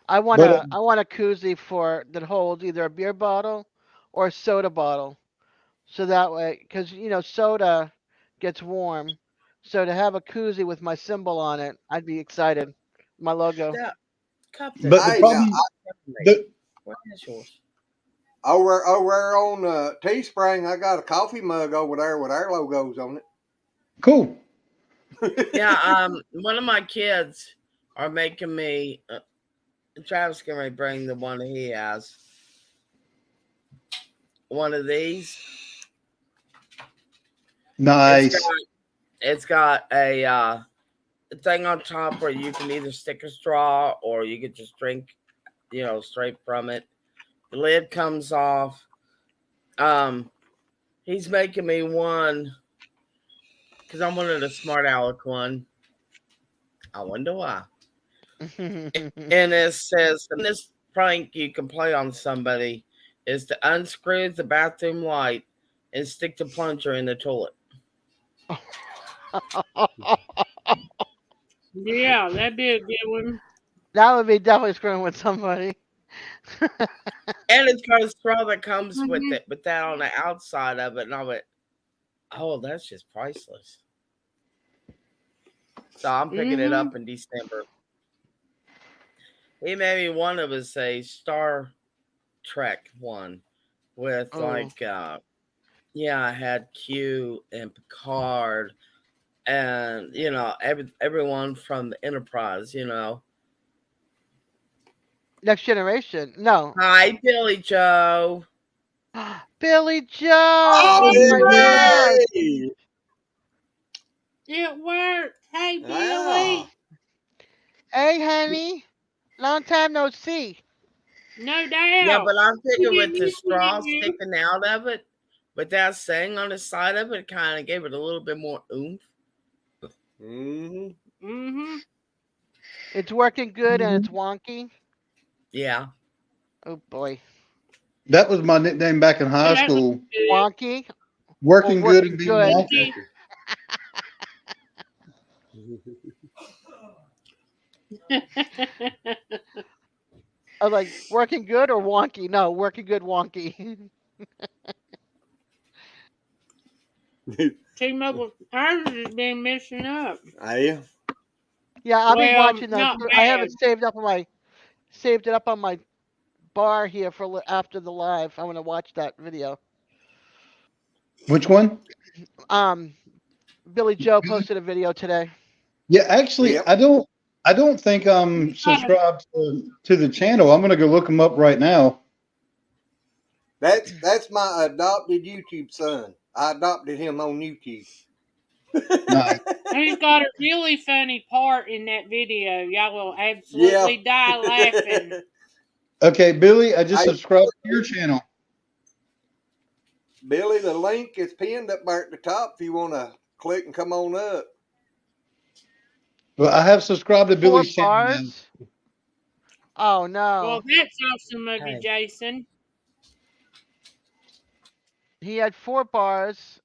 I want But a koozie that holds either a beer bottle or a soda bottle, so that way, because soda gets warm. So to have a koozie with my symbol on it, I'd be excited. My logo. That cup that but the Hey, now problem, the, What is yours? over on Teespring, I got a coffee mug over there with our logos on cool. it. Yeah, one of my kids are making me. Travis can ready to bring the one he has. One of these. Nice. It's got a thing on top where you can either stick a straw or you could just drink, straight from it. The lid comes off. He's making me one because I wanted a smart aleck one. I wonder why. And it says this prank you can play on somebody is to unscrew the bathroom light and stick the plunger in the toilet. Yeah, that'd be a good one. That would be definitely screwing with somebody. And it's got a straw that comes with Mhm. it, with that on the outside of it. And I went, oh, that's just priceless. So I'm picking it Mhm. up in December. He made me one of us a Star Trek one with Oh, I had Q and Picard and everyone from the Enterprise. Next Generation. No. Hi, Billy Joe. Billy Joe. Hi, Oh my God. Billy. It worked. Hey, Yeah. Billy. Hey, honey. Long time no see. No Yeah, doubt. but I'm We thinking with didn't the miss straw you. sticking out of it, with that saying on the side of it, kind of gave it a little bit more oomph. Mm-hmm. Mm-hmm. It's working good and it's wonky. Yeah. Oh boy. That was my nickname back in high That was school. Wonky or Working good and working being good. wonky. good. I was like, working good or wonky? No, working good, wonky. T-Mobile ours has been messing up. Yeah. Yeah, I'll be Well, watching those. not I have bad. it saved it up on my bar here for after the live. I want to watch that video. Which one? Um, Billy Joe posted a video today. Yeah, actually, Yep. I don't think I'm subscribed to the channel. I'm gonna go look them up right now. That's my adopted YouTube son. I adopted him on YouTube. Nice. He's got a really funny part in that video. Y'all will Yeah. absolutely die laughing. Okay, Billy, I just Hey, subscribed to your channel. Billy, the link is pinned up there at the top if you want to click and come on up. Well, I have subscribed to 4 Billy's channel now. bars. Oh Well, no, that's awesome of you, Hey. Jason. he had 4 bars.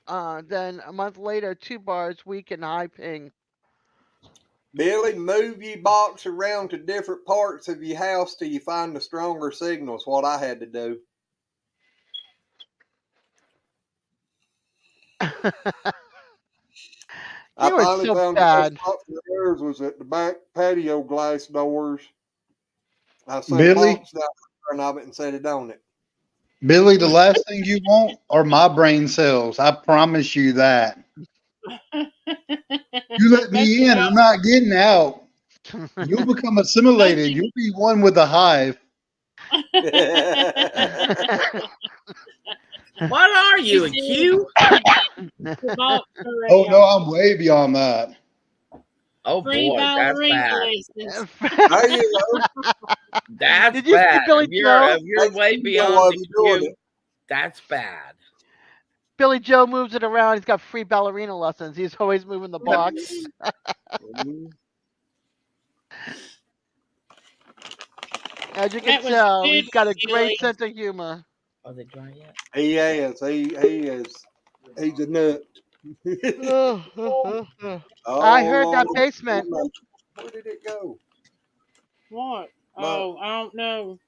Then a month later, 2 bars, weak and high ping. Billy, move your box around to different parts of your house till you find the stronger signals. What I had to do. I You are finally so found the best bad. spot for theirs was at the back patio glass doors. I set a Billy, box down in front of it and set it on it. Billy, the last thing you want are my brain cells. I promise you that. You let That's me in, I'm not getting out. You'll become assimilated. You'll be one with the hive. What are he you, a said Q? he did the box Oh already no, on. I'm way beyond that. Oh Free boy, that's ballerina bad. lessons. There you go. That's Did you see bad. Billy Joe? If you're That's way the beyond of the you doing Q, it. that's bad. Billy Joe moves it around. He's got free ballerina lessons. He's always moving the box. Mhm. As you can That was tell, good, he's got a great Billy. sense of humor. Are they dry yet? He is. He is. He's a nut. I Oh heard Lord, that basement. where did it go? What? No, Oh, I don't know.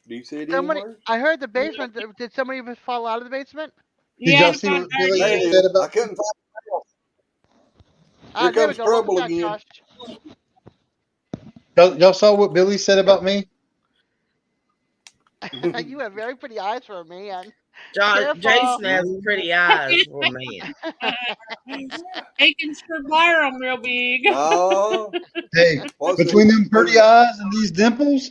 do you see it Somebody, anywhere? I heard the basement. Did somebody even fall out of the basement? Did Yeah, y'all I see thought what I Billy There did. it said is. I about couldn't find it. Ah, Here there we comes go. Welcome trouble back, again. Josh. y'all saw what Billy said about me? You have very pretty eyes for a man. John, Careful. Jason has pretty eyes for a man. He can sure glare them real big. Oh, Hey, what's the between them pretty eyes and these dimples,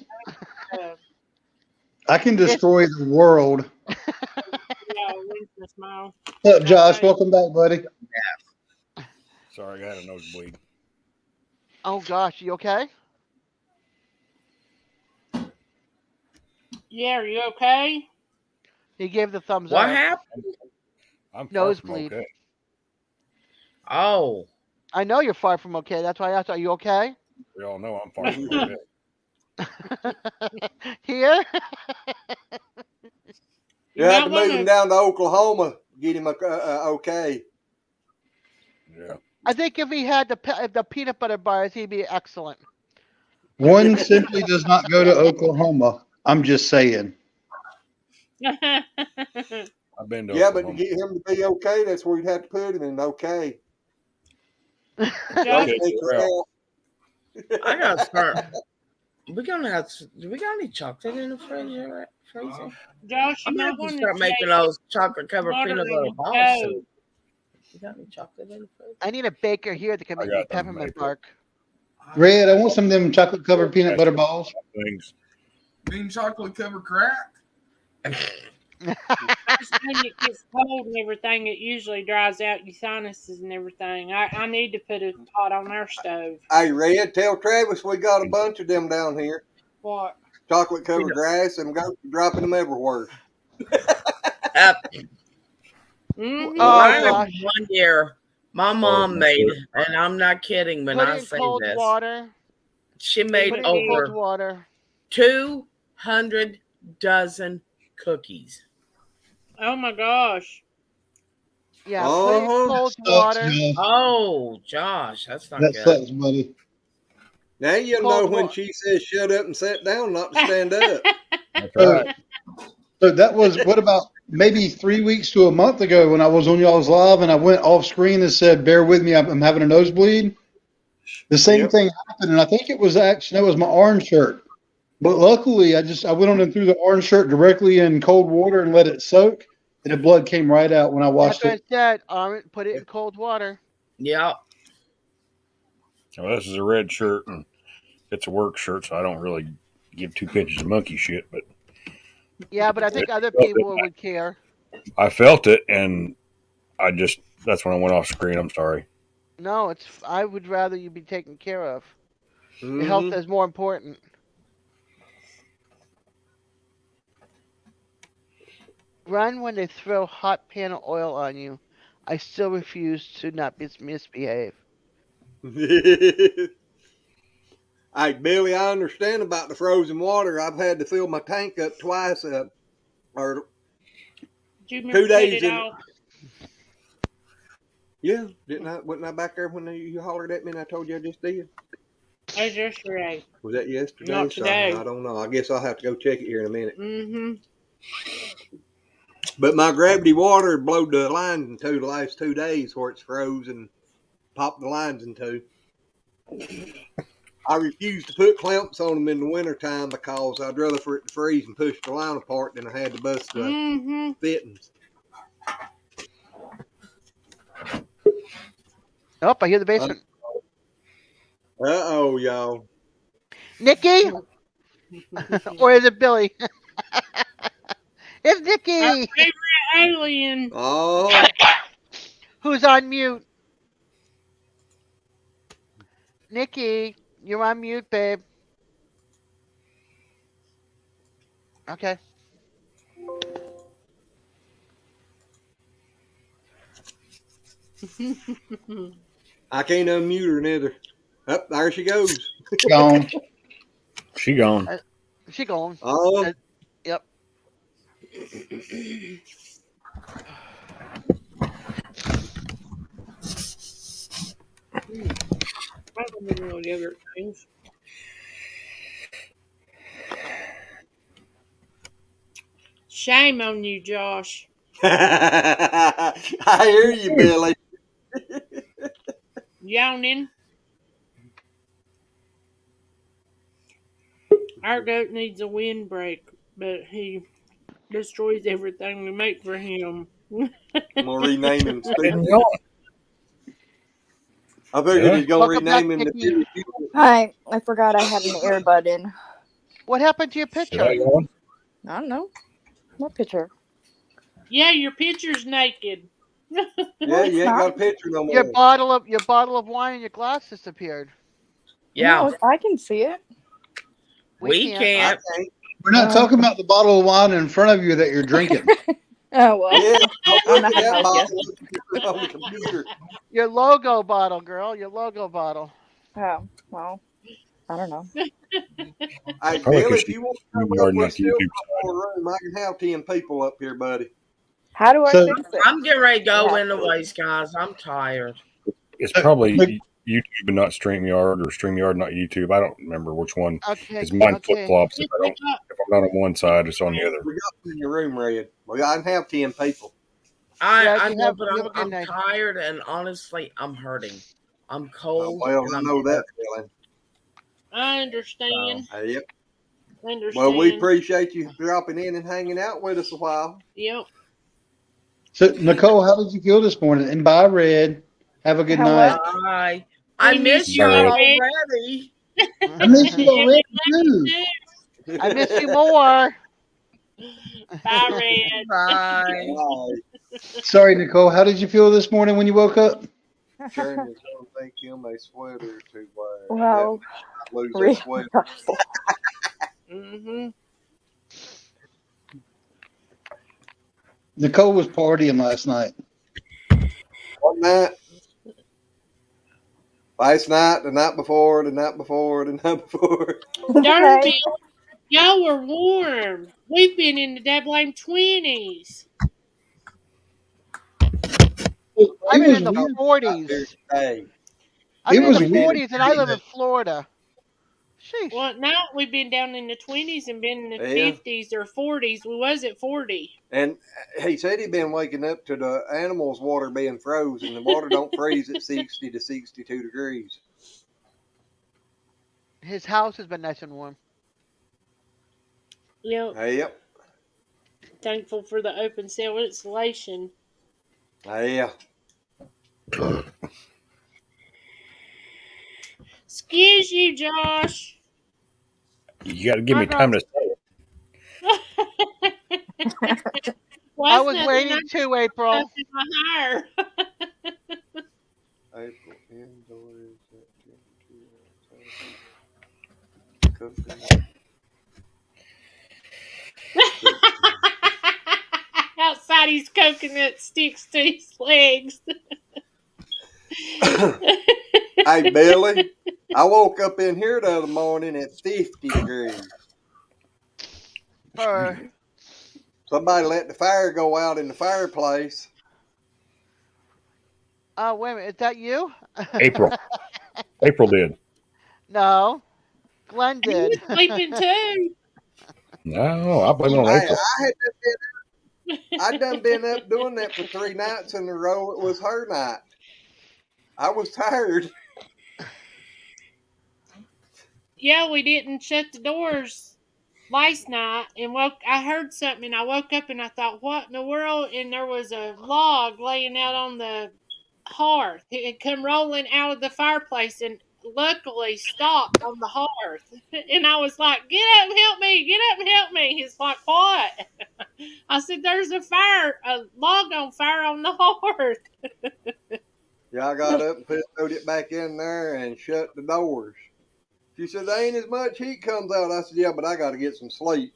I can It's destroy the world. Yeah, Winston smile. What's up, Josh? Okay. Welcome back, buddy. Sorry, I had a nosebleed. oh gosh, you okay? Yeah, are you okay? He gave the thumbs What up. happened? I'm far from Nosebleed. okay. Oh, I know you're far from okay. That's why I asked. Are you okay? We all know I'm far from okay. Here? You You had might to want move him to. down to Oklahoma, get him okay. Yeah. I think if he had the peanut butter bars, he'd be excellent. One simply does not go to Oklahoma. I'm just saying. I've been to Yeah, but to Oklahoma. get him to be okay, that's where you'd have to put him in. Okay. Don't Josh, Okay, sneak you're out. around. I gotta start. We gonna have. Do we got any chocolate in the freezer? Josh, I'm you gonna might have to want to start making take those chocolate covered water peanut in butter the balls stove. soon. You got any chocolate in the freezer? I need a baker here that can I make me got them peppermint maple bark. Red, I want some of them chocolate covered peanut butter balls. things. Bean chocolate covered crack. First time it gets cold and everything, it usually dries out your sinuses and everything. I need to put a pot on our stove. Hey, Red, tell Travis we got a bunch of them down here. What? Chocolate covered grass and go dropping them everywhere. Mm-hmm. Oh, I remember Josh. one year my mom made, and I'm not kidding when Put I it in say cold this, water. she made Put it in cold over water. 200 dozen cookies. Oh my gosh. Yeah, put it in cold Sucks, water. Josh. Oh, Josh, that's not That good. sucks, buddy. Now you know Cold when water. she says shut up and sit down, not to stand up. That's So, right. so that was what about maybe 3 weeks to a month ago when I was on y'all's live and I went off screen and said, "Bear with me, I'm having a nosebleed." The same Yep. thing happened, and I think it was actually that was my orange shirt. But luckily, I went on and threw the orange shirt directly in cold water and let it soak, and the blood came right out when I That's washed what I it. said. Put it in cold water. Yeah. Well, this is a red shirt, and it's a work shirt, so I don't really give two pitches of monkey shit. But Yeah, but I think other people would care. I felt it, and that's when I went off screen. I'm sorry. No, I would rather you be taken care of. Your health Mhm. is more important. Run when they throw hot pan of oil on you. I still refuse to not misbehave. Hey, Billy, I understand about the frozen water. I've had to fill my tank up twice, or Did you 2 cut days it in. off? Yeah, wasn't I back there when you hollered at me and I told you I just did? That was yesterday. Was that yesterday? Not today. I don't know. I guess I'll have to go check it here in a minute. Mm-hmm. But my gravity water blowed the lines in two the last 2 days where it's frozen, popped the lines in two. I refuse to put clamps on them in the wintertime because I'd rather for it to freeze and push the line apart than I had to bust the fittings. Oh, I hear the basement. Uh-oh, y'all. Nikki? Or is it Billy? It's Nikki! Our favorite alien. Oh. Who's on mute? Nikki, you're on mute, babe. Okay. I can't unmute her neither. Up there she goes. Gone. She gone. She gone. Oh. Yep. I don't even know the other things. Shame on you, Josh. I hear you, Billy. Yawning. Our goat needs a windbreak, but he destroys everything we make for him. I'm gonna rename him. I didn't yawn. I figured Yeah. he's gonna Welcome back, rename him the Nikki. Hi, I forgot I had an earbud in. What happened to your Should I picture? yawn? I don't know. What picture? Yeah, your picture's naked. Yeah, it's you ain't not. got a picture no more. Your bottle of wine and your glass disappeared. Yeah. No, I can see it. We I can't. can't. We're not talking about the bottle of wine in front of you that you're drinking. Oh well. Yeah, don't I'm look not at gonna that help you. bottle. Look on the computer. Your logo bottle, girl. Your logo bottle. Oh well. I don't know. Hey, Probably Bill, 'cause if she you want to you come are up, we're not still YouTube got more room. I can have 10 people up here, buddy. How do I So- fix it? I'm getting ready to go Yeah. anyways, guys. I'm tired. It's probably YouTube and not StreamYard, or StreamYard, not YouTube. I don't remember which one. Okay. Because mine flip Okay. flops. Yes, If I'm not on one side, it's on the other. We got them in your room, Red. We got to have 10 people. Red, I you know, have but you have a good I'm night. tired and honestly, I'm hurting. I'm cold. Well, and I I'm know that hurt. feeling. I understand. Yep. Understand. Well, we appreciate you dropping in and hanging out with us a while. Yep. So, Nicole, how did you feel this morning? And bye, Red. Have a good Hello. night. Bye. I We miss miss you you already. already. I miss you Yeah, already, we love too. you I miss you more. too. Bye, Red. Bye. Bye. Sorry, Nicole. How did you feel this morning when you woke up? Sharon is going to take him a sweater to wear. Well, Yep. I lose that really sweater. Mm-hmm. Nicole was partying last night. One night, last night, the night before, the night before, the night before. Derby, y'all were warm. We've been in the dead blame 20s. I've It been was in the weird. 40s. Hey, I've It been in was the weird. 40s, and I live in Florida. Sheesh. Well, now we've been down in the 20s and been in the Yeah. 50s or 40s. We was at 40. and he said he'd been waking up to the animals' water being frozen. The water don't freeze at 60 to 62 degrees. His house has been nice and warm. Yep. Yep. Thankful for the open cell insulation. Yeah. Excuse you, Josh. You got to give me time to say it. Well, I that's was nothing waiting nice too, April. up in my hair. April indoors at Outside, his coconut sticks to his legs. Hey, Billy, I woke up in here the other morning at 50 degrees. Somebody let the fire go out in the fireplace. Oh, wait a minute. Is that you? April. April did. No. Glenn He did. was sleeping too. No, I blame it on April. I'd done been up doing that for 3 nights in a row. It was her night. I was tired. Yeah, we didn't shut the doors last night, and I heard something, and I woke up and I thought, what in the world? And there was a log laying out on the hearth. It had come rolling out of the fireplace and luckily stopped on the hearth. And I was like, get up and help me, get up and help me. He's like, what? I said, there's a log on fire on the hearth. Yeah, I got up and put it back in there and shut the doors. She said, there ain't as much heat comes out. I said, yeah, but I got to get some sleep.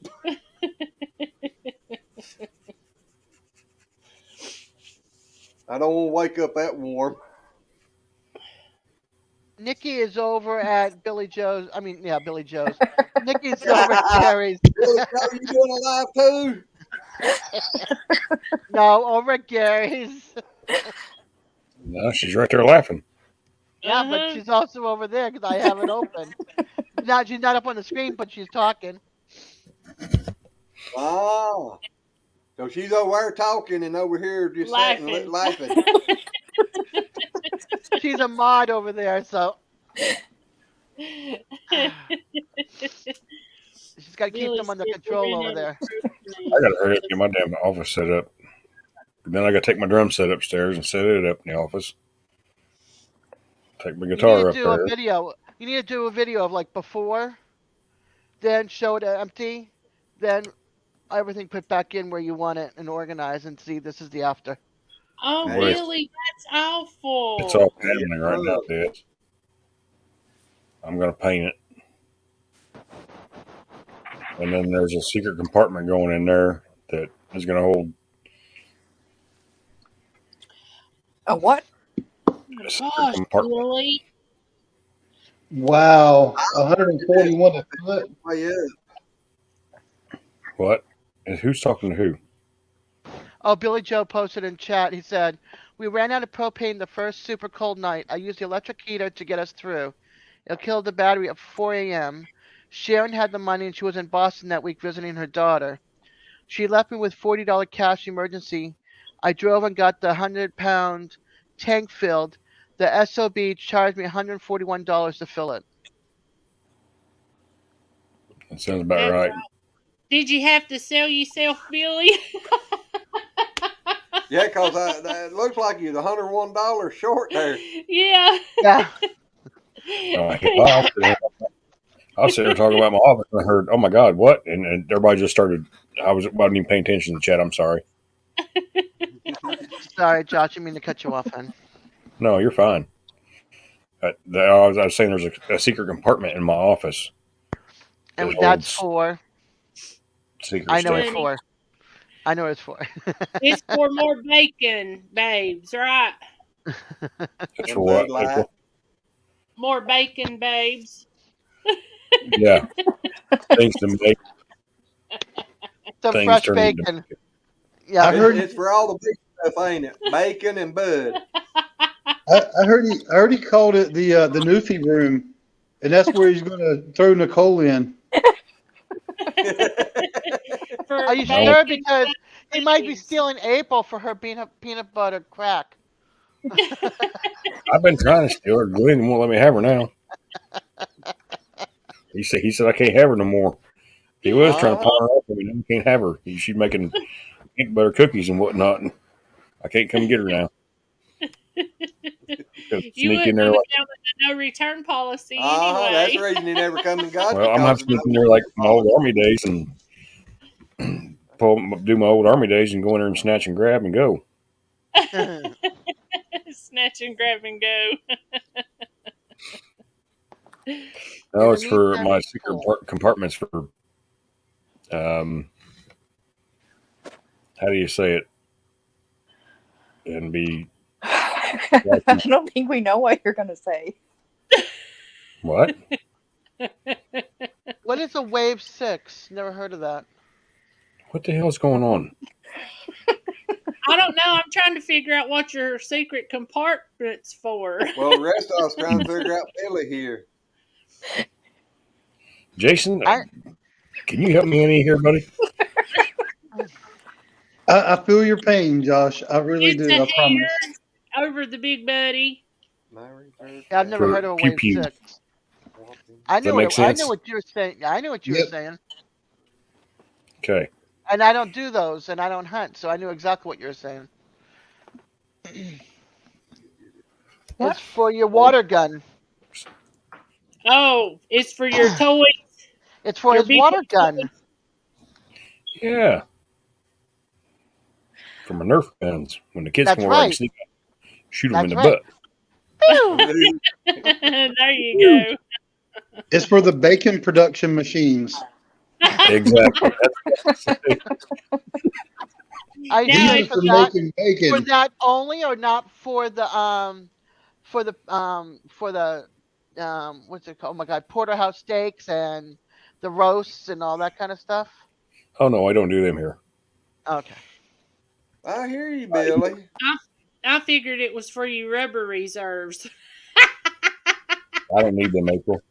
I don't want to wake up that warm. Nikki is over at Billy Joe's. I mean, yeah, Billy Joe's. Nikki's over at Gary's. Billy, are you doing a live too? No, over at Gary's. No, she's right there laughing. Yeah, but she's also over there because I have it open. Now she's not up on the screen, but she's talking. Oh. So she's over there talking and over here just sitting laughing. She's a mod over there, so she's got to keep them under control over there. I got to hurry up and get my damn office set up. Then I got to take my drum set upstairs and set it up in the office. Take my guitar up there. You need to do a video of like before, then show it empty, then everything put back in where you want it and organize and see this is the after. Oh, Well, really? That's awful. It's all happening right now, Dad. I'm going to paint it. And then there's a secret compartment going in there that is going to hold A what? a secret Gosh, compartment. Billy. Wow, 141 a foot. What? And who's talking to who? Oh, Billy Joe posted in chat. He said, We ran out of propane the first super cold night. I used the electric heater to get us through. It killed the battery at 4 a.m. Sharon had the money and she was in Boston that week visiting her daughter. She left me with $40 cash emergency. I drove and got the 100-pound tank filled. The SOB charged me $141 to fill it. That sounds about That's right. Did you have to sell yourself, Billy? Yeah, because it looks like you're $101 short there. Yeah. Yeah. I was sitting there talking about my office and I heard, oh my God, what? And everybody just started. Wasn't even paying attention to the chat. I'm sorry. Sorry, Josh. I didn't mean to cut you off, man. No, you're fine. I was saying there's a secret compartment in my office. And that that's holds for. secret I know stuff. it's for. I know it's for. It's for more bacon, babes, right? That's for what? April? More bacon, babes. Yeah. Things to make Some things fresh turn into bacon. Yeah. I heard It's for all the big stuff, ain't it? Bacon and bud. I heard he called it the Newfie room, and that's where he's going to throw Nicole in. Are you sure? Because he might be stealing April for her peanut butter crack. I've been trying to steal her. Glenn won't let me have her now. He said I can't have her no more. He was trying to pawn her off. I mean, I can't have her. She's making peanut butter cookies and whatnot, and I can't come get her now. You wouldn't there have like, a no return policy anyway. That's the reason he never come and got. Well, I'm gonna have to sneak in there like my old army days and do my old army days and go in there and snatch and grab and go. Snatch and grab and go. No, it's for my secret compartments for how do you say it? And be. I don't think we know what you're going to say. What? What is a Wave 6? Never heard of that. What the hell is going on? I don't know. I'm trying to figure out what your secret compartment's for. Well, the rest of us trying to figure out Billy here. Jason, can you help me any here, buddy? I feel your pain, Josh. I really It's do. a I promise. hair over the big buddy. Yeah, I've never heard of a Wave 6. I knew what you were saying. I knew what you were saying. Okay. And I don't do those, and I don't hunt, so I knew exactly what you were saying. It's for your water gun. Oh, it's for your toys. It's for his water gun. Yeah. For my Nerf guns. When the kids come over and sneak up, shoot them in the butt. There you go. It's for the bacon production machines. Exactly. I These are for making bacon. For that only, or not for the what's it called? Oh my God, porterhouse steaks and the roasts and all that kind of stuff. Oh no, I don't do them here. Okay. I hear you, Billy. I figured it was for you rubber reserves. I don't need them, April.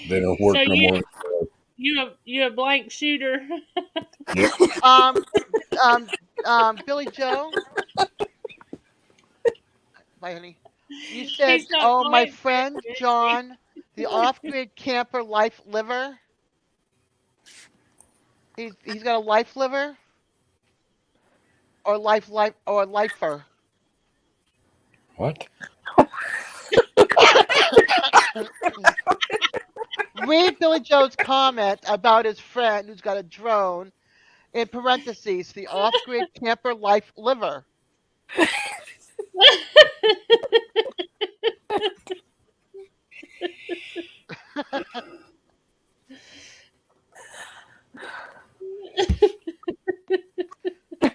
They don't work no more. You a blank shooter. Yep. Billy Joe. Bye, honey. You said, "Oh, my friend John, the off-grid camper life liver." He's got a life liver, or lifer. What? Read Billy Joe's comment about his friend who's got a drone, in parentheses, the off-grid camper life liver.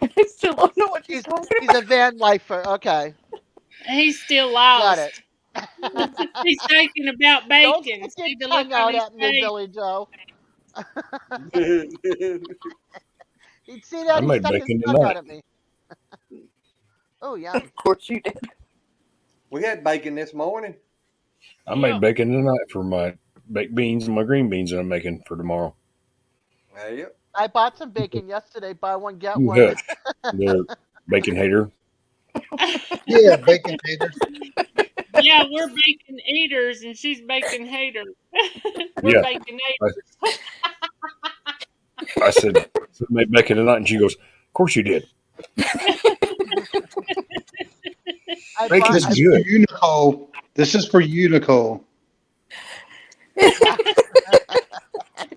I still don't know what he's talking about. He's a van lifer. Okay. He's still lost. Got it. He's thinking about bacon. Don't stick your tongue out at me, Billy Joe. He'd see I that, he'd made stuck his bacon tongue out tonight. at me. Oh, yum. Of course you did. We had bacon this morning. I Yeah. made bacon tonight for my baked beans and my green beans that I'm making for tomorrow. Yep. I bought some bacon yesterday. Buy one, get You one. hush, the bacon hater. Yeah, bacon haters. Yeah, we're bacon eaters and she's bacon hater. We're Yeah, bacon I, haters. I said I made bacon tonight, and she goes, "Of course you did. I bought. Bacon's This is for good." you, Nicole. This is for you, Nicole. Yeah.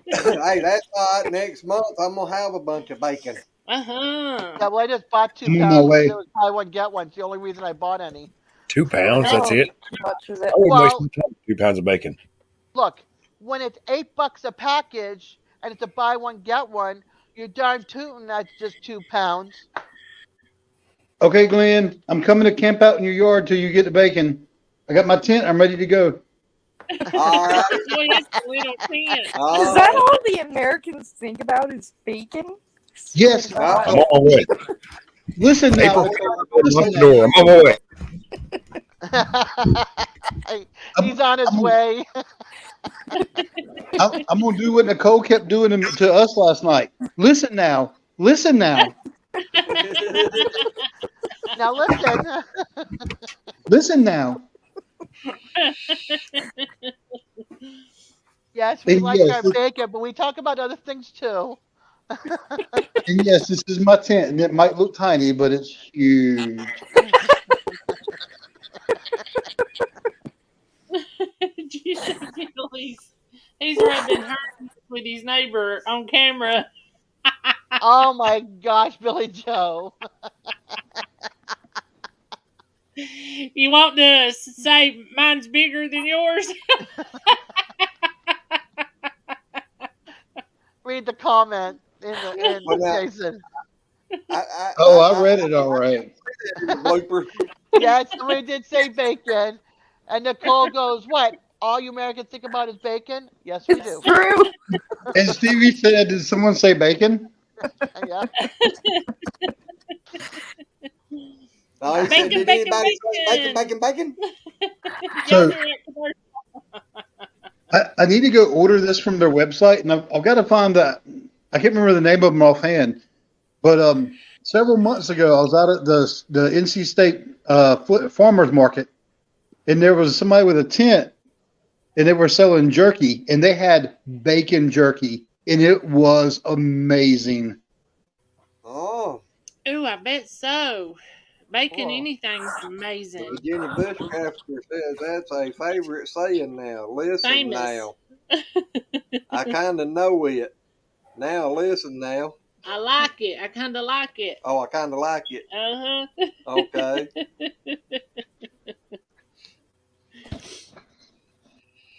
Hey, that's all right. Next month, I'm going to have a bunch of bacon. Uh-huh. Yeah, well, I just bought 2 I'm on my pounds because way. it was buy one, get one. It's the only reason I bought any. 2 pounds. That's Oh, it. how much is I it? wouldn't waste Well, my time with 2 pounds of bacon. look, when it's $8 a package and it's a buy one, get one, you're darn tootin' that's just 2 pounds. Okay, Glenn, I'm coming to camp out in your yard till you get the bacon. I got my tent. I'm ready to go. All right. Boy, that's a little tent. All Is that right. all the Americans think about is bacon? Yes. Swear to I'm God. on my way. Listen now. April Listen knock the now. door. I'm on my way. He's on his I'm- way. I'm going to do what Nicole kept doing to us last night. Listen now. Listen now. Now listen. Listen now. Yes, we And like yes, our bacon, but we talk about other things too. and yes, this is my tent, and it might look tiny, but it's huge. Jesus, he's rubbing her with his neighbor on camera. Oh my gosh, Billy Joe. You want to say mine's bigger than yours? Read the comment in Well, now, Jason. I read it all right. Blooper. Yes, somebody did say bacon. And Nicole goes, what? All you Americans think about is bacon? Yes, we do. True. And Stevie said, did someone say bacon? Yeah. Oh, he said, Bacon, did bacon, anybody say bacon. bacon? So- Y'all hear that commercial? I need to go order this from their website, and I've got to find that. I can't remember the name of them offhand, but several months ago, I was out at the NC State farmers market, and there was somebody with a tent, and they were selling jerky, and they had bacon jerky, and it was amazing. Oh, Ooh, I bet so. Bacon Whoa. anything's amazing. Virginia Bushcrafter says that's a favorite saying now. Listen Famous. now. I kind of know it. Now listen now. I like it. I kind of like it. Oh, I kind of like it. Uh-huh. Okay.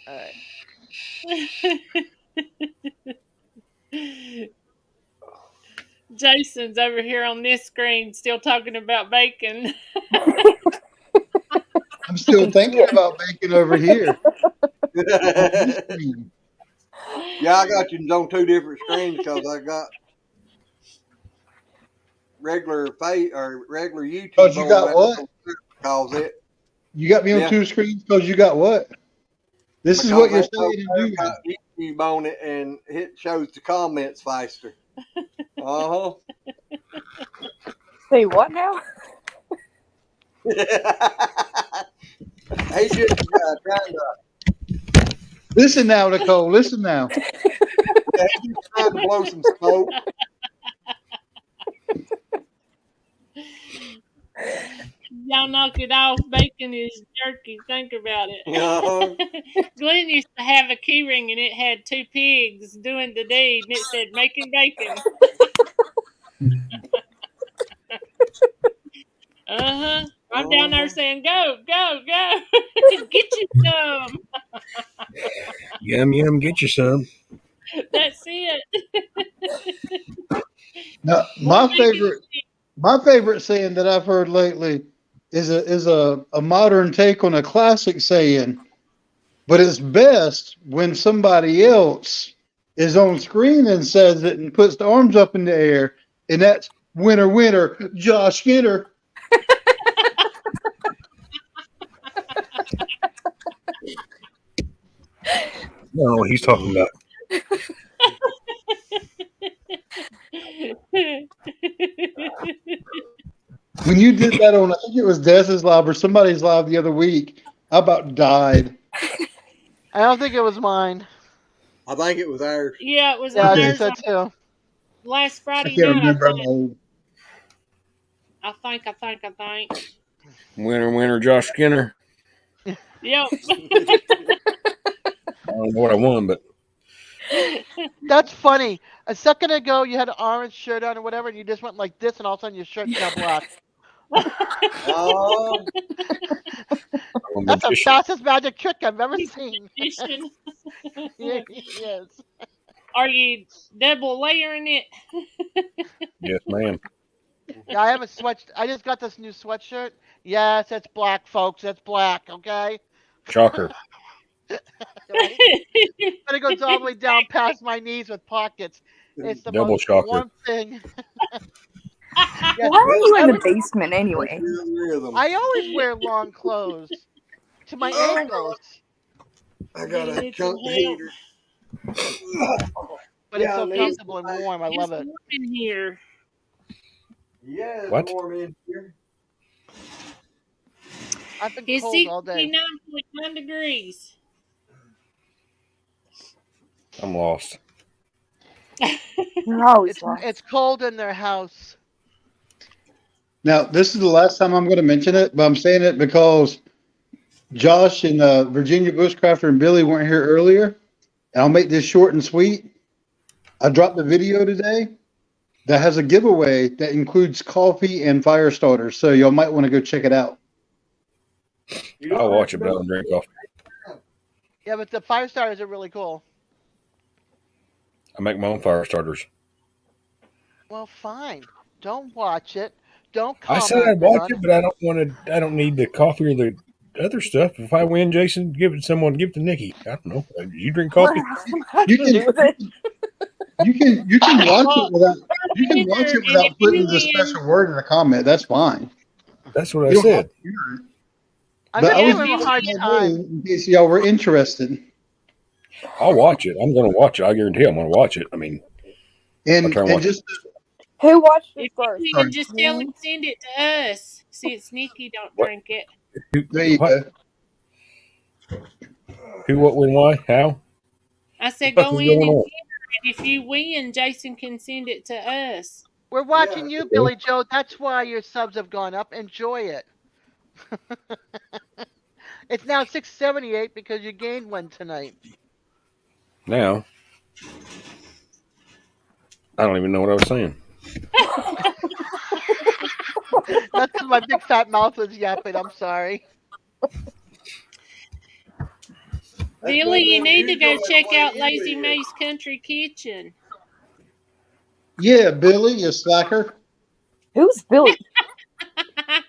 All right. Jason's over here on this screen still talking about bacon. I'm still thinking about bacon over here. Yeah, I got you on 2 different screens because I got regular YouTube. Because you got on what? that Calls it. You got me on Yeah. 2 screens because you got what? This is what you're Because that saying and doing. got YouTube on it and it shows the comments faster. Uh-huh. Say what now? He's just trying to Listen now, Nicole. Listen now. trying to blow some smoke. Y'all knock it off. Bacon is jerky. Think about it. Uh-huh. Glenn used to have a key ring and it had 2 pigs doing the deed and it said making bacon. Uh-huh. I'm down there saying, go, go, go. Get you some. Yum yum, get you some. That's it. Now, my favorite saying that I've heard lately is a modern take on a classic saying, but it's best when somebody else is on screen and says it and puts the arms up in the air, and that's winner, winner, Josh Skinner. I don't know what he's talking about. When you did that on, I think it was Dez's live or somebody's live the other week, I about died. I don't think it was mine. I think it was ours. Yeah, it was Yeah, I on think ours so too. last I Friday can't night. remember. I'm old. I think. Winner, Josh Skinner. Yep. I don't know what I won, but That's funny. A second ago, you had an orange shirt on or whatever, and you just went like this, and all of a sudden your shirt's now black. Oh, I'm a That's the magician. fastest magic trick I've ever seen. Magician. Yes. Are you double layering it? Yes, ma'am. Yeah, I have a sweat. I just got this new sweatshirt. Yes, it's black, folks. It's black. Okay. Shocker. Right? But it goes all the way down past my knees with pockets. It's the Double most shocker. warm thing. Why are you in the basement anyway? I always wear long clothes to my ankles, I got a Need chunk some heater. but it's Yeah, so Liz. comfortable and warm. I love It's it. warm in here. Yeah, it's What? warm in here. I've been It's cold all day. 69.9 degrees. I'm lost. You're always It's lost. it's cold in their house. Now, this is the last time I'm going to mention it, but I'm saying it because Josh and Virginia Bushcrafter and Billy weren't here earlier. And I'll make this short and sweet. I dropped a video today that has a giveaway that includes coffee and fire starters. So y'all might want to go check it out. I'll watch it, but I don't drink coffee. Yeah, but the fire starters are really cool. I make my own fire starters. Well, fine. Don't watch it. Don't I comment. said I'd watch on it, but I don't want to. I don't need the coffee or the other stuff. If I win, Jason, give it to someone. Give it to Nikki. I don't know. You drink coffee? You can watch it without putting the special word in the comment. That's fine. That's what I You don't said. have to hear it. I'm But just I was giving him a just hard saying time. in case y'all were interested. I'll watch it. I'm going to watch it. I guarantee I'm going to watch it. I mean, And try and watch just Who watched it If first? you can just tell him send it to us, since Nikki don't What? drink it. there you what? go. Who, what, when, why, how? I said What the go fuck is in going and on? get her, and if you win, Jason can send it to us. We're watching you, Billy Joe. That's why your subs have gone up. Enjoy it. It's now 678 because you gained one tonight. Now, I don't even know what I was saying. That's because my big fat mouth was yapping. I'm sorry. Billy, you need to go check out Lazy May's Country Kitchen. Yeah, Billy, you slacker. Who's Billy? The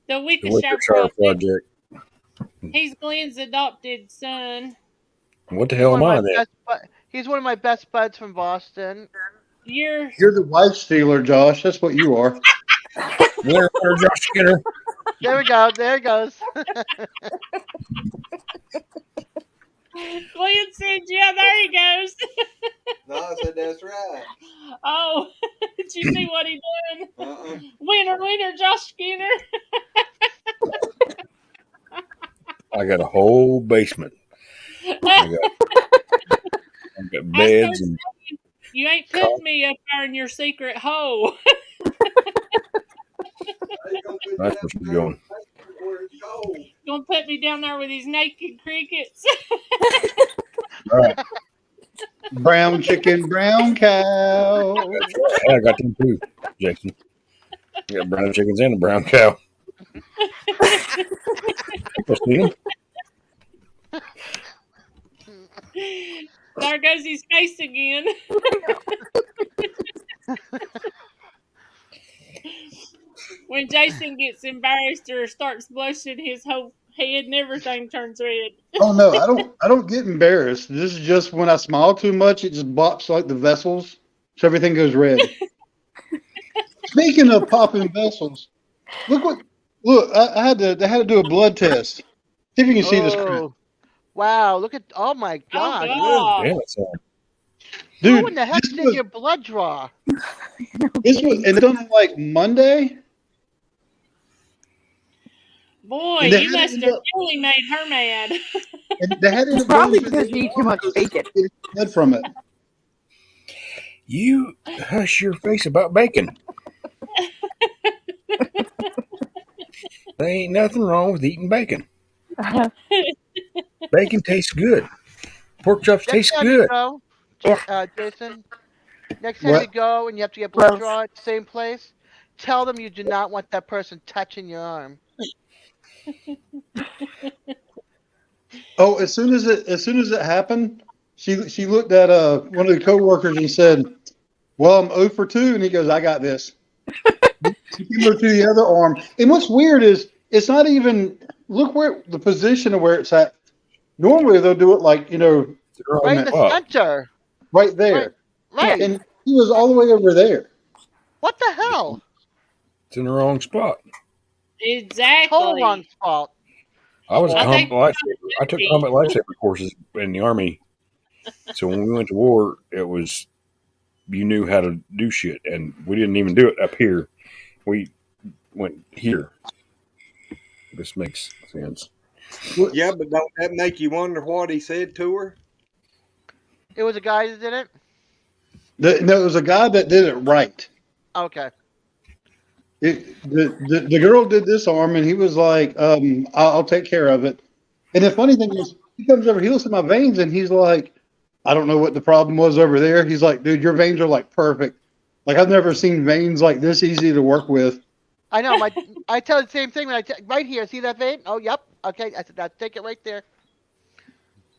The Wickershire Wickershire Project. Project. He's Glenn's adopted son. What the hell am I then? He's one of my best buds from Boston. You're the wife stealer, Josh. That's what you are. Winner, Josh Skinner. There we go. There it goes. Glenn said, yeah, there he goes. No, I said that's right. Oh, did you see what he done? Winner, Josh Skinner. I got a whole basement. I got beds and You ain't put me up there in your secret hole. that's where she's going. Gonna put me down there with these naked crickets. All right. Brown chicken, brown cow. I got them too, Jason. I got brown chickens and a brown cow. I'll see them. There goes his face again. When Jason gets embarrassed or starts blushing, his whole head and everything turns red. Oh no, I don't get embarrassed. This is just when I smile too much, it just blocks like the vessels, so everything goes red. Speaking of popping vessels, look. I had to do a blood test. See if you can see this crap. Oh, wow! Look at. Oh my Oh gosh! God. Damn it, son. Who in Dude, the heck this did was your blood draw? and it's done on like Monday, Boy, and they you had to must end have up really made her mad. and they had to end It's up going probably to because the you eat too much because bacon. getting blood from it. You hush your face about bacon. There ain't nothing wrong with eating bacon. Bacon tastes good. Pork chops Next taste time you good. go, Yeah. Jason. Next time you What? go and you have to get blood Gross. draw at the same place, tell them you do not want that person touching your arm. Oh, as soon as it happened, she looked at one of the coworkers and said, "Well, I'm 0 for 2," and he goes, "I got this." She came over to the other arm, and what's weird is it's not even look where the position of where it's at. Normally they'll do it like Right in in that, the Wow. center. right Right. there, Right. and he was all the way over there. What the hell? It's in the wrong spot. Total wrong Exactly. spot. I was a I think combat lifesaver. I took combat lifesaver courses in the Army. So when we went to war, it was you knew how to do shit, and we didn't even do it up here. We went here. This makes sense. Yeah, but don't that make you wonder what he said to her? It was a guy that did it? No, it was a guy that did it right. Okay. The girl did this arm, and he was like, I'll take care of it." And the funny thing is, he comes over, he looks at my veins, and he's like, "I don't know what the problem was over there." He's like, "Dude, your veins are like perfect. Like I've never seen veins like this easy to work with." I know. I tell the same thing when right here. See that vein? Oh, yep. Okay. I said, I'll take it right there.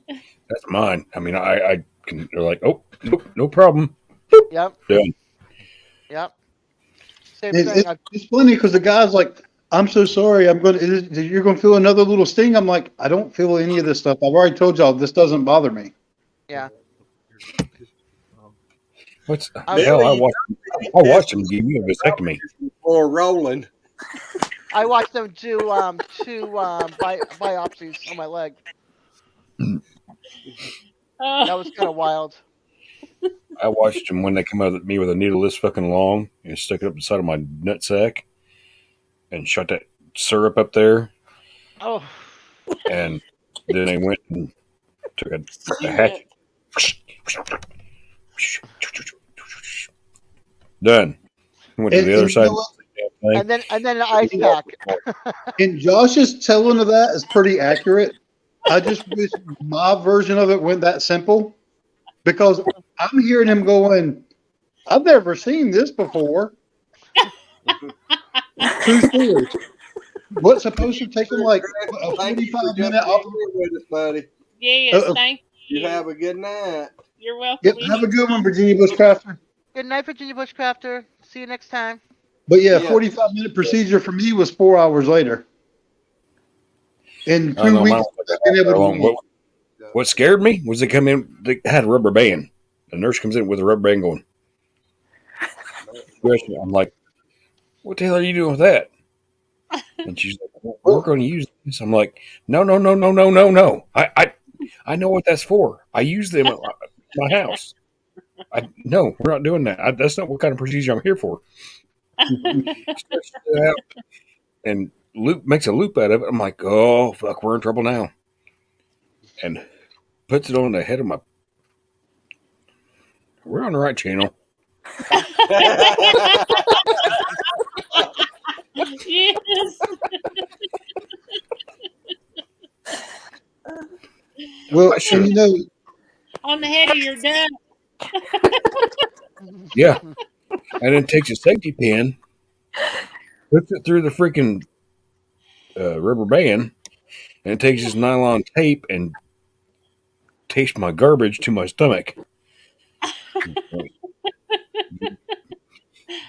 That's mine. I mean, I can. They're like, oh, nope, no problem. Yep. Done. Yep. Same It, thing. it, it's funny because the guy's like, "I'm so sorry. You're going to feel another little sting." I'm like, "I don't feel any of this stuff. I've already told y'all this doesn't bother me." Yeah. What's the I- hell? I Billy, watched him give you a vasectomy. Or rolling. I watched them do two biopsies on my leg. That was kind of wild. I watched him when they come out at me with a needle this fucking long and stuck it up the side of my nutsack and shot that syrup up there. Oh. And then they went and took a hatchet. Done. Went to the other side. And then an ice pack. And Josh's telling of that is pretty accurate. I just wish my version of it went that simple because I'm hearing him going, "I've never seen this before." True story. What's supposed to take him like a Thank you for 45 jumping minute in here with us, buddy. Yes, thank You you. have a good night. You're welcome. Yep, have a good one, Virginia Bushcrafter. Good night, Virginia Bushcrafter. See you next time. But yeah, 45-minute procedure for me was 4 hours later. In 2 weeks, I've been able to walk. What scared me was they come in, they had a rubber band. The nurse comes in with a rubber band going. I'm like, what the hell are you doing with that? And she's like, well, we're going to use this. I'm like, no. I know what that's for. I use them at my house. No, we're not doing that. That's not what kind of procedure I'm here for. And makes a loop out of it. I'm like, oh fuck, we're in trouble now. And puts it on the head of my. We're on the right channel. Yes. Well, and you know, On the head of your duck. Yeah. And then takes a safety pin, puts it through the freaking rubber band, and takes his nylon tape and tapes my garbage to my stomach.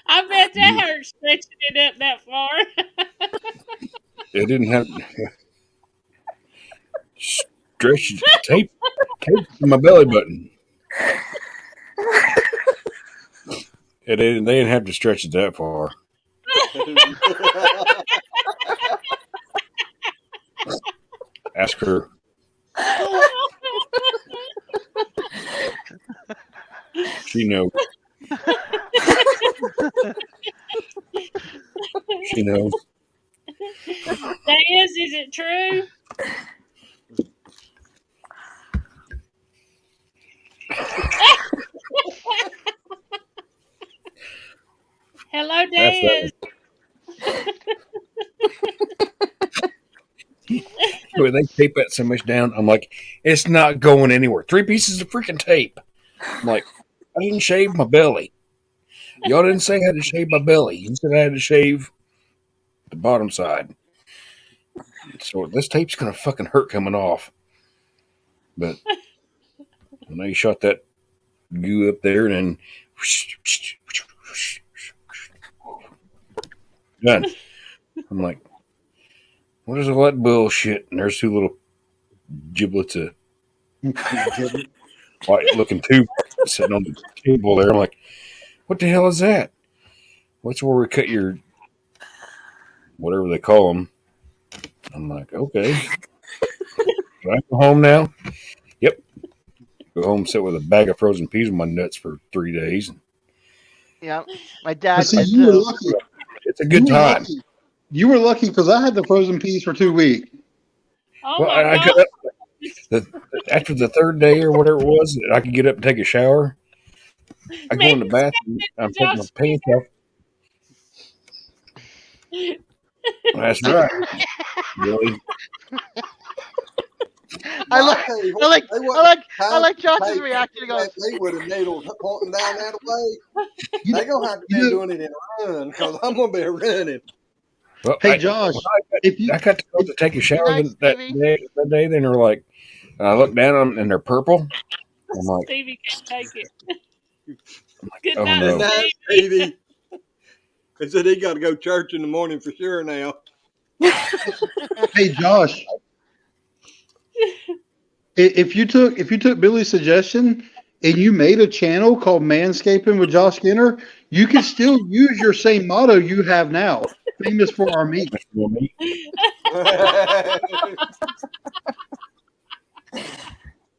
I bet that hurt stretching it up that far. It didn't have. stretched tape to my belly button. They didn't have to stretch it that far. Ask her. She knows. She knows. Is it true? Hello, That's Daz. When they tape that so much down, I'm like, it's not going anywhere. 3 pieces of freaking tape. I'm like, I didn't shave my belly. Y'all didn't say I had to shave my belly. You said I had to shave the bottom side. So this tape's gonna fucking hurt coming off. But when they shot that goo up there and then done. I'm like, what is all that bullshit? And there's 2 little giblets of white looking tube sitting on the table there. I'm like, what the hell is that? What's where we cut your whatever they call them? I'm like, okay. Can I go home now? Yep. Go home, sit with a bag of frozen peas in my nuts for 3 days. Yeah, my dad See, did you were too. lucky. It's a good time. You were lucky because I had the frozen peas for 2 weeks. Oh Well, my I God. got up after the 3rd day or whatever it was. I could get up and take a shower. I go in the bathroom. I'm taking my pants off. That's right. Really? I like Josh's reaction. He goes, They would have needles pointing down that way. They gonna have to be doing it in a run because I'm gonna be running. Well, Hey, Josh, I got to go to take a shower that day. Then they're like, I look down on them and they're purple. I'm like, Stevie can't take it. Good oh night, no. Good night, Stevie. He said he got to go to church in the morning for sure now. Hey, Josh, if you took Billy's suggestion and you made a channel called Manscaping with Josh Skinner, you could still use your same motto you have now. Famous for our meat. I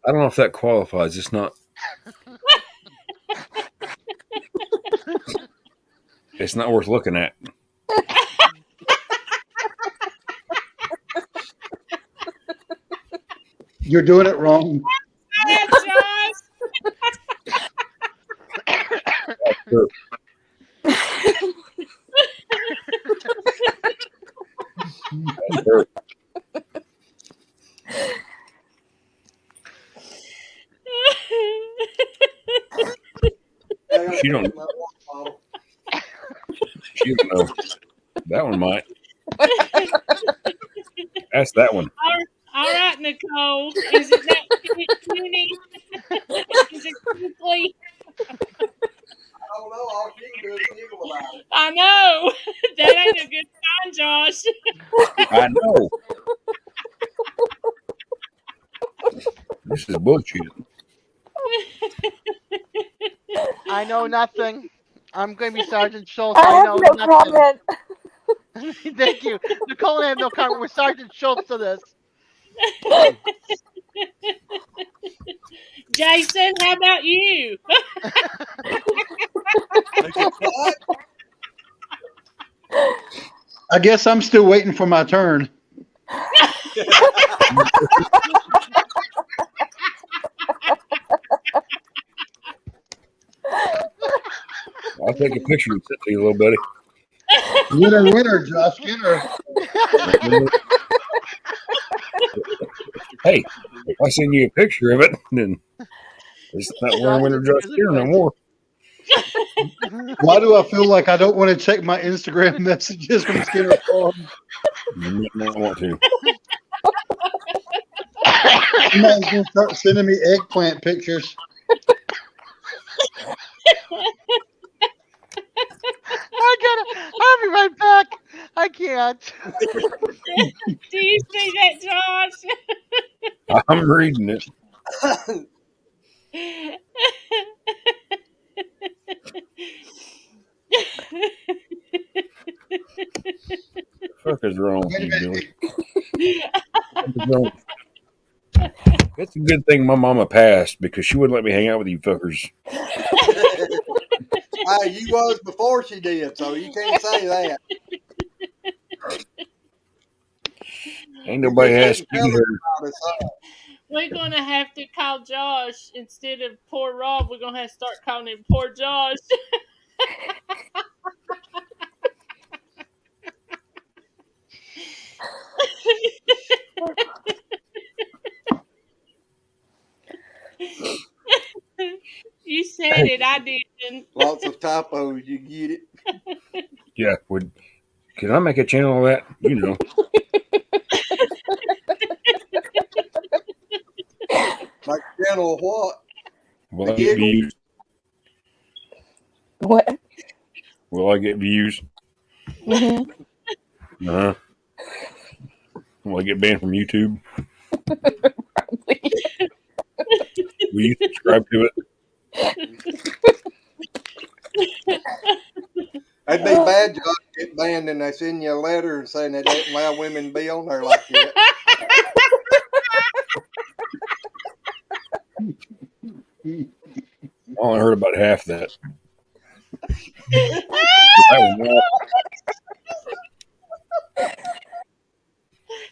don't know if that qualifies. It's not. It's not worth looking at. You're doing it wrong. She don't. She don't know. That one might. That's that one. All right, Nicole. Is it that puny? Is it quickly? I don't know. All she can do is giggle about it. I know. That ain't a good sign, Josh. I know. This is bullshit. I know nothing. I'm going to be Sergeant Schultz. I I have know no nothing. comment. Thank you. Nicole and I have no comment. We're Sergeant Schultz to this. Jason, how about you? I guess I'm still waiting for my turn. I'll take a picture and send it to you, little buddy. Winner, Josh Skinner. Hey, if I send you a picture of it, then it's not winner Josh Skinner no more. Why do I feel like I don't want to check my Instagram messages from Skinner's phone? You might not want to. You might as well start sending me eggplant pictures. I'll be right back. I can't. Do you see that, Josh? I'm reading it. What the fuck is wrong with Wait a you, minute. Billy? What is wrong? It's a good thing my mama passed because she wouldn't let me hang out with you fuckers. You was before she did, so you can't say that. Ain't You nobody just asked didn't tell you her her. about it. So. We're gonna have to call Josh instead of poor Rob. We're gonna have to start calling him poor Josh. You said it, I didn't. Lots of typos, you get it. Yeah, can I make a channel of that? You know. Like channel what? Will The I get giggle? views? What? Will I get views? Mhm. Uh huh. Will I get banned from YouTube? Will you subscribe to it? That'd be bad, Josh, get banned and they send you a letter saying they didn't allow women to be on there like that. I only heard about half that. That was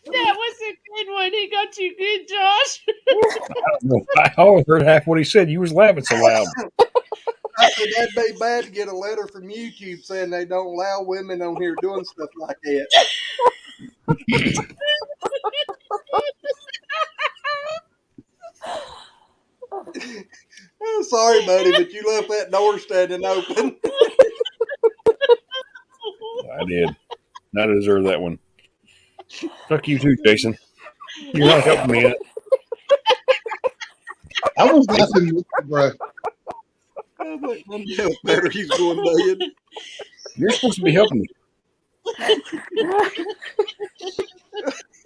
That was a good one. He got you good, Josh. I always heard half what he said. You was laughing so loud. I said that'd be bad to get a letter from YouTube saying they don't allow women on here doing stuff like that. Oh, sorry, buddy, but you left that door standing open. I did. I deserve that one. Fuck you too, Jason. You're not helping me out. I was laughing with you, bro. I was like, my nail battery's going dead. You're supposed to be helping me.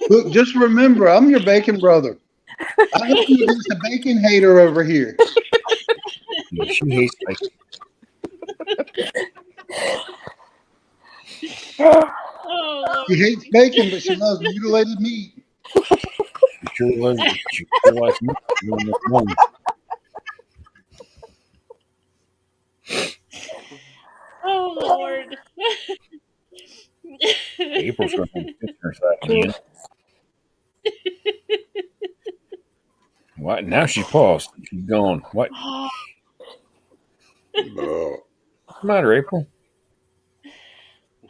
Look, just remember, I'm your bacon brother. I help you against a bacon hater over here. Yeah, she hates bacon. Oh, Lord. She hates bacon, but she loves mutilated meat. She sure loves it. She sure likes me. You know, one. Oh, Lord. April's going to piss her side again. What? Now she paused. She's gone. What? What's the matter, April?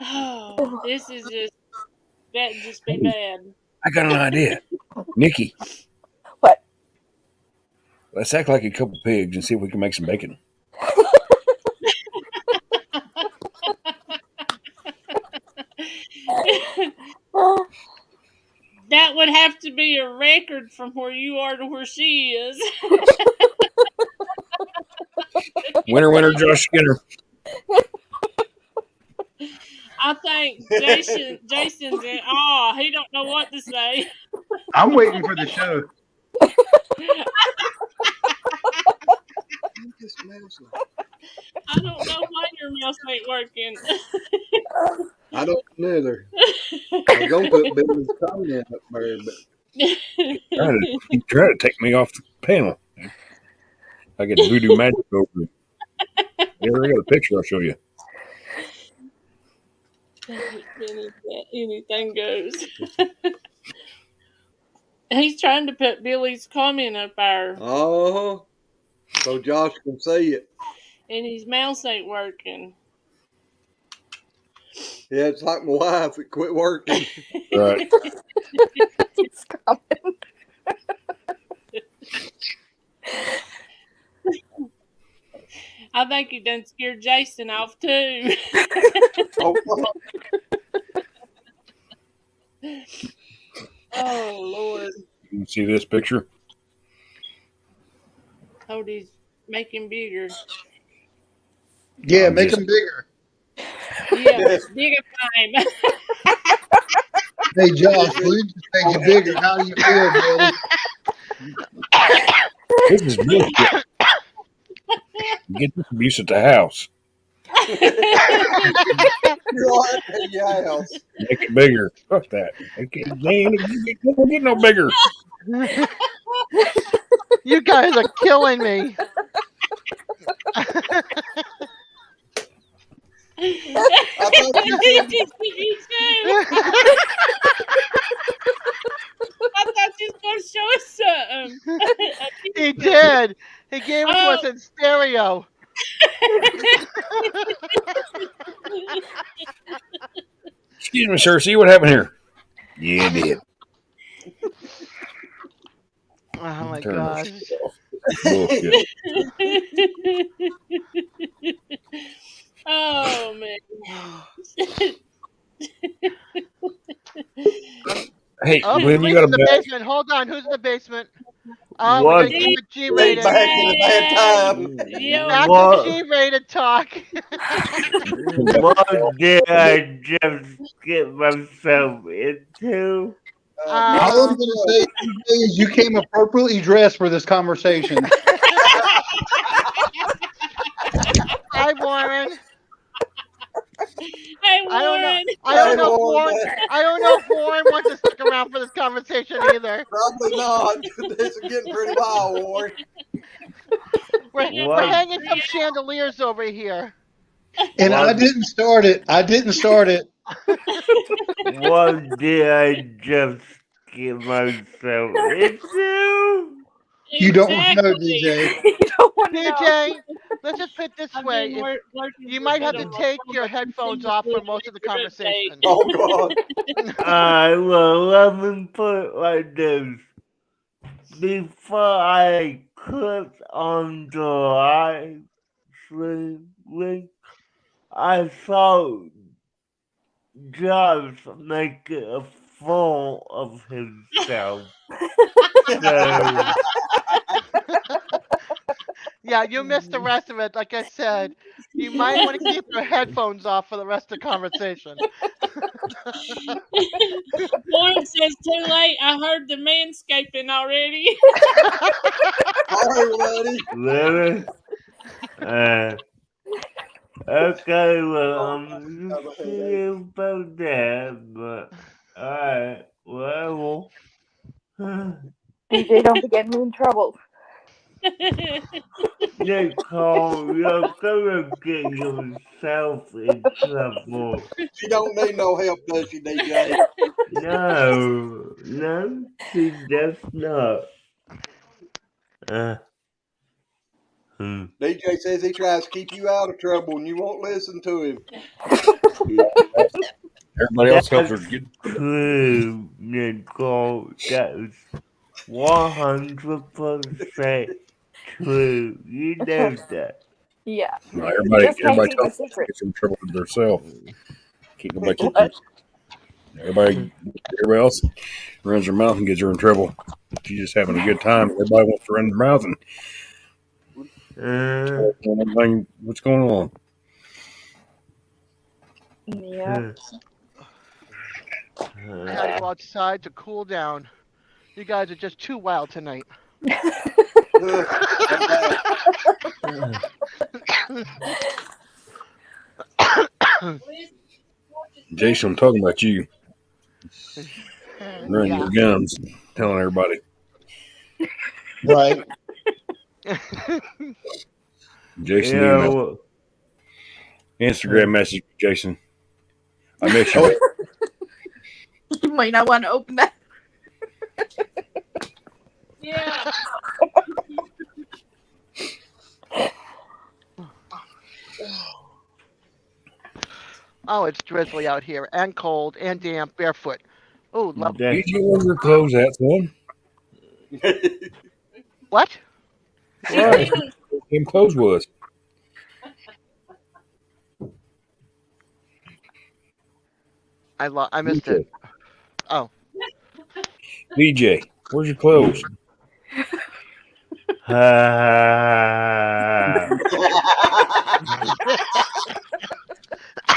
Oh, this is that'd just be bad. I got an idea. Nikki, What? let's act like a couple pigs and see if we can make some bacon. That would have to be a record from where you are to where she is. Winner, Josh Skinner. I think Jason's in awe. He don't know what to say. I'm waiting for the show. I don't know why your mouse ain't working. I don't either. I was gonna put Billy's comment up there, but He tried to take me off the panel. I get voodoo magic over it. There, I got a picture I'll show you. Anything goes. He's trying to put Billy's comment up there, oh, so Josh can see it. and his mouse ain't working. Yeah, it's like my wife. It quit working. Right. It's coming. I think he done scared Jason off too. Oh, Oh Lord. You can see this picture? Oh, he's making bigger. Yeah, I'm make just- them bigger. Yeah, bigger time. Hey, Josh, we just made you bigger. How do you feel, buddy? This is bullshit. Get this abuse at the house. Yes. Make it bigger. Fuck that. They ain't get no bigger. You guys are killing me. I thought you said Me too. I thought you was gonna show us something. He did. He gave it to us Oh. in stereo. Excuse me, sir. See what happened here? Yeah, it did. Oh my Turn gosh. this shit off. Bullshit. Oh man. Hey, Oh, Glenn, you Glee's got a in the bell? basement. Hold on. Who's in the basement? Oh, we What? gotta keep it He's G-rated. back in a bad time. Yeah. Back to What? G-rated talk. What did I just get myself into? All I'm going to say is you came appropriately dressed for this conversation. Hi, Warren. Hey, I don't know. Warren. I don't Hey, know if Warren. Warren. I don't know if Warren wants to stick around for this conversation either. Probably not. This is getting pretty wild, Warren. We're What? hanging some chandeliers over here. And I What? didn't start it. I didn't start it. What did I just get myself into? You don't want to know, Exactly. DJ. You don't want to know. DJ, let's just put it this I've way. been working You with might have it to on my take phone, your but I can headphones see off the for most of the picture update. conversation. Oh, God. I will let me put it like this. Before I click on the live stream link, I saw Josh make a fool of himself. So, Yeah, you missed the rest of it. Like I said, you might want to keep your headphones off for the rest of the conversation. Warren says, too late. I heard the manscaping already. Sorry, buddy. really? Okay, well, I'm Have a just see headache. about that, but alright, well, DJ, don't be getting me in trouble. Nicole, you're gonna get yourself in trouble. She don't need no help, does she, DJ? No, she does not. DJ says he tries to keep you out of trouble and you won't listen to him. Everybody else helps her That's get. true, Nicole. That is 100% true. You know that. Yeah. No, everybody Just can't keep a tells her secret. gets in trouble with herself. Can't nobody keep What? everybody else runs her mouth and gets her in trouble. She's just having a good time. Everybody wants to run their mouth and what's going on? Yeah. I had to go outside to cool down. You guys are just too wild tonight. Jason, I'm talking about you. Running your guns, telling everybody. Right. Jason Yeah, email. Instagram message, Jason. I miss you. You might not want to open that. Yeah. Oh, it's drizzly out here and cold and damp, barefoot. Oh, love. Did you wear your clothes out, son? What? Right. Them clothes was. I missed it. Oh. DJ, where's your clothes?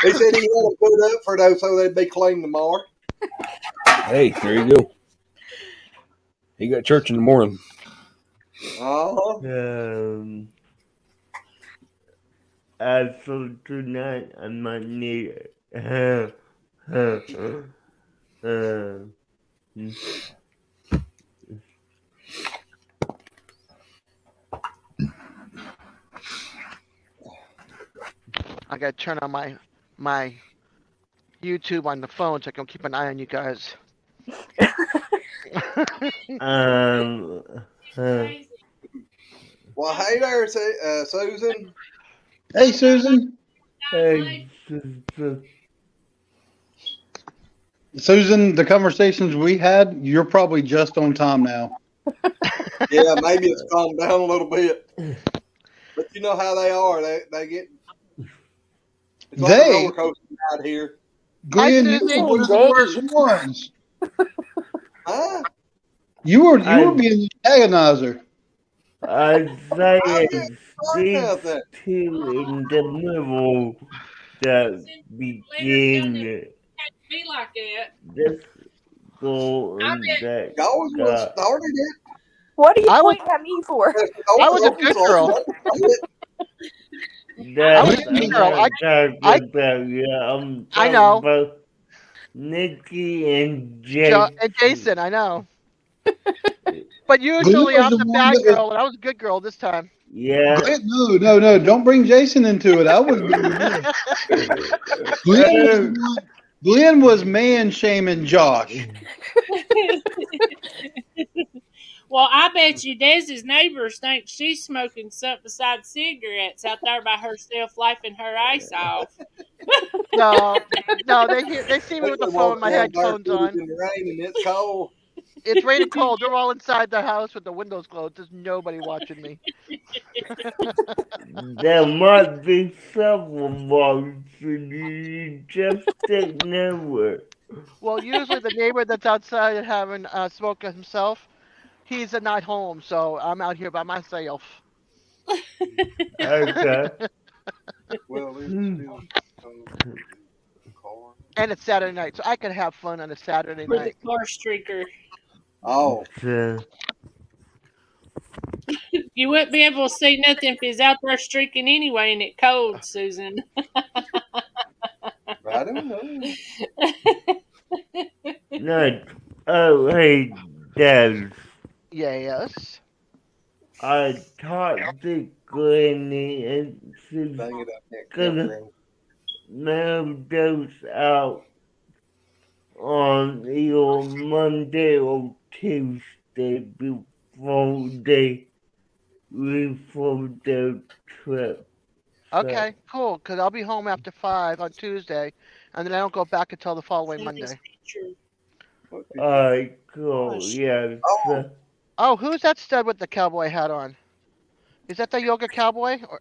He said he had to put up for those so they'd be clean tomorrow. Hey, there you go. He got church in the morning. So tonight I might need it. I gotta turn on my YouTube on the phone so I can keep an eye on you guys. Well, hey there, Susan. Hey, Susan. Hey, Susan, the conversations we had, you're probably just on time now. Yeah, maybe it's calmed down a little bit. But you know how they are. They get. It's like a roller coaster out here. Glenn, Hi, you're Susan. one of the worst ones. Huh? You were being the antagonizer. Isaiah speaks to in the middle that begin Be like that. this goal and that Y'all was started it. What are you I was- pointing at me for? I was a good girl. That's a good girl. I'm talking about, yeah, I'm I talking know. about Nikki and Jason. And Jason, I know. But Glenn usually was I'm the the one bad that was- girl, and I was a good girl this time. Yeah. Glenn, no, don't bring Jason into it. I was Glenn was man shaming Josh. Well, I bet you Dez's neighbors think she's smoking something besides cigarettes out there by herself, laughing her ass off. No, they see me with the phone with my headphones on. In the rain and it's cold. It's raining cold. They're all inside the house with the windows closed. There's nobody watching me. There might be several watching you, just take nowhere. Well, usually the neighbor that's outside having a smoke himself, he's not home, so I'm out here by myself. Okay. Well, it's still And it's Saturday night, so I can have fun on a Saturday For the night. car streaker. Oh. You wouldn't be able to see nothing if he's out there streaking anyway and it's cold, Susan. I don't know. No. Oh, hey, Dad. Yes. I talked to Glennie and she's Bang it up next gonna mail those out on either Monday or Tuesday before they leave for their trip. Okay, cool. Because I'll be home after 5 on Tuesday, and then I don't go back until the following Monday. Alright, cool. Yeah. Oh, who's that stud with the cowboy hat on? Is that the yoga cowboy? Or...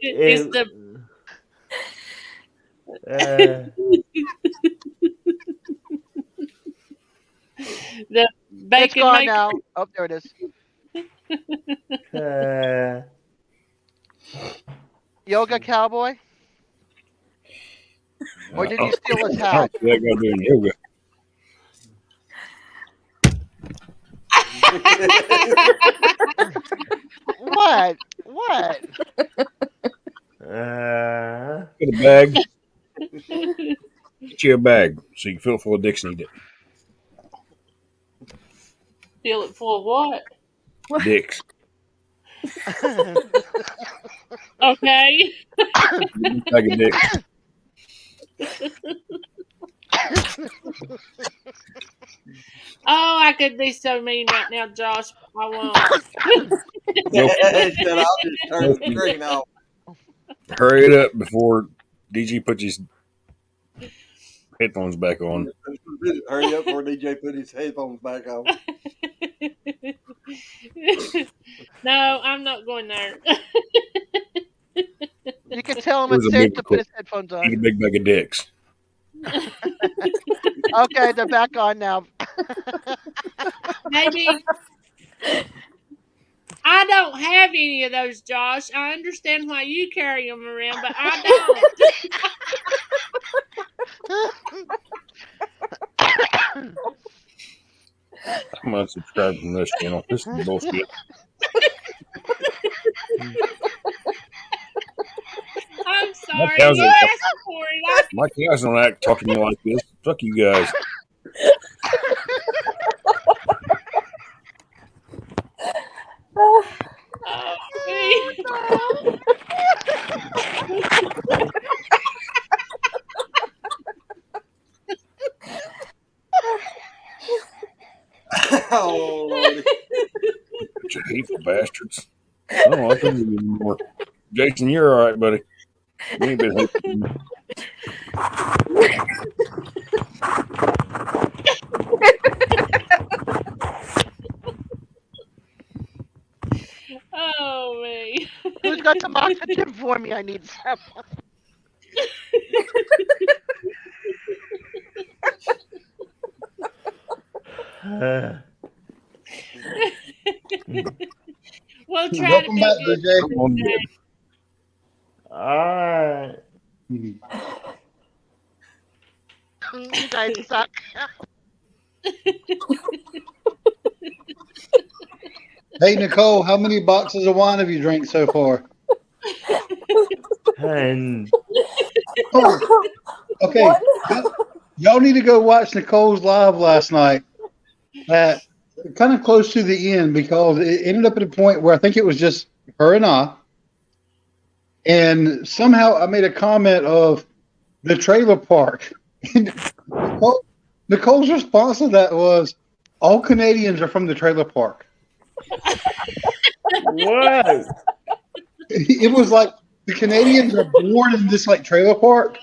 It's the the bacon it's gone maker. now. Oh, there it is. Yoga cowboy? Or did you steal his hat? That guy doing yoga. What? What? Get a bag. Get you a bag so you can fill it full of dicks and eat it. Fill it full of what? Dicks. Okay. Bag of dicks. Oh, I could be so mean right now, Josh. I won't. I'll just turn the screen off. Hurry it up before DG puts his headphones back on. Hurry up before DJ put his headphones back on. No, I'm not going there. You can tell him There's it's a safe big to put his headphones on. Eat a big bag of dicks. Okay, they're back on now. Maybe I don't have any of those, Josh. I understand why you carry them around, but I don't. I'm unsubscribed from this channel. This is bullshit. I'm My sorry. cows You don't talk, asked for it. my cows don't act talking to me like this. Fuck you guys. Oh, me. Oh, Lordy. Bunch of hateful bastards. I don't like them anymore. Jason, you're all right, buddy. You ain't been hateful. Oh, me. Who's got some oxygen for me? I need some. We'll try to Welcome be back, good DJ. today. Alright. You guys suck. Hey, Nicole, how many boxes of wine have you drank so far? 10. Oh, okay. Y'all need to go watch Nicole's live last night at kind of close to the end because it ended up at a point where I think it was just her and I. And somehow I made a comment of the trailer park. Nicole's response to that was, all Canadians are from the trailer park. What? It was like the Canadians are born in this like trailer park,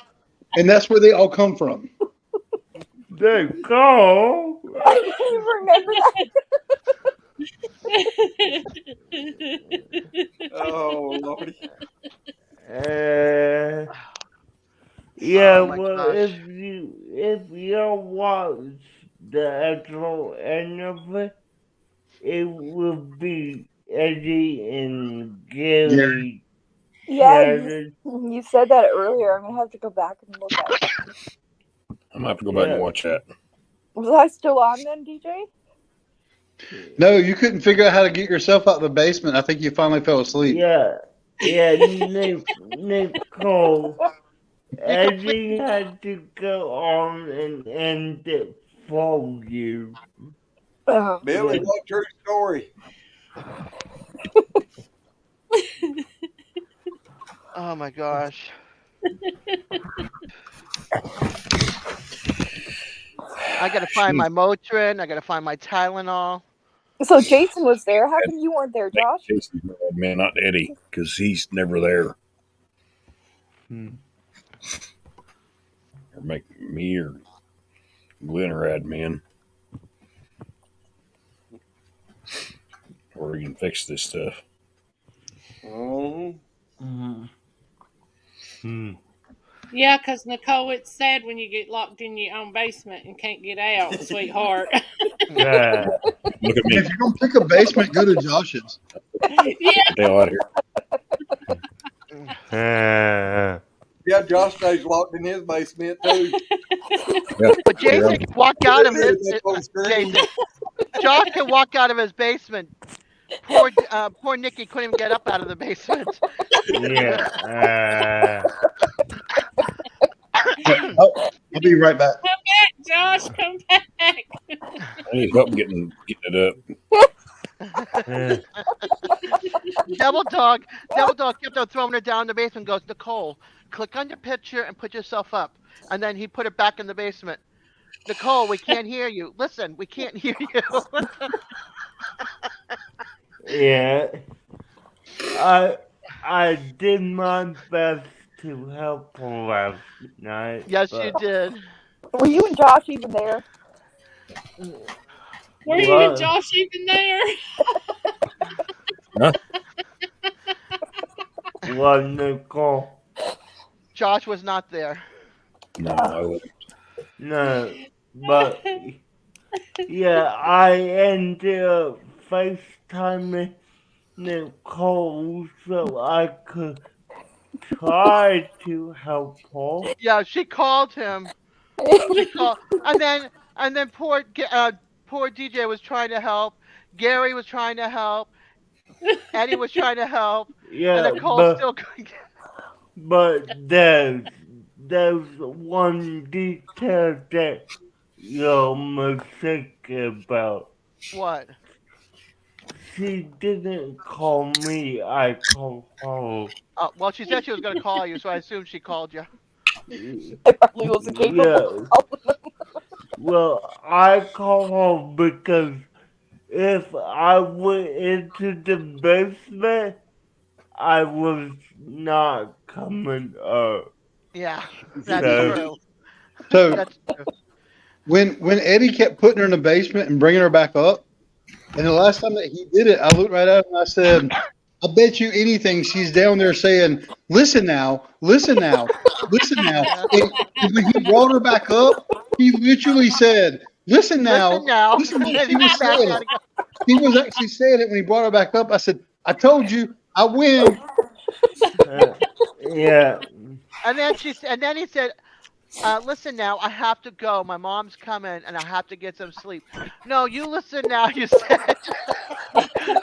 and that's where they all come from. Nicole? You remember that? Oh, Lordy. Yeah, Oh my well, gosh. if you watch the actual end of it, it will be Eddie and Gary. Yeah, Shattered. you said that earlier. I'm gonna have to go back and look at it. I'm gonna have to go back and Yeah. watch that. Was I still on then, DJ? No, you couldn't figure out how to get yourself out of the basement. I think you finally fell asleep. Yeah, Nicole. Eddie had to go on and end it for you. Billy, Yeah. what true story? Oh my gosh. I gotta find my Motrin. I gotta find my Tylenol. So Jason was there. How come you weren't there, Josh? Jason's mad, man, not Eddie, because he's never there. Or make me or Glenn or admin. Or we can fix this stuff. Yeah, because Nicole, it's sad when you get locked in your own basement and can't get out, sweetheart. Yeah. Look at me. If you're gonna pick a basement, go to Josh's. Yeah. They all out here. Yeah, Josh stays locked in his basement too. Yeah. But Jason can walk out of his. That's on screen. Jason, Josh can walk out of his basement. Poor Nikki couldn't even get up out of the basement. Yeah. I'll be right back. Come back, Josh. Come back. I need help getting it up. Devil Dog kept on throwing her down in the basement. Goes, Nicole, click on your picture and put yourself up. And then he put it back in the basement. Nicole, we can't hear you. Listen, we can't hear you. Yeah. I did my best to help her last night. Yes, you did. Were you and Josh even there? Were you and Josh even there? Huh? Well, Nicole. Josh was not there. No, I wouldn't. No, but yeah, I ended up FaceTiming Nicole so I could try to help her. Yeah, she called him. She called, and then poor DJ was trying to help. Gary was trying to help. Eddie was trying to help, and Yeah, Nicole still couldn't. but there's one detail that you're mistaken about. What? She didn't call me, I called her. Well, she said she was going to call you, so I assumed she called you. I probably wasn't capable Yeah. of calling them. Well, I call her because if I went into the basement, I was not coming up. Yeah, that's So, true. So That's true. when Eddie kept putting her in the basement and bringing her back up, and the last time that he did it, I looked right at him and I said, "I bet you anything she's down there saying, listen now, listen now, listen now." And when he brought her back up, he literally said, "Listen now, Listen now. listen now." And She was back saying down it. again. He was actually saying it when he brought her back up. I said, "I told you, I win." yeah. And then he said, listen now, I have to go. My mom's coming, and I have to get some sleep. No, you listen now. You said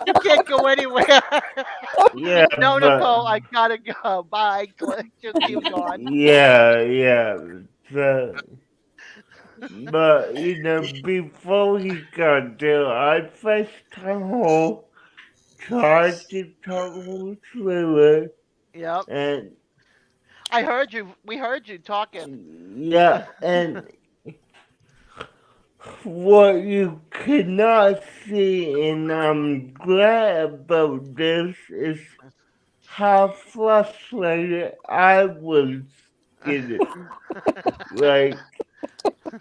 you can't go anywhere. Yeah, No, but Nicole, I gotta go. Bye. Click. Just he was gone. yeah. But before he got there, I FaceTime her, tried to talk her through it, Yep. and I heard you. We heard you talking. yeah, and what you cannot see, and I'm glad about this, is how frustrated I was getting. Like,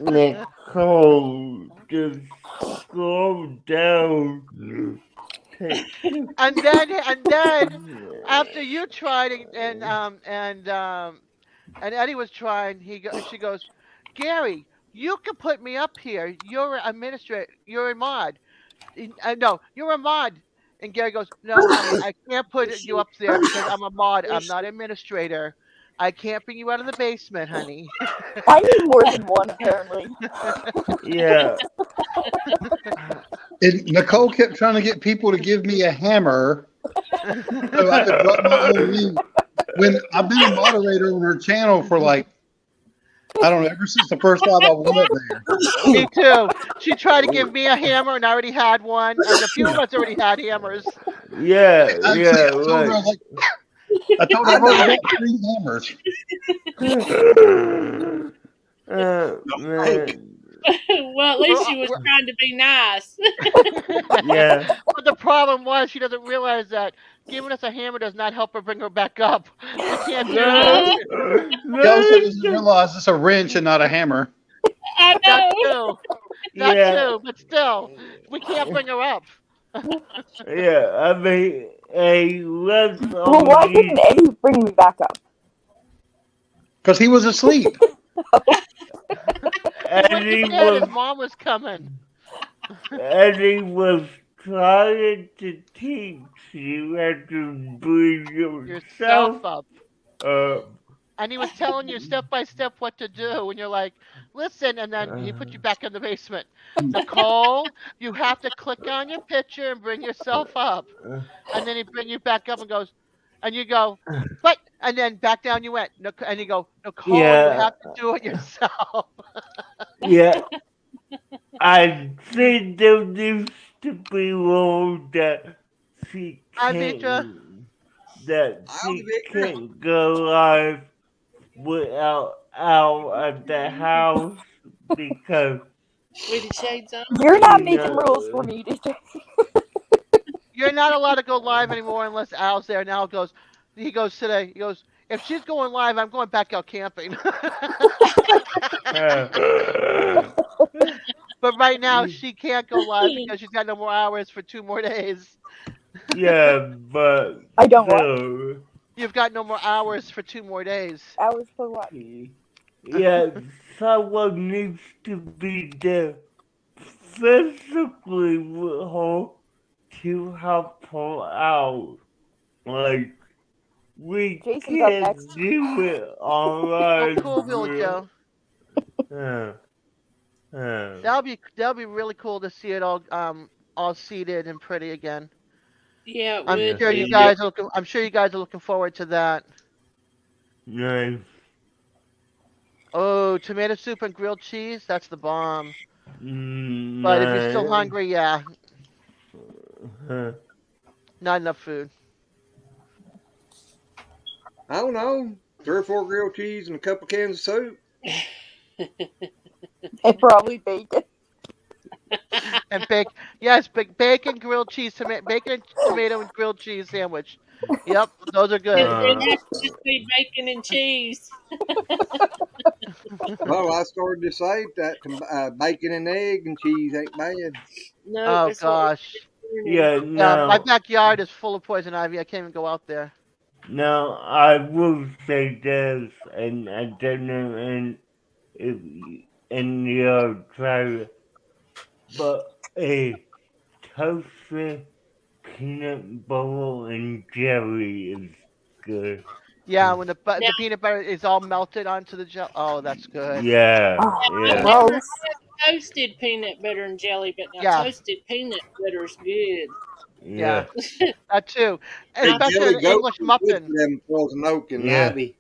Nicole, just slow down. And then after you tried and Eddie was trying, she goes, Gary, you can put me up here. You're an administrator. You're a mod. No, you're a mod. And Gary goes, no, honey, I can't put you up there because I'm a mod. I'm not administrator. I can't bring you out of the basement, honey. I need more than one, apparently. Yeah. And Nicole kept trying to get people to give me a hammer so I could drop my own link. When I've been a moderator on her channel for like, I don't know, ever since the first time I went up there. Me too. She tried to give me a hammer and I already had one, and a few of us already had hammers. Yeah, Actually, yeah, I told her, right. I told her I've already got 3 hammers. Man. Well, at least she was trying to be nice. Yeah. But the problem was she doesn't realize that giving us a hammer does not help her bring her back up. We can't do that. She also doesn't realize it's a wrench and not a hammer. I That know. too. That Yeah. too. But still, we can't bring her up. Yeah, I mean, hey, let's Well, why didn't Eddie bring me back up? Because he was asleep. Eddie His mom was coming. Eddie was trying to teach you how to bring yourself up. up. And he was telling you step by step what to do, and you're like, listen, and then he put you back in the basement. Nicole, you have to click on your picture and bring yourself up. And then he bring you back up and goes, and you go, but, and then back down you went. And you go, Nicole, you Yeah. have to do it yourself. Yeah. I think there needs to be rule that she can't go live without out at the house because With the shades on. You're not making rules for me, DJ. You're not allowed to go live anymore unless Al's there. Now he goes today. He goes, if she's going live, I'm going back out camping. But right now she can't go live because she's got no more hours for 2 more days. Yeah, but I don't what? You've got no more hours for 2 more days. Hours for what? Yeah, someone needs to be there physically with her to help pull out. Like, we Jason's up can't next. do it all Oh, cool, Bill ourselves. Joe. That'll be really cool to see it all seated and pretty again. Yeah, it I'm would sure you be. guys are looking. I'm sure you guys are looking forward to that. Nice. Oh, tomato soup and grilled cheese. That's the bomb. But if you're still Nice. hungry, yeah, not enough food. I don't know. 3 or 4 grilled cheese and a couple cans of soup. And probably bacon. And yes, bacon, grilled cheese, bacon, tomato, and grilled cheese sandwich. Yep, those are good. It'd have to just be bacon and cheese. Well, I started to say that bacon and egg and cheese ain't bad. No, Oh that's what gosh. Yeah, My no, backyard is full of poison ivy. I can't even go out there. no, I will say this, and I don't know if any of tried, but a toasted peanut butter and jelly is good. Yeah, when Now, the peanut butter is all melted onto the gel. Oh, that's good. Yeah, Oh, I've yeah, never gross. had toasted peanut butter and jelly, but now Yeah, toasted peanut butter's good. yeah, yeah, that too. Hey, I, Especially jelly an goat English is good muffin. for them poison oak and yeah. ivy.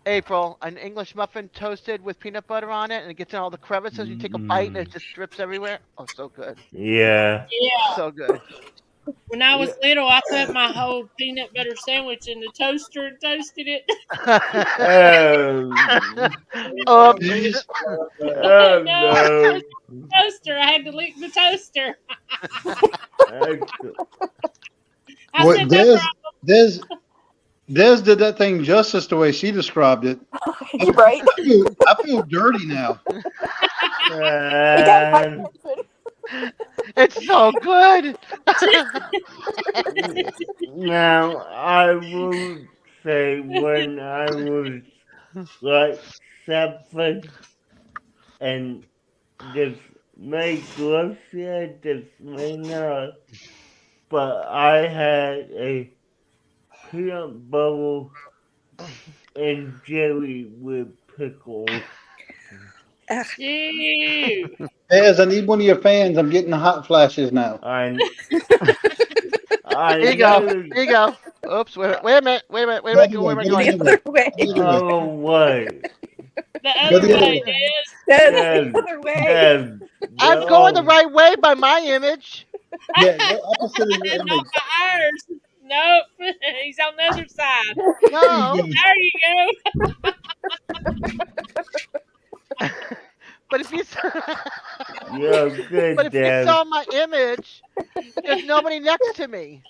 April, an English muffin toasted with peanut butter on it, and it gets in all the crevices. You take a bite, and it just drips everywhere. Oh, so good, Yeah. yeah, so good. when I Yeah. was little, I put my whole peanut butter sandwich in the toaster and toasted it. Oh, Oops. oh No, I no. toasted the toaster. I had to lick the toaster. I What said, no problem. Des Des did that thing justice the way she described it. You're right. I feel dirty now. It got my attention. It's so good. Now, I will say when I was like 7, and this may gross you, this may not, but I had a peanut butter and jelly with pickles. Ew. Des, I need one of your fans. I'm getting hot flashes now. I Here you go. know. Here you go. Oops. Wait a minute. Wait a minute. Wait a Go minute. the Where am I go going? The other way. the other way. Oh, what? The Go other the other way, way. Des. The other way. I'm going the right way by my image. Yeah, go opposite of your Not image. by ours. Nope. He's on the other side. No. There you go. But if you You're good, but if you Dad. saw my image, there's nobody next to me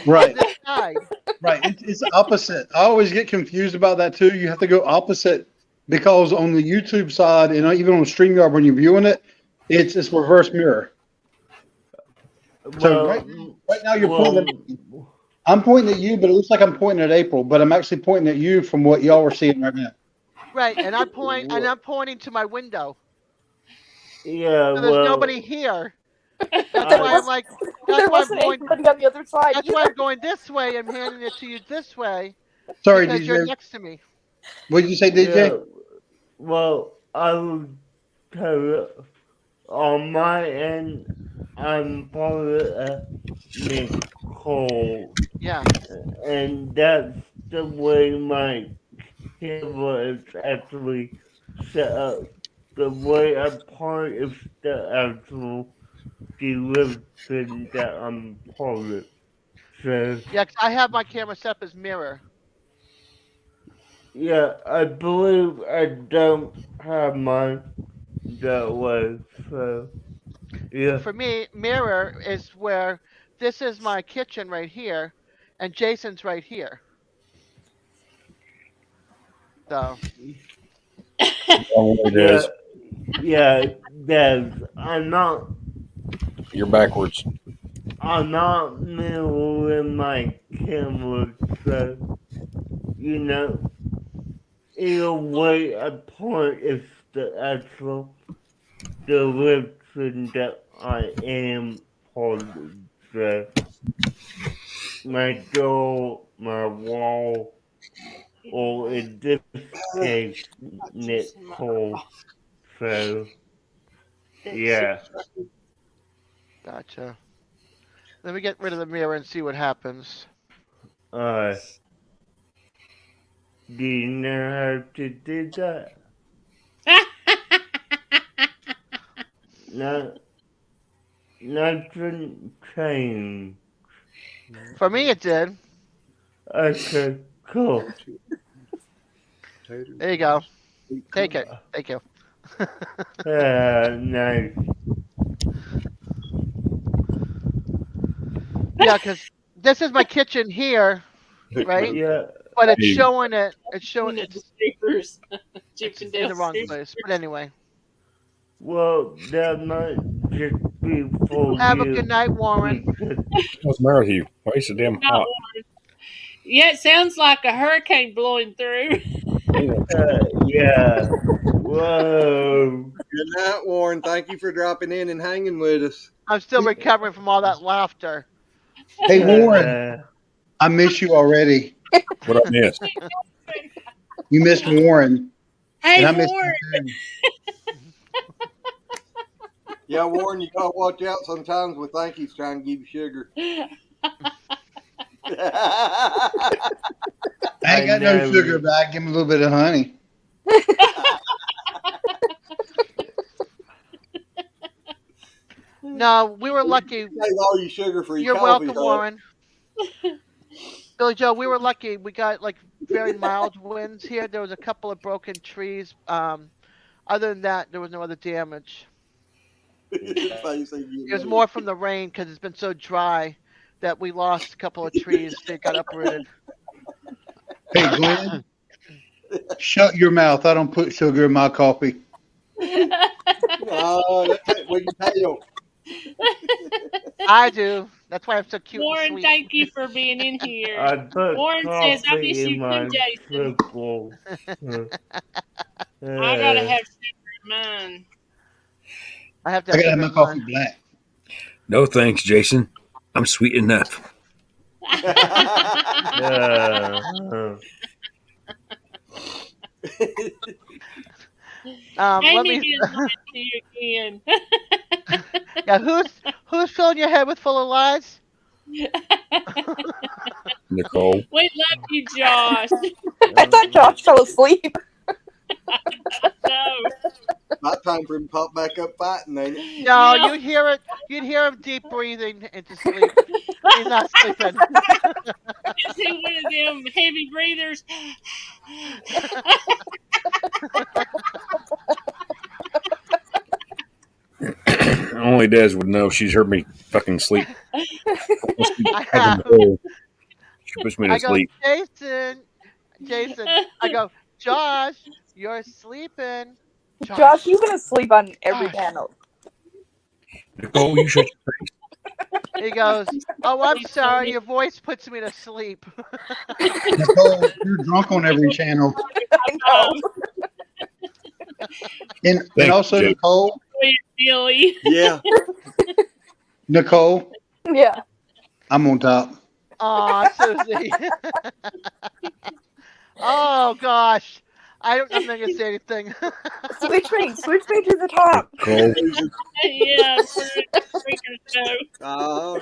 on Right, this side. right. It's opposite. I always get confused about that too. You have to go opposite because on the YouTube side and even on StreamYard when you're viewing it, it's reverse mirror. So right now you're pointing at, I'm pointing at you, but it looks like I'm pointing at April, but I'm actually pointing at you from what y'all are seeing right now. Right, and I'm pointing to my window. Yeah, So there's well, nobody here. That's There why I'm like. there That's why I'm wasn't going. anybody on the other side That's either. why I'm going this way. I'm handing it to you this way Sorry, because you're DJ. next to me. What did you say, DJ? yeah, well, I will tell you, on my end, I'm part of Nicole, Yeah. and that's the way my camera is actually set up. The way I'm part of the actual delivery that I'm part of. So, Yeah, 'cause I have my camera set up as mirror. yeah, I believe I don't have mine that way. So, yeah. For me, mirror is where this is my kitchen right here, and Jason's right here. So Wrong way, Yeah, Des. yeah, Des, You're backwards. I'm not mirroring my camera, so, you know, either way, a part is the actual direction that I am hold my door, my wall, or in this case, Nicole. So, yeah. Gotcha. Let me get rid of the mirror and see what happens. Uh, do you know how to do that? No, nothing changed. For me, it did. Okay, cool. There you go. Take it. Thank you. Nice. Yeah, because this is my kitchen here, right? Yeah. But it's Hey, showing it. It's showing You know, it's papers. it's Chipping in the wrong downstairs. place. But anyway, Well, that might just be for have a good you night, Warren. because what's the matter with you? Why are you so damn Not hot? one. Yeah, it sounds like a hurricane blowing through. yeah. Whoa. Good night, Warren. Thank you for dropping in and hanging with us. I'm still recovering from all that laughter. Hey, Warren, Uh, I miss you already. What I missed? You missed Warren, and Hey, I missed Warren. you too. Yeah, Warren, you gotta watch out sometimes with Thanky's trying to give you sugar. I ain't I got no know. sugar, but I give him a little bit of honey. No, we were lucky. Take all your sugar for your You're coffee, welcome, huh? Warren. Billy Joe, we were lucky. We got like very mild winds here. There was a couple of broken trees. Other than that, there was no other damage. It was more from the rain because it's been so dry that we lost a couple of trees. They got uprooted. Hey, Glenn, shut your mouth. I don't put sugar in my coffee. Oh, that's it. We can tell. I do. That's why I'm so cute and Warren, sweet. thank you for being in here. I put Warren says, I miss coffee in you too, my Jason. triple. I gotta have sugar in mine. I have to I have gotta have sugar my in coffee mine. black. No thanks, Jason. I'm sweet enough. Let Amy me. is lying to you again. Yeah, who's filling your head with full of lies? Nicole. We love you, Josh. I thought Josh fell asleep. No. Not time for him to pop back up fighting, ain't it? No, you'd hear it. You'd hear him deep breathing into sleep. He's not sleeping. Is he one of them heavy breathers? Only Des would know. She's heard me fucking sleep. I Having have. the whole- She puts me to I go, sleep. Jason. I go, Josh, you're sleeping. Josh, you've been asleep on every Josh. panel. Nicole, you shut your face. He goes, oh, I'm sorry. Your voice puts me to sleep. Nicole, you're drunk on every channel. I know. And also, Jake. Nicole, Billy. Yeah. Nicole, Yeah. I'm on top. Aw, Susie. Oh, gosh. I'm not going to say anything. Switch me to the top. Nicole. Yeah, show.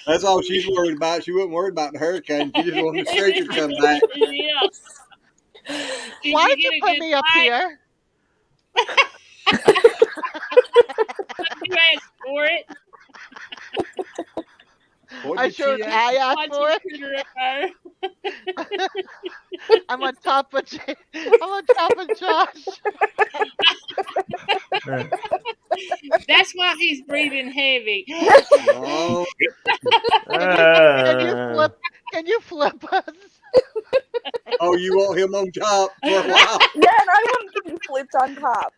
That's all she's worried about. She wasn't worried about the hurricane. She just wanted the streaker to come back. Yeah. Why did you put me up here? You asked for it. I sure I asked for it. I'm on top of Josh. That's why he's breathing heavy. Oh. Can you flip us? Oh, you want him on top for a while? Yeah, and I want to be flipped on top.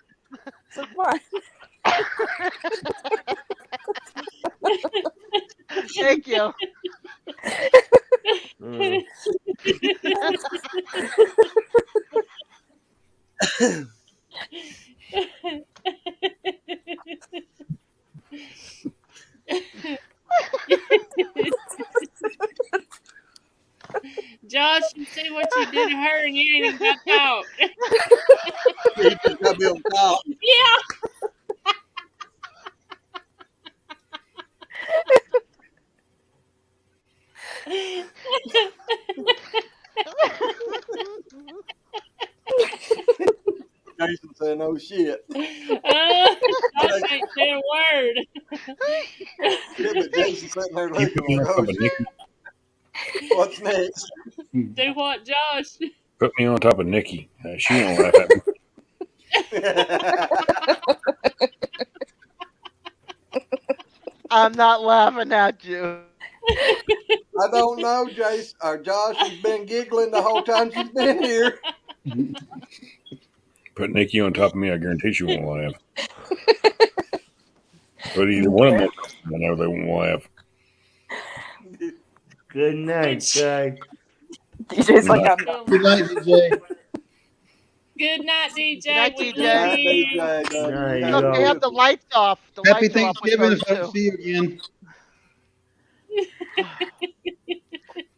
So fun. Thank you. Josh, you see what you did to her, and you ain't even got to talk. You just got to be on top. Yeah. Jason said, "No shit." Josh ain't said a word. Yeah, but Jason's sitting there You put looking me like, on "Oh top of shit, Nikki. what's next?" Do what, Josh? Put me on top of Nikki. She won't laugh at me. I'm not laughing at you. I don't know, Jason or Josh has been giggling the whole time she's been here. Put Nikki on top of me. I guarantee she won't laugh. But either one of them, I know they won't laugh. Good night, guys. DJ's like, I'm Oh, not. Good night, DJ. good night, DJ. Good night, We DJ. love Night, you. DJ. Love you. Night, You Look, have a they y'all. have good the one. lights off. The Happy lights are off with Thanksgiving her if I don't too. see you again.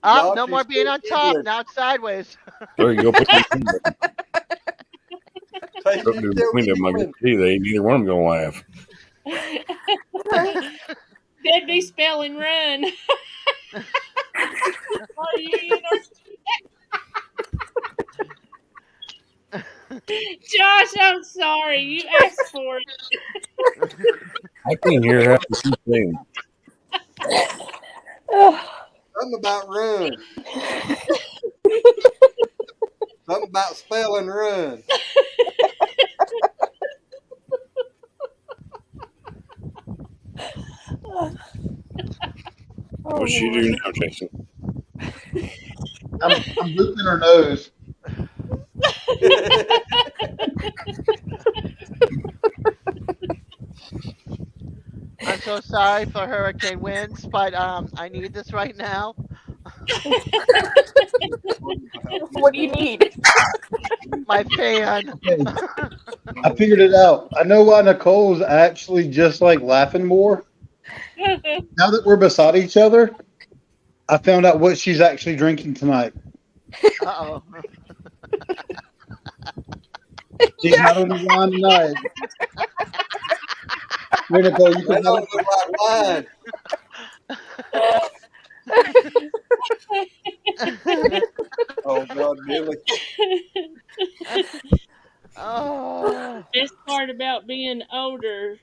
Up, Josh, no she's more being still on top. giggling. Now it's sideways. There you go. Put me in there. Say Put she's me still between them. I giggling. guarantee they neither one of them gonna laugh. That'd be spelling run. Josh, I'm sorry. You asked for it. I can't hear half what she's saying. Something about run. Something about spelling run. What's she doing now, Jason? I'm booping her nose. I'm so sorry for hurricane winds, but I need this right now. What do you need? My fan. Okay, I figured it out. I know why Nicole's actually just like laughing more. Now that we're beside each other, I found out what she's actually drinking tonight. Uh oh. She's not on the line tonight. Here, Nicole, you That can have don't it. look like wine. Oh God, Billy. Oh. Best part about being older,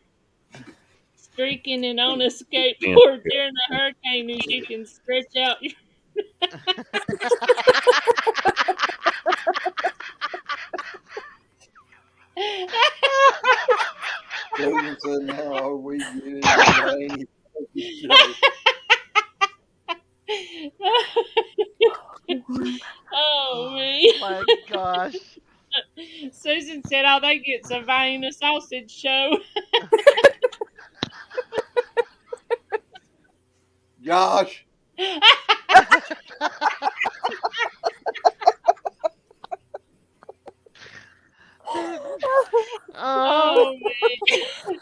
streaking and on a Yeah. skateboard during the hurricane is you can stretch out your. Susan said, "Now are we getting rainy show?" Oh man. My gosh. Susan said, "Oh, they get surveying a sausage show." Josh, Oh. Oh man.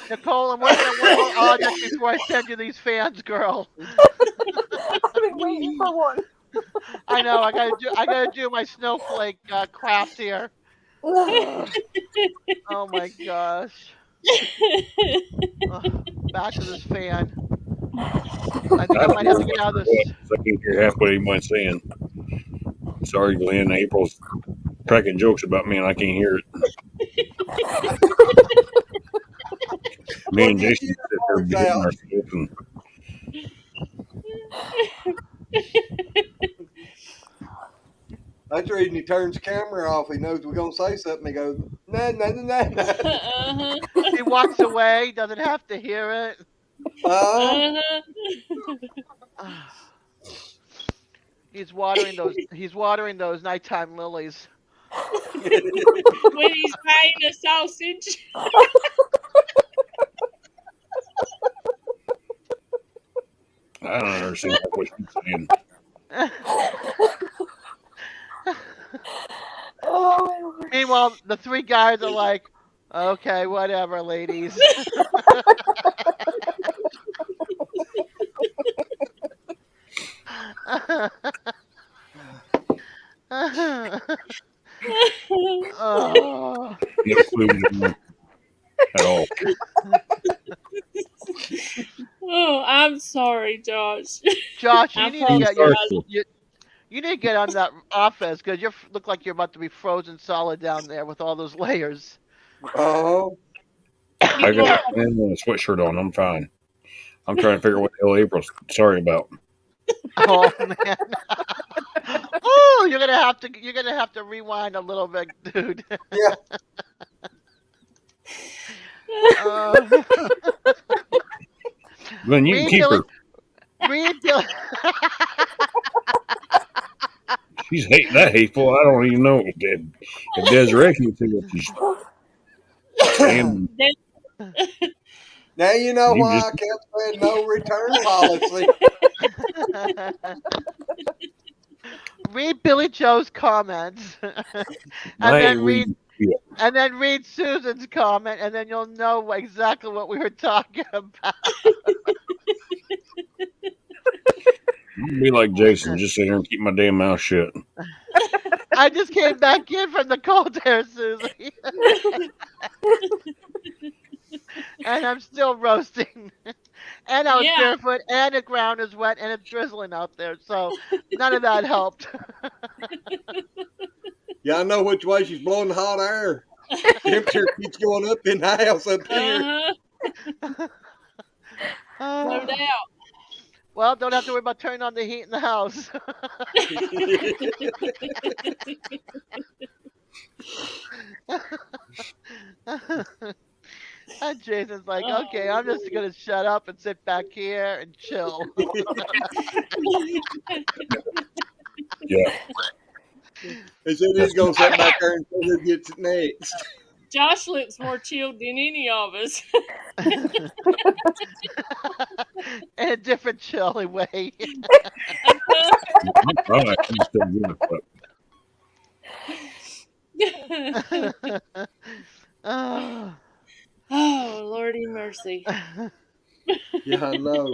Nicole, I'm working on one more object before I send you these fans, girl. I've been waiting for one. I know. I gotta do my snowflake craft here. Oh my gosh. Back to this fan. I think I I don't might know have to get out of what this. I can't hear half what anyone's saying. Sorry, Glenn. April's cracking jokes about me, and I can't hear it. Me well, and get Jason your sit there earphones behaving out. ourselves, and That's the reason he turns the camera off. He knows we're gonna say something. He goes, "Nah, nah, nah, nah." Uh-huh. He walks away, doesn't have to hear it. Uh-huh. He's watering those nighttime lilies. When he's buying a sausage. I don't understand what she's saying. Oh my lord. Meanwhile, the three guys are like, okay, whatever, ladies. at all. Oh, I'm sorry, Josh. Josh, I you need to get apologize. you need to get on that offense because you look like you're about to be frozen solid down there with all those layers. Oh, I got a sweatshirt on. I'm fine. I'm trying to figure out what the hell April's sorry about. Oh man. Oh, you're gonna have to rewind a little bit, dude. yeah. Uh, Glenn, you can read keep Billy. her. Read Billy. She's that hateful. I don't even know if Desiree can see what she's saying. Now you know You why just I kept saying no return policy. Read Billy Joe's comments, I ain't reading. and then read Susan's comment, and then you'll know exactly what we were talking about. I'll be like Jason, just sit here and keep my damn mouth shut. I just came back in from the cold air, Susie. And I'm still roasting. And I was barefoot, and the ground is wet, and it's drizzling out there. So none of that helped. Yeah, I know which way she's blowing the hot air. Temperature keeps going up in the house up here. No doubt. Well, don't have to worry about turning on the heat in the house. And Jason's like, okay, I'm just going to shut up and sit back here and chill. Yeah. He said he's going to sit back there until who gets it next. Josh looks more chilled than any of us. In a different chilly way. I'm fine. I'm still good. Oh. Oh, Lordy mercy. Yeah, I know.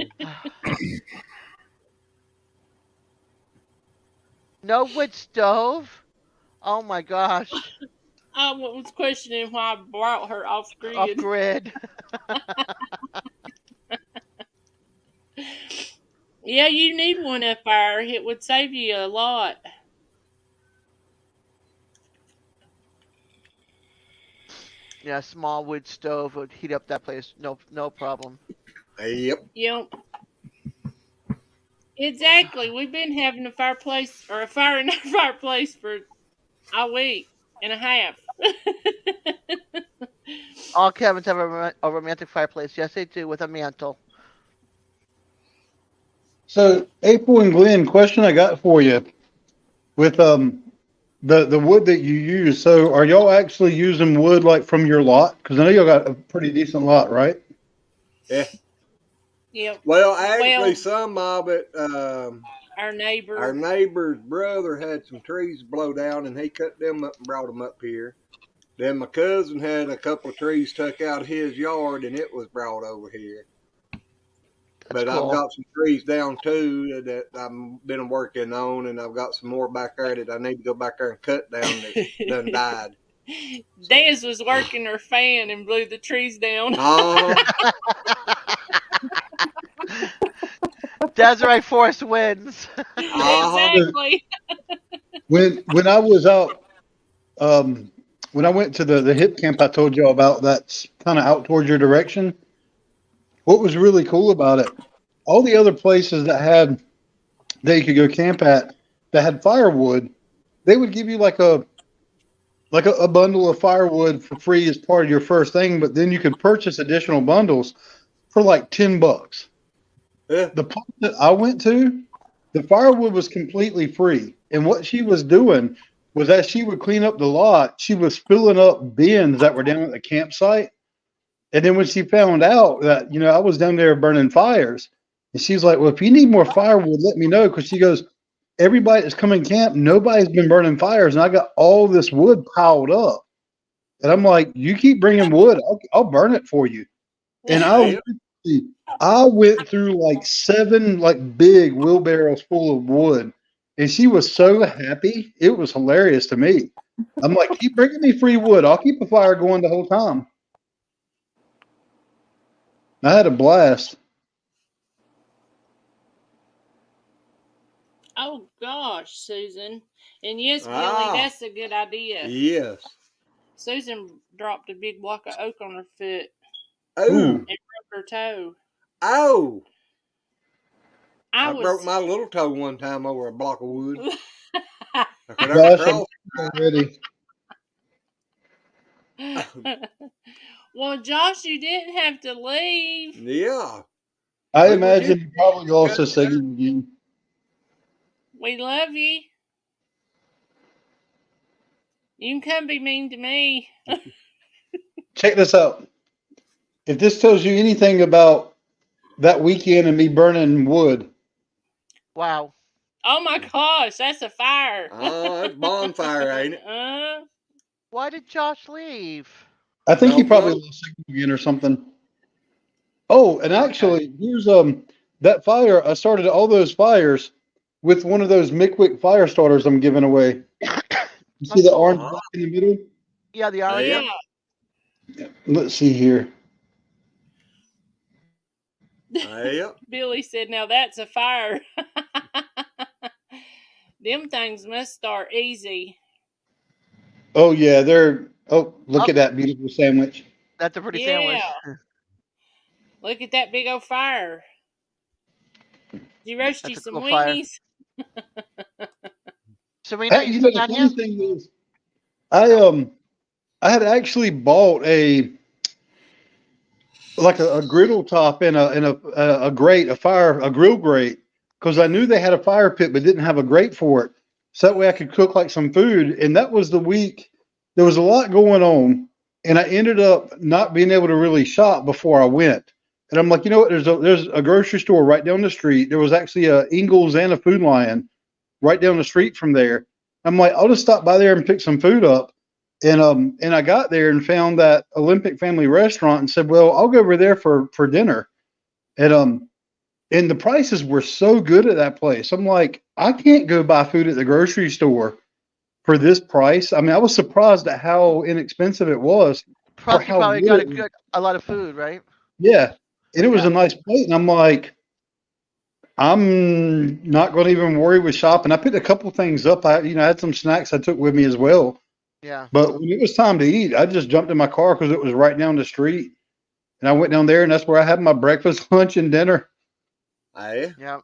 No wood stove? Oh my gosh. I was questioning why I brought her off grid. Off grid. Yeah, you need one up there. It would save you a lot. Yeah, small wood stove would heat up that place. No problem. Yep. Yep. Exactly. We've been having a fireplace or a fire in our fireplace for a week and a half. All cabins have a romantic fireplace. Yes, they do, with a mantle. So, April and Glenn, question I got for you with the wood that you use. So, are y'all actually using wood like from your lot? Because I know y'all got a pretty decent lot, right? Yeah. Yep. Well, actually, some of it. Our neighbor's brother had some trees blow down, and he cut them up and brought them up here. Then my cousin had a couple of trees tuck out his yard, and it was brought over here. But cool. I've got some trees down too that I've been working on, and I've got some more back there that I need to go back there and cut down that done died. Des was working her fan and blew the trees down. Desiree Force wins. Exactly. When I was out, when I went to the hip camp I told y'all about, that's kind of out towards your direction. What was really cool about it, all the other places that you could go camp at that had firewood, they would give you like a bundle of firewood for free as part of your first thing, but then you could purchase additional bundles for like $10. Yeah. The place that I went to, the firewood was completely free. And what she was doing was, as she would clean up the lot, she was filling up bins that were down at the campsite. And then when she found out that, I was down there burning fires, and she's like, well, if you need more firewood, let me know. Because she goes, everybody that's coming camp, nobody's been burning fires. And I got all this wood piled up. And I'm like, you keep bringing wood, I'll burn it for you. And I went through like 7 like big wheelbarrows full of wood, and she was so happy. It was hilarious to me. I'm like, keep bringing me free wood. I'll keep the fire going the whole time. I had a blast. Oh gosh, Susan. And yes, Billy, Ah, that's a good idea. yes. Susan dropped a big block of oak on her foot Oh, and broke her toe. oh. I I broke was my little toe one time over a block of wood. I could Gosh, I'm uncross. already. well, Josh, you didn't have to leave. Yeah. I We were just imagine you probably also cutting singing again. We love you. You can come be mean to me. Check this out. If this tells you anything about that weekend and me burning wood, Wow. Oh my gosh, that's a fire. Oh, it's bonfire, ain't it? Why did Josh leave? I think he Don't probably know. lost signal again or something. Oh, and Okay. actually, here's that fire. I started all those fires with one of those Mickwick fire starters I'm giving away. You Oh, see the cool. orange block in the middle? Yeah, the orange Yeah. one. Let's see here. Yeah. Billy said, now that's a fire. Them things must start easy. Oh yeah, they're. Oh, look Oh, at that beautiful sandwich. that's a pretty Yeah. sandwich. Look at that big old fire. Did you roast you That's a some cool fire. weenies? Serena, you You know, still the on funny here? thing is, I I had actually bought a griddle top and a grate, a grill grate, because I knew they had a fire pit but didn't have a grate for it. So that way I could cook like some food. And that was the week there was a lot going on, and I ended up not being able to really shop before I went. And I'm like, you know what? There's a grocery store right down the street. There was actually a Ingles and a Food Lion right down the street from there. I'm like, I'll just stop by there and pick some food up. And I got there and found that Olympic Family Restaurant and said, well, I'll go over there for dinner. And the prices were so good at that place. I'm like, I can't go buy food at the grocery store for this price. I mean, I was surprised at how inexpensive it was for Plus, you how probably good got it was. a lot of food, right? Yeah. And it was Yeah. a nice plate. And I'm like, I'm not going to even worry with shopping. I picked a couple things up. I had some snacks I took with me as well. Yeah. But when it was time to eat, I just jumped in my car because it was right down the street. And I went down there, and that's where I had my breakfast, lunch, and dinner. Yeah. Yeah.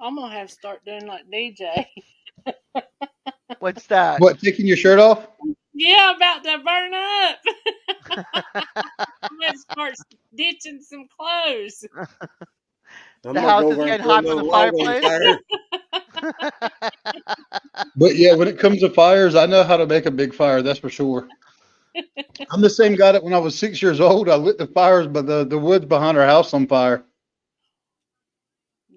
I'm going to have to start doing like DJ. What's that? What, taking your shirt off? Yeah, about to burn up. I'm going to start ditching some clothes. I'm The gonna house go is over and getting throw hot from another the log on fireplace. fire. But yeah, when it comes to fires, I know how to make a big fire. That's for sure. I'm the same guy that when I was 6 years old, I lit the fires, but the woods behind our house on fire.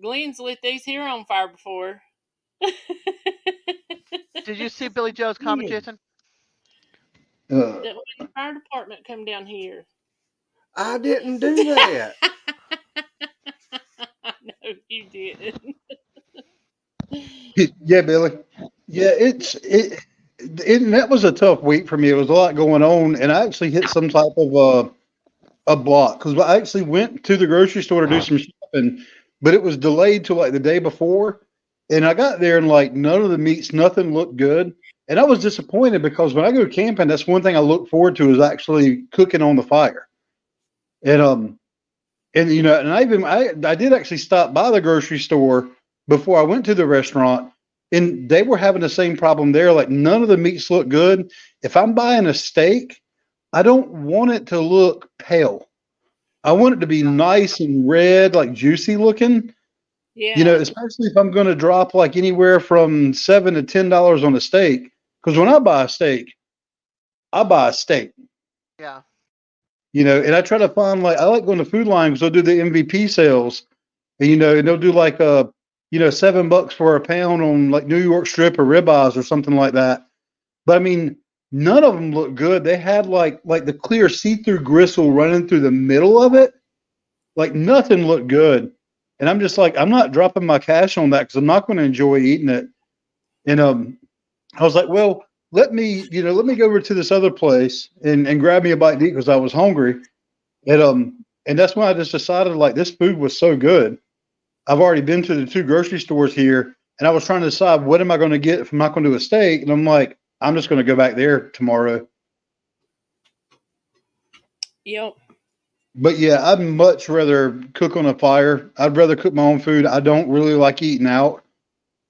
Glenn's lit these here on fire before. Did you see Billy Joe's comment, Jason? Uh, That when the fire department come down here. I didn't do that. No, you didn't. yeah, Billy. Yeah, and that was a tough week for me. It was a lot going on, and I actually hit some type of a block because I actually went to the grocery store to do some shopping, but it was delayed till like the day before. And I got there and like none of the meats, nothing looked good. And I was disappointed because when I go camping, that's one thing I look forward to is actually cooking on the fire. And I did actually stop by the grocery store before I went to the restaurant, and they were having the same problem there. Like none of the meats look good. If I'm buying a steak, I don't want it to look pale. I want it to be nice and red, like juicy looking. Yeah. Especially if I'm going to drop like anywhere from $7 to $10 on a steak. Because when I buy a steak, I buy a steak. Yeah. And I try to find I like going to Food Line because they'll do the MVP sales, and they'll do like $7 for a pound on like New York strip or ribeyes or something like that. But I mean, none of them look good. They had like the clear see-through gristle running through the middle of it. Like nothing looked good. And I'm just like, I'm not dropping my cash on that because I'm not going to enjoy eating it. And I was like, well, let me go over to this other place and grab me a bite to eat because I was hungry. And that's when I just decided like this food was so good. I've already been to the 2 grocery stores here, and I was trying to decide what am I going to get if I'm not going to do a steak, and I'm like, I'm just going to go back there tomorrow. Yep. But yeah, I'd much rather cook on a fire. I'd rather cook my own food. I don't really like eating out.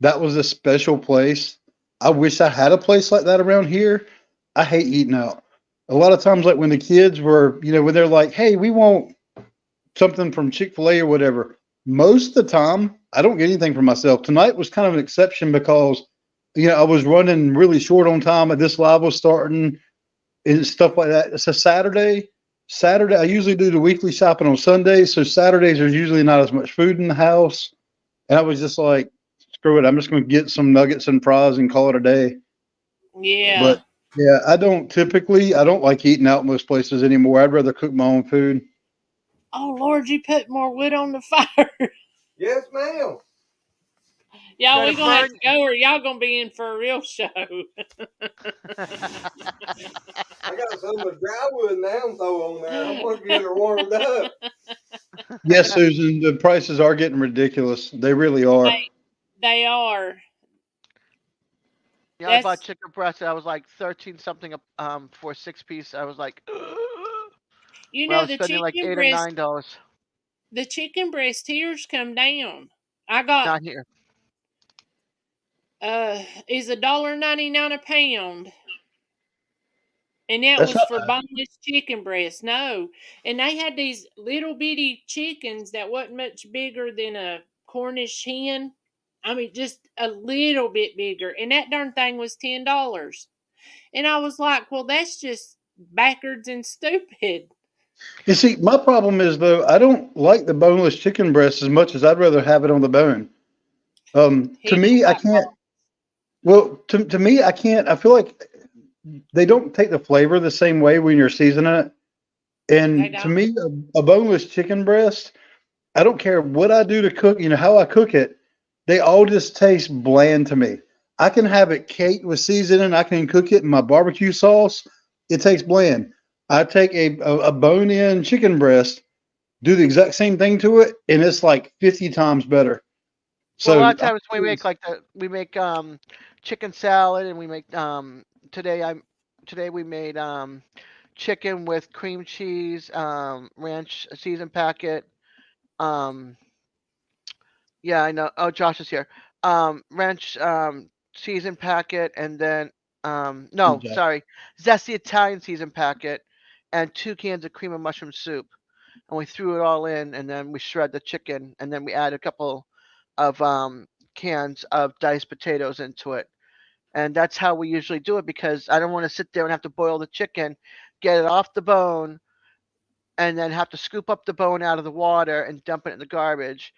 That was a special place. I wish I had a place like that around here. I hate eating out. A lot of times, like when the kids were, when they're like, hey, we want something from Chick-fil-A or whatever, most of the time, I don't get anything for myself. Tonight was kind of an exception because, I was running really short on time. This live was starting and stuff like that. It's a Saturday. Saturday, I usually do the weekly shopping on Sundays. So Saturdays, there's usually not as much food in the house. And I was just like, screw it. I'm just going to get some nuggets and fries and call it a day. Yeah. But yeah, I don't like eating out most places anymore. I'd rather cook my own food. Oh Lord, you put more wood on the fire. Yes, ma'am. Y'all, we Gotta gonna have burn. to go, or y'all gonna be in for a real show. I got some of the dry wood now I'm throw on there. I'm going to get her warmed up. Yes, Susan, the prices are getting ridiculous. They really are. They are. I bought chicken breast. And I was like 13 something for a 6-piece. I was like, You well, I know, was the spending like chicken $8 or breast, $9. the chicken breast tiers come down. I got Not here. is $1.99 a pound. And that That's was not for bad. boneless chicken breast. No. And they had these little bitty chickens that wasn't much bigger than a Cornish hen. I mean, just a little bit bigger. And that darn thing was $10. And I was like, well, that's just backwards and stupid. You see, my problem is though, I don't like the boneless chicken breast as much as I'd rather have it on the bone. To He don't me, I like can't. Well, to me, I can't. I feel like they don't take the flavor the same way when you're seasoning it. They And to don't. me, a boneless chicken breast, I don't care what I do to cook, how I cook it, they all just taste bland to me. I can have it caked with seasoning. I can cook it in my barbecue sauce. It tastes bland. I take a bone-in chicken breast, do the exact same thing to it, and it's like 50 times better. Well, a lot So of times we make chicken salad, and we make today we made chicken with cream cheese, ranch season packet. Um, yeah, I know. Oh, Josh is here. Ranch season packet, and then no, Jack. sorry, zesty Italian season packet, and 2 cans of cream of mushroom soup. And we threw it all in, and then we shred the chicken, and then we add a couple of cans of diced potatoes into it. And that's how we usually do it because I don't want to sit there and have to boil the chicken, get it off the bone, and then have to scoop up the bone out of the water and dump it in the garbage,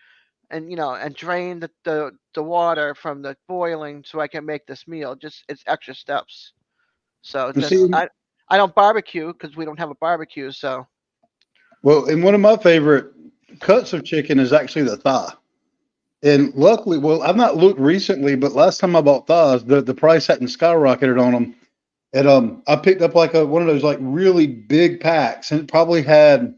and and drain the water from the boiling so I can make this meal. Just it's extra steps. So You just see, I don't barbecue because we don't have a barbecue. So well, and one of my favorite cuts of chicken is actually the thigh. And luckily, well, I've not looked recently, but last time I bought thighs, the price hadn't skyrocketed on them. And I picked up like one of those like really big packs, and it probably had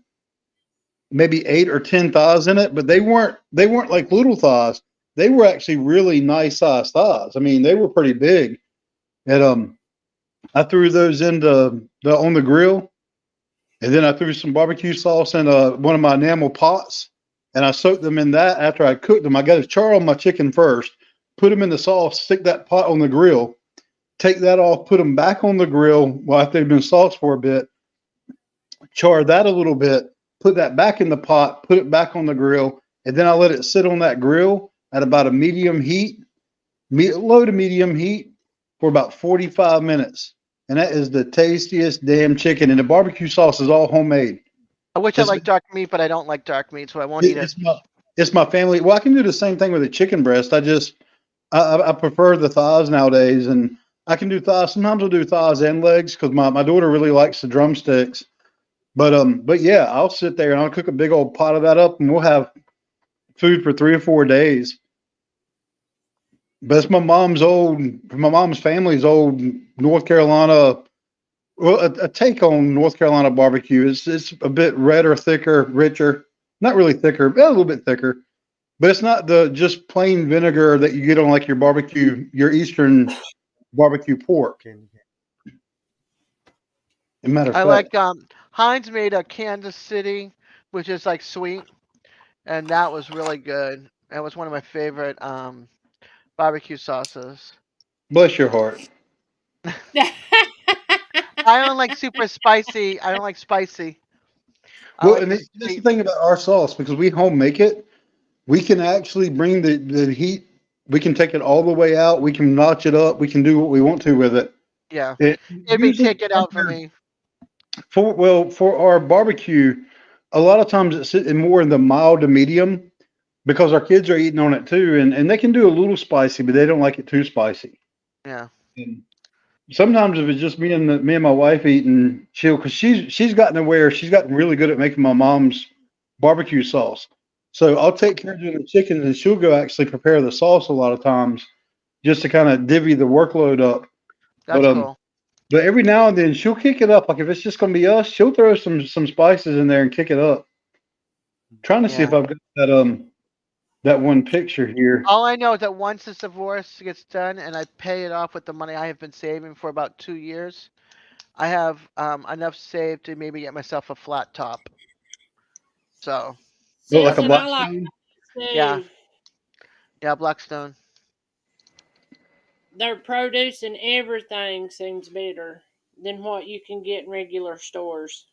maybe 8 or 10 thighs in it, but they weren't like little thighs. They were actually really nice sized thighs. I mean, they were pretty big. And I threw those into the on the grill, and then I threw some barbecue sauce in one of my enamel pots, and I soaked them in that after I cooked them. I got to char on my chicken first, put them in the sauce, stick that pot on the grill, take that off, put them back on the grill while after they've been sauced for a bit, char that a little bit, put that back in the pot, put it back on the grill, and then I let it sit on that grill at about a medium heat, low to medium heat for about 45 minutes. And that is the tastiest damn chicken. And the barbecue sauce is all homemade. I wish I It's, liked dark meat, but I don't like dark meat, so I won't eat it. it's my family. Well, I can do the same thing with a chicken breast. I prefer the thighs nowadays, and I can do thighs. Sometimes I'll do thighs and legs because my daughter really likes the drumsticks. But yeah, I'll sit there and I'll cook a big old pot of that up, and we'll have food for 3 or 4 days. but it's my mom's family's old North Carolina. Well, a take on North Carolina barbecue. It's a bit redder, thicker, richer. Not really thicker, but a little bit thicker. But it's not the just plain vinegar that you get on like your barbecue, your Eastern barbecue pork. As a matter of I fact, like Heinz made a Kansas City, which is like sweet, and that was really good. That was one of my favorite barbecue sauces. bless your heart. I don't like super spicy. I don't like spicy. I Well, like and the that's the sweet. thing about our sauce because we home make it. We can actually bring the heat. We can take it all the way out. We can notch it up. We can do what we want to with it. Yeah, It it'd be usually take it out for me. for our barbecue, a lot of times it's more in the mild to medium because our kids are eating on it too, and they can do a little spicy, but they don't like it too spicy. Yeah. And sometimes if it's just me and my wife eating, because she's gotten to where she's gotten really good at making my mom's barbecue sauce. So I'll take care of doing the chicken, and she'll go actually prepare the sauce a lot of times just to kind of divvy the workload up. But That's cool. but every now and then she'll kick it up. Like if it's just gonna be us, she'll throw some spices in there and kick it up. Trying to see if Yeah. I've got that one picture here. All I know is that once this divorce gets done and I pay it off with the money I have been saving for about 2 years, I have enough saved to maybe get myself a flat top. So Look like a Something I like Blackstone. yeah, too. yeah, Blackstone. Their produce and everything seems better than what you can get in regular stores.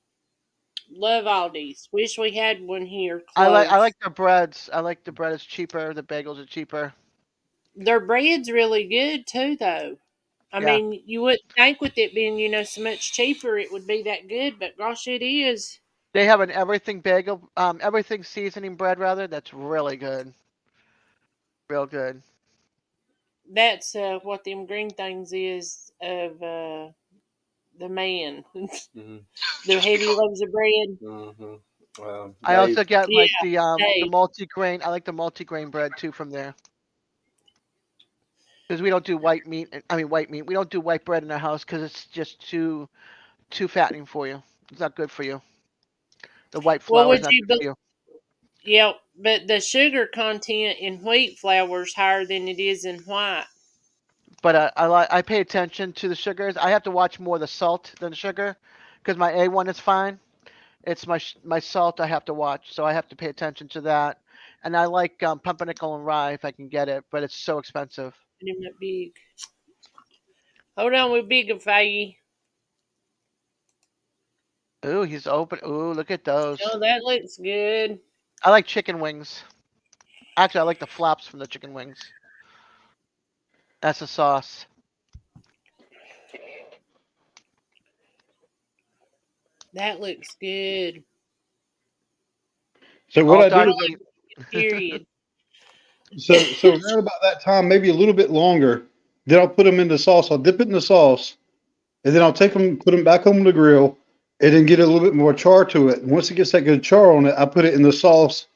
Love Aldi's. Wish we had one here I close. like their breads. I like the bread is cheaper. The bagels are cheaper. Their bread's really good too, though. I Yeah, mean, you wouldn't think with it being, so much cheaper it would be that good, but gosh, it is. they have an everything bagel, everything seasoning bread rather. That's really good. Real good. That's what them green things is of the man. Mm-hmm. The heavy loaves of bread. Mm-hmm. I Dave. also get Yeah, like the hey. multi-grain. I like the multi-grain bread too from there because we don't do white meat. I mean white meat. We don't do white bread in our house because it's just too fattening for you. It's not good for you. The white Well, flour is would not you? good for you. Yeah, but the sugar content in wheat flour is higher than it is in white. But I pay attention to the sugars. I have to watch more the salt than the sugar because my A1 is fine. It's my salt I have to watch, so I have to pay attention to that. And I like pumpernickel and rye if I can get it, but it's so expensive. Them that big. Hold on, we're big of Faggy. Ooh, he's open. Ooh, look at those. Oh, that looks good. I like chicken wings. Actually, I like the flaps from the chicken wings. That's the sauce. That looks good. So what All I do done. is Really good, period. so around about that time, maybe a little bit longer, then I'll put them in the sauce. I'll dip it in the sauce, and then I'll take them, put them back on the grill, and then get a little bit more char to it. And once it gets that good char on it, I put it in the sauce.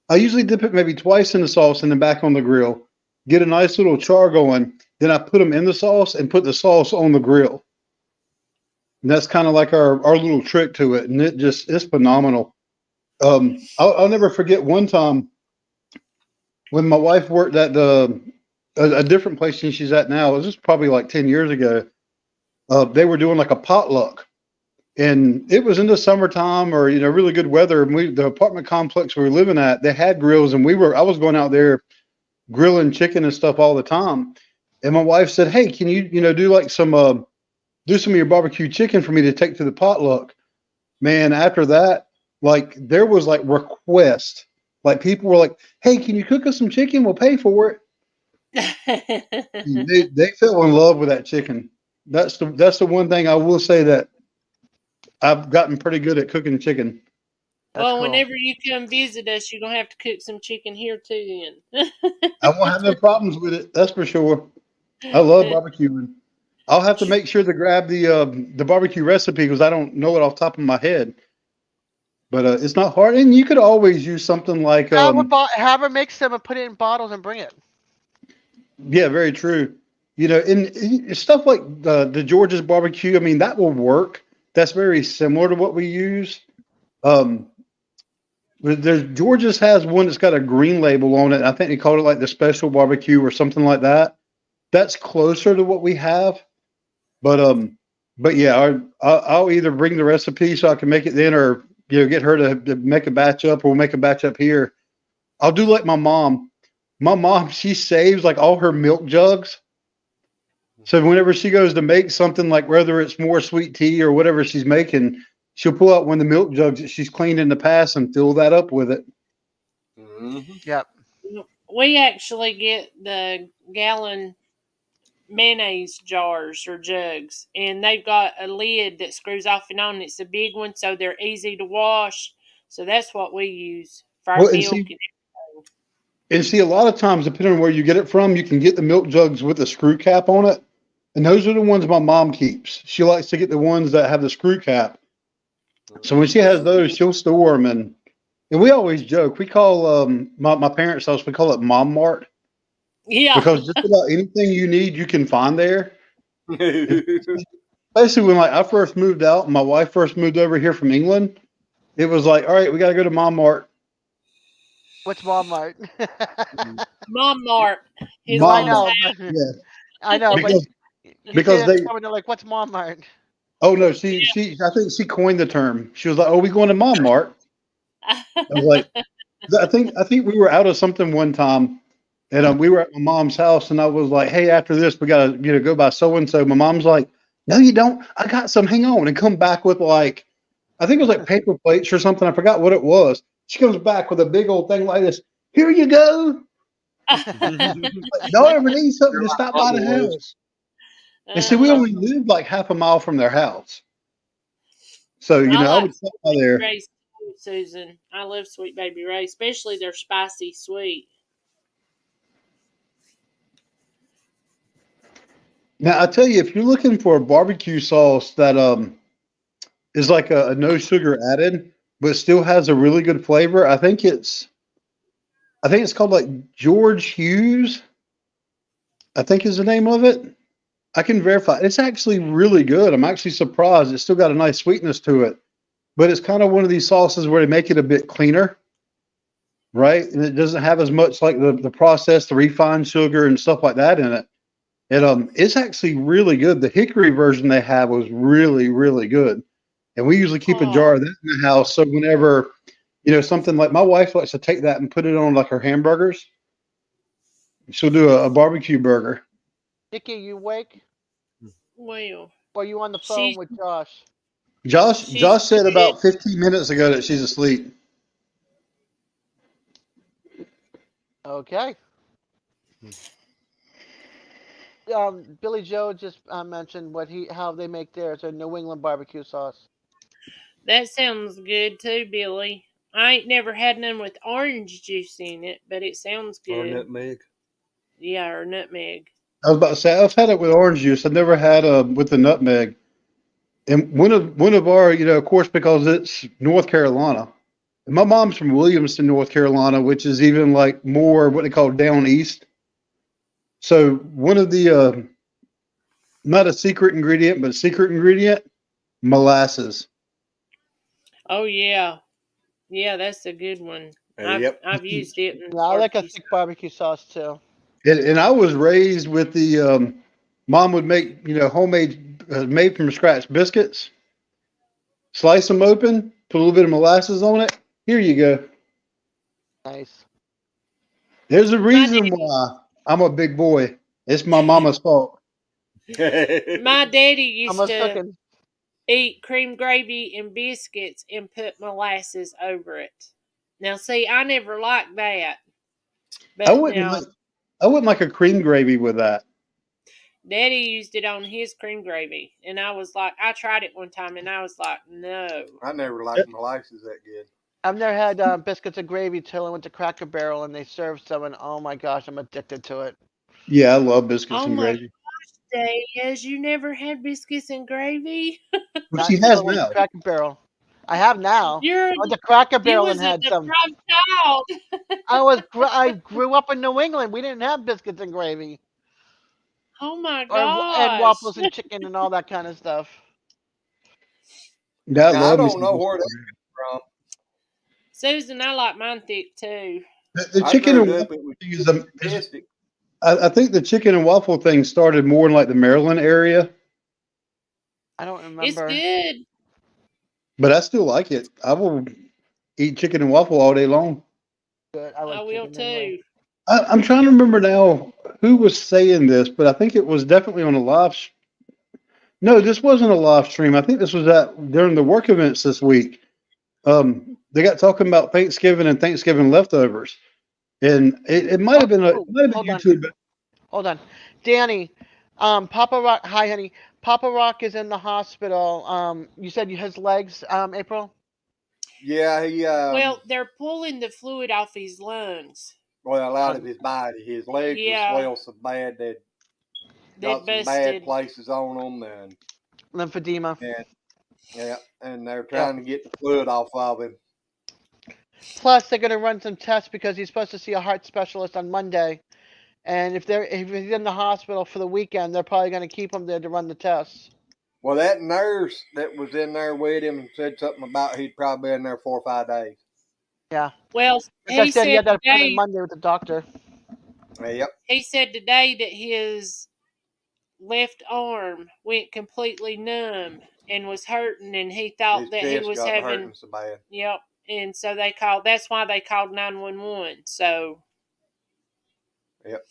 I usually dip it maybe twice in the sauce and then back on the grill. Get a nice little char going. Then I put them in the sauce and put the sauce on the grill. And that's kind of like our little trick to it, and it's phenomenal. I'll never forget one time when my wife worked at a different place than she's at now. This is probably like 10 years ago. They were doing like a potluck, and it was in the summertime or really good weather. And the apartment complex we were living at, they had grills, and I was going out there grilling chicken and stuff all the time. And my wife said, "Hey, can you do like do some of your barbecue chicken for me to take to the potluck?" Man, after that, like there was like requests. Like people were like, "Hey, can you cook us some chicken? We'll pay for it." They fell in love with that chicken. That's the one thing I will say that I've gotten pretty good at cooking chicken. That's Well, cool. whenever you come visit us, you're going to have to cook some chicken here too then. I won't have no problems with it. That's for sure. I love barbecuing. I'll have to make sure to grab the barbecue recipe because I don't know it off the top of my head. But it's not hard, and you could always use something like Have her make some and put it in bottles and bring it. Yeah, very true. And stuff like the George's barbecue. I mean, that will work. That's very similar to what we use. Um, but there's George's has one that's got a green label on it. I think they called it like the special barbecue or something like that. That's closer to what we have. But but yeah, I'll either bring the recipe so I can make it then, or get her to make a batch up, or we'll make a batch up here. I'll do like my mom. My mom, she saves like all her milk jugs. So whenever she goes to make something, like whether it's more sweet tea or whatever she's making, she'll pull out one of the milk jugs that she's cleaned in the past and fill that up with it. Mm-hmm. Yep. We actually get the gallon mayonnaise jars or jugs, and they've got a lid that screws off and on. It's a big one, so they're easy to wash. So that's what we use for our Well, milk and everything. and see, a lot of times, depending on where you get it from, you can get the milk jugs with the screw cap on it, and those are the ones my mom keeps. She likes to get the ones that have the screw cap. So when she has those, she'll store them, and we always joke. We call my parents' house. We call it Mom Mart Yeah. because just about anything you need, you can find there. Especially when like I first moved out, and my wife first moved over here from England. It was like, all right, we got to go to Mom Mart. What's Walmart? Mom Mart, his No, I Mom mom's Mart, know, house. but yeah, I know, but because you say because that to they. someone, they're like, "What's Walmart?" Oh no, she I think she coined the term. She was like, "Oh, we going to Mom Mart?" I was like, I think we were out of something one time, and we were at my mom's house, and I was like, "Hey, after this, we gotta go by so and so." My mom's like, "No, you don't. I got some. Hang on," and come back with like, I think it was like paper plates or something. I forgot what it was. She comes back with a big old thing like this. Here you go. Like, y'all ever need something? They're Just like stop by the Bubba house. And see, we uh-huh. only lived like half a mile from their house, so I I like would stop by Sweet there. Ray's too, Susan. I love Sweet Baby Ray, especially their spicy sweet. Now I tell you, if you're looking for a barbecue sauce that is like a no sugar added, but still has a really good flavor, I think it's called like George Hughes. I think is the name of it. I can verify. It's actually really good. I'm actually surprised. It's still got a nice sweetness to it, but it's kind of one of these sauces where they make it a bit cleaner, right? And it doesn't have as much like the processed, the refined sugar and stuff like that in it. It's actually really good. The hickory version they have was really, really good. And we usually keep a Oh, jar of that in the house. So whenever, something like my wife likes to take that and put it on like her hamburgers, she'll do a barbecue burger. Nikki, you awake? well, Or are you on the phone she's with Josh? she's Josh said good. about 15 minutes ago that she's asleep. Okay. Billy Joe just mentioned how they make theirs, a New England barbecue sauce. That sounds good too, Billy. I ain't never had none with orange juice in it, but it sounds or good. nutmeg. Yeah, or nutmeg. I was about to say I've had it with orange juice. I've never had with the nutmeg. And one of our, of course, because it's North Carolina. And my mom's from Williamston, North Carolina, which is even like more what they call down east. So one of the not a secret ingredient, but secret ingredient, molasses. Oh yeah, yeah, that's a good one. I've Yep. I've used it in Yeah, I like a barbecue. thick barbecue sauce too. And I was raised with the mom would make homemade made from scratch biscuits, slice them open, put a little bit of molasses on it. Here you go. Nice. There's a My reason why I'm a big boy. It's my mama's fault. my daddy used Almost to cooking. eat cream gravy and biscuits and put molasses over it. Now, see, I never liked that, I but wouldn't now like I wouldn't like a cream gravy with that. Daddy used it on his cream gravy, and I was like, I tried it one time, and I was like, no. I never liked molasses that good. I've never had biscuits and gravy till I went to Cracker Barrel and they served some, and oh my gosh, I'm addicted to it. Yeah, I love biscuits Oh and my gravy. gosh, Has you never had biscuits and gravy? Well, Not she until I has went to now. Cracker Barrel. I have now. You're I went to Cracker you Barrel and was a had some. deprived child. I grew up in New England. We didn't have biscuits and gravy. Oh my and gosh. waffles and chicken and all that kind of stuff. Yeah, I Now, I love me don't some know roast where pork. that came from. Susan, I like mine thick too. The I chicken growed and up, waffle it was thing majestic. I think the chicken and waffle thing started more in like the Maryland area, I don't It's remember. good. but I still like it. I will eat chicken and waffle all day long. Good. I I like will chicken anyway. too. I'm trying to remember now who was saying this, but I think it was definitely on a live. No, this wasn't a live stream. I think this was during the work events this week. They got talking about Thanksgiving and Thanksgiving leftovers, and it might have been it might have been Hold on. YouTube. Hold on. Danny, Papa Rock, hi, honey. Papa Rock is in the hospital. You said his legs, April? Yeah, he Well, they're pulling the fluid off his lungs. well out of his body. His legs were Yeah, swelled so bad they they got some bad busted. places on them, Lymphedema. and yeah, and they're Yep. trying to get the fluid off of him. Plus, they're going to run some tests because he's supposed to see a heart specialist on Monday. And if he's in the hospital for the weekend, they're probably going to keep him there to run the tests. Well, that nurse that was in there with him said something about he'd probably been there 4 or 5 days. Yeah. Well, Like I he said, he said had that appointment today. Monday with the doctor. Yep. He said today that his left arm went completely numb and was hurting, and he thought His that he chest was got having. hurting so bad. Yep. And so they called. That's why they called 911. So. Yep.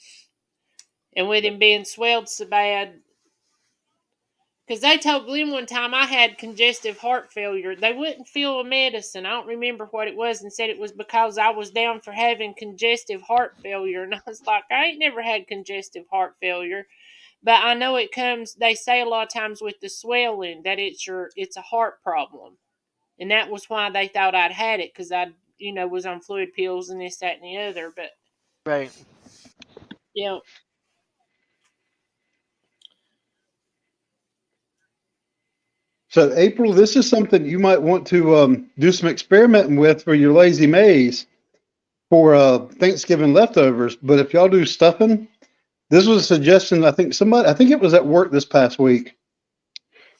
And with him being swelled so bad, because they told Glenn one time I had congestive heart failure. They wouldn't fill a medicine. I don't remember what it was, and said it was because I was down for having congestive heart failure. And I was like, I ain't never had congestive heart failure, but I know it comes. They say a lot of times with the swelling that it's a heart problem, and that was why they thought I'd had it because I was on fluid pills and this, that, and the other. But Right. yeah. So, April, this is something you might want to do some experimenting with for your lazy maze for Thanksgiving leftovers. But if y'all do stuffing, this was a suggestion. I think it was at work this past week.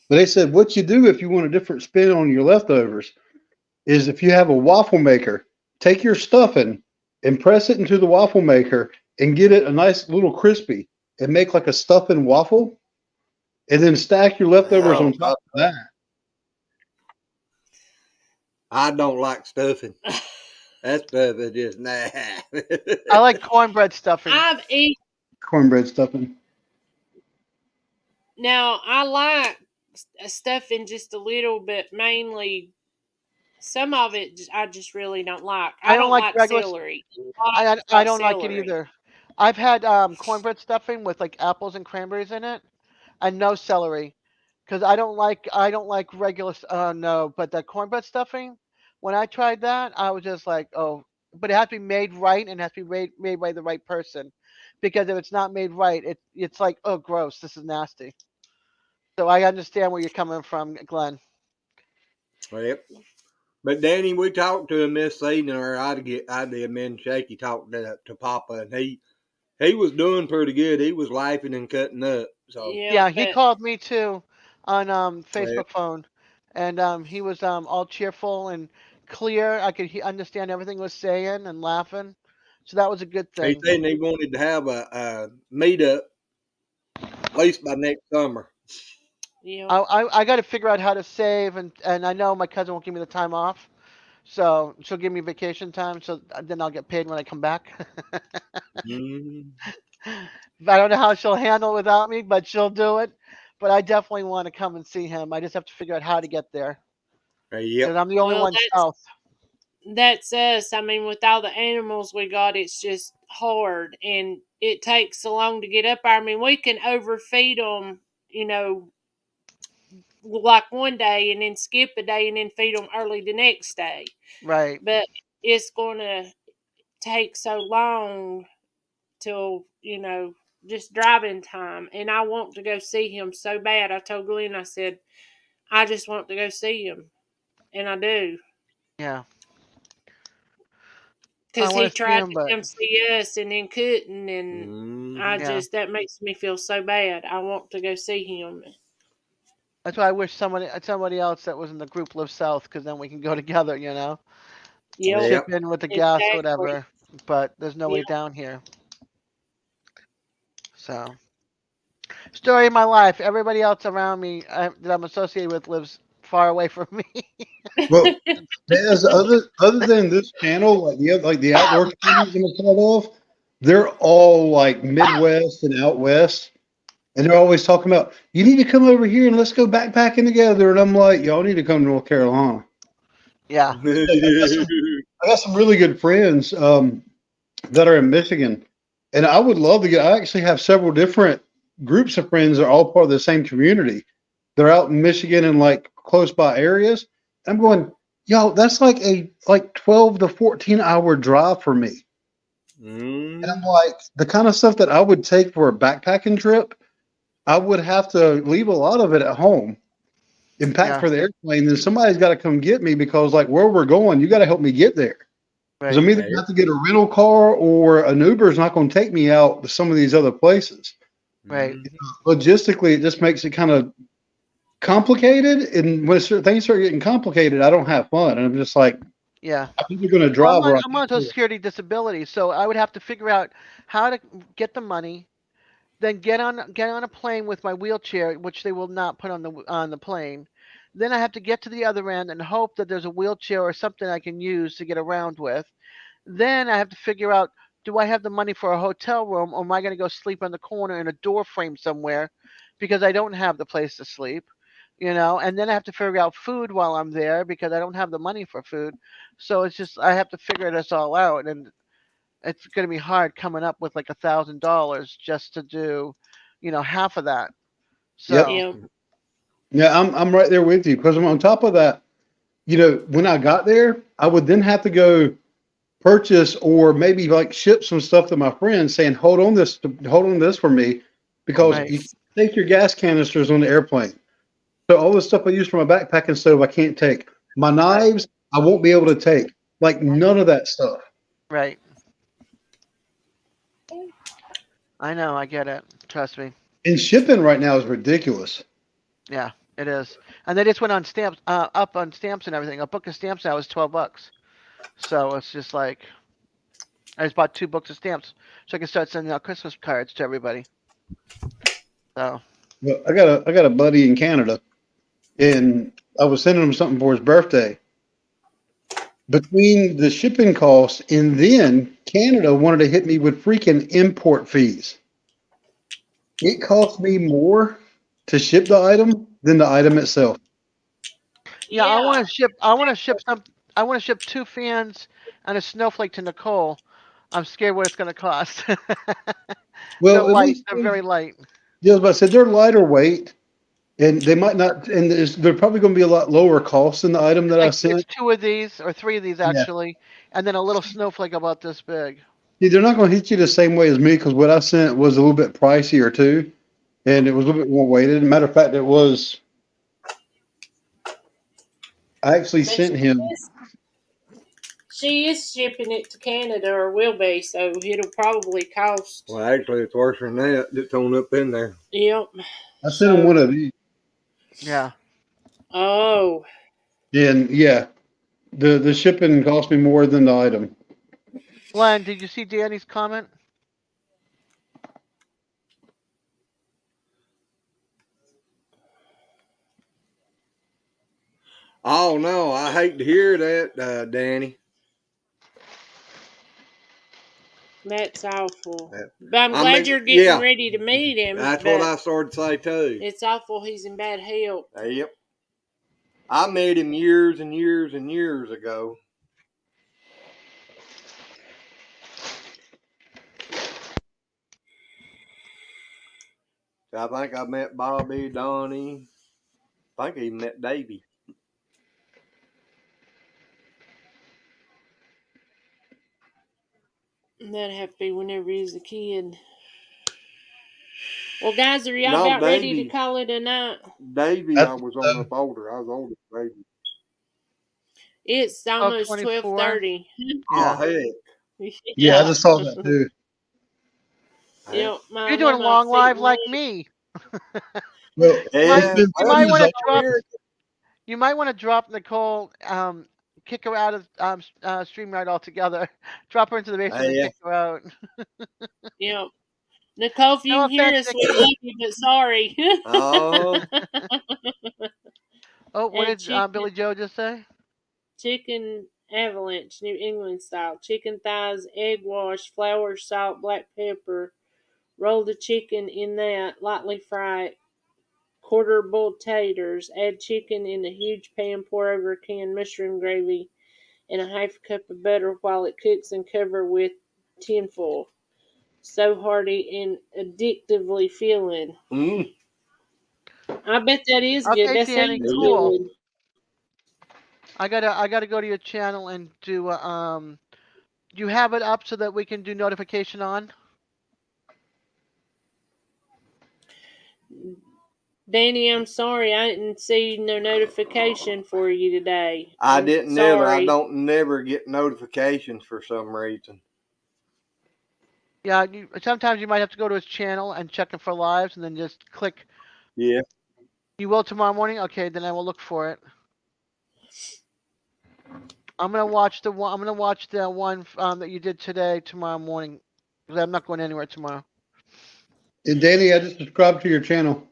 But they said what you do if you want a different spin on your leftovers is if you have a waffle maker, take your stuffing and press it into the waffle maker and get it a nice little crispy and make like a stuffing waffle, and then stack your leftovers on top of that. I don't like stuffing. That stuff is just nah. I like cornbread stuffing. I've eaten. Cornbread stuffing. Now, I like stuffing just a little bit, mainly some of it I just really don't like. I I don't don't like like regular. celery. I don't like it Celery. either. I've had cornbread stuffing with like apples and cranberries in it, and no celery, because I don't like regular. No, but the cornbread stuffing, when I tried that, I was just like, oh, but it has to be made right and it has to be made by the right person, because if it's not made right, it's like, oh, gross, this is nasty. So I understand where you're coming from, Glenn. Yep. But Danny, we talked to him this evening, or I did. Me and Shaky talked to Poppa, and he was doing pretty good. He was laughing and cutting up. So Yeah, Yeah, he but called me too on yep. Facebook phone, and he was all cheerful and clear. I could understand everything he was saying and laughing, so that was a good He thing. said he wanted to have a meetup at least by next summer. yeah. I got to figure out how to save, and I know my cousin won't give me the time off, so she'll give me vacation time, so then I'll get paid when I come back. Mm. I don't know how she'll handle it without me, but she'll do it. But I definitely want to come and see him. I just have to figure out how to get there because Yep. I'm the only Well, one south. that's us. I mean, with all the animals we got, it's just hard, and it takes so long to get up there. I mean, we can overfeed them, like one day, and then skip a day, and then feed them early the next day. Right. But it's going to take so long till just driving time, and I want to go see him so bad. I told Glenn, I said, I just want to go see him, and I do, Yeah. I because he want to see tried him, to but come see us and then couldn't, and Yeah. that makes me feel so bad. I want to go see him. That's why I wish somebody else that was in the group lives south, because then we can go together, Yep, chip Yep. in with the gas or exactly. whatever. But there's nobody Yep. down here. So, story of my life. Everybody else around me that I'm associated with lives far away from me. Well, as other than this channel, like the outdoor channels I'm a part of, they're all like Midwest and out west, and they're always talking about you need to come over here and let's go backpacking together. And I'm like, y'all need to come to North Carolina. Yeah. I got some really good friends that are in Michigan, and I would love to get. I actually have several different groups of friends that are all part of the same community. They're out in Michigan and like close by areas. I'm going, yo, that's like a 12 to 14 hour drive for me. And I'm like, the kind of stuff that I would take for a backpacking trip, I would have to leave a lot of it at home and pack Yeah. for the airplane. Then somebody's got to come get me because like where we're going, you got to help me get there. Because I'm Right. either going to have to get a rental car or an Uber is not going to take me out to some of these other places. Right. Logistically, it just makes it kind of complicated. And when things start getting complicated, I don't have fun. And I'm just like, Yeah. I'm either going to Well, drive or I I'm can't on Social do it. Security disability, so I would have to figure out how to get the money, then get on a plane with my wheelchair, which they will not put on the plane. Then I have to get to the other end and hope that there's a wheelchair or something I can use to get around with. Then I have to figure out, do I have the money for a hotel room, or am I going to go sleep on the corner in a door frame somewhere because I don't have the place to sleep? And then I have to figure out food while I'm there because I don't have the money for food. So it's just I have to figure this all out, and it's going to be hard coming up with like $1,000 just to do, half of that. Yep. So Yep. Yeah, I'm right there with you because I'm on top of that. When I got there, I would then have to go purchase or maybe like ship some stuff to my friends saying, hold on this for me because right, you can't take your gas canisters on the airplane. So all the stuff I use for my backpacking stove, I can't take. My right, knives, I won't be able to take. Like none of that stuff. right. I know, I get it. Trust me. And shipping right now is ridiculous. Yeah, it is. And they just went on stamps, up on stamps and everything. A book of stamps now is $12. So it's just like I just bought 2 books of stamps so I can start sending out Christmas cards to everybody. So But I got a buddy in Canada, and I was sending him something for his birthday. Between the shipping costs and then Canada wanted to hit me with freaking import fees. It cost me more to ship the item than the item itself. yeah, I Yeah. want to ship. I want to ship some. I want to ship 2 fans and a snowflake to Nicole. I'm scared what it's going to cost. They're Well, at light. least They're very light. yeah, as I said, they're lighter weight, and they might not, and they're probably going to be a lot lower cost than the item that I It's sent. 2 of these or 3 of these Yeah. actually, and then a little snowflake about this big. See, they're not going to hit you the same way as me because what I sent was a little bit pricier too, and it was a little bit more weighted. Matter of fact, it was. I actually But sent him. she is shipping it to Canada or will be, so it'll probably cost. Well, actually, it's worse than that. It's on up in there. Yep. I sent him one of these, Yeah. Oh. and yeah, the shipping cost me more than the item. Glenn, did you see Danny's comment? Oh no, I hate to hear that, Danny. That's awful. But I'm I glad mean, you're getting yeah, ready to meet him. that's what But I started to say too. it's awful he's in bad health. Yep, I met him years and years and years ago. I think I met Bobby, Donnie. I think I even met Davey. That'd have to be whenever he was a kid. Well, guys, are y'all No, about ready to Davey. call it a night? Davey, I was on up older. I was older than Davey. It's almost 12:24. 12:30. Oh Yeah. heck. Yeah, I Yeah. just saw that too. You know, You're doing one of my long live feet like me. Well, Yeah, since You well, might Steve's want to on, drop. here, You might want to drop Nicole. Kick her out of StreamYard altogether. Drop her into the basement and yeah. kick her out. you know, Nicole, if you No can hear offense, us, we Nikki. love you, but sorry. Oh, Oh, what And did Billy Joe just say? chicken avalanche, New England style. Chicken thighs, egg wash, flour, salt, black pepper. Roll the chicken in that, lightly fry it. Quarter boiled taters. Add chicken in a huge pan. Pour over a can mushroom gravy and a half cup of butter while it cooks and cover with tinfoil. So hearty and addictively filling. mm, I bet that is good. Okay, That Danny, sounds cool. good. I gotta go to your channel and do you have it up so that we can do notification on? Danny, I'm sorry. I didn't see no notification for you today. I I'm didn't never. I sorry. don't never get notifications for some reason. Yeah, sometimes you might have to go to his channel and check it for lives, and then just click. Yeah. You will tomorrow morning. Okay, then I will look for it. I'm gonna watch the one. I'm gonna watch the one that you did today tomorrow morning, because I'm not going anywhere tomorrow. and Danny, I just subscribed to your channel.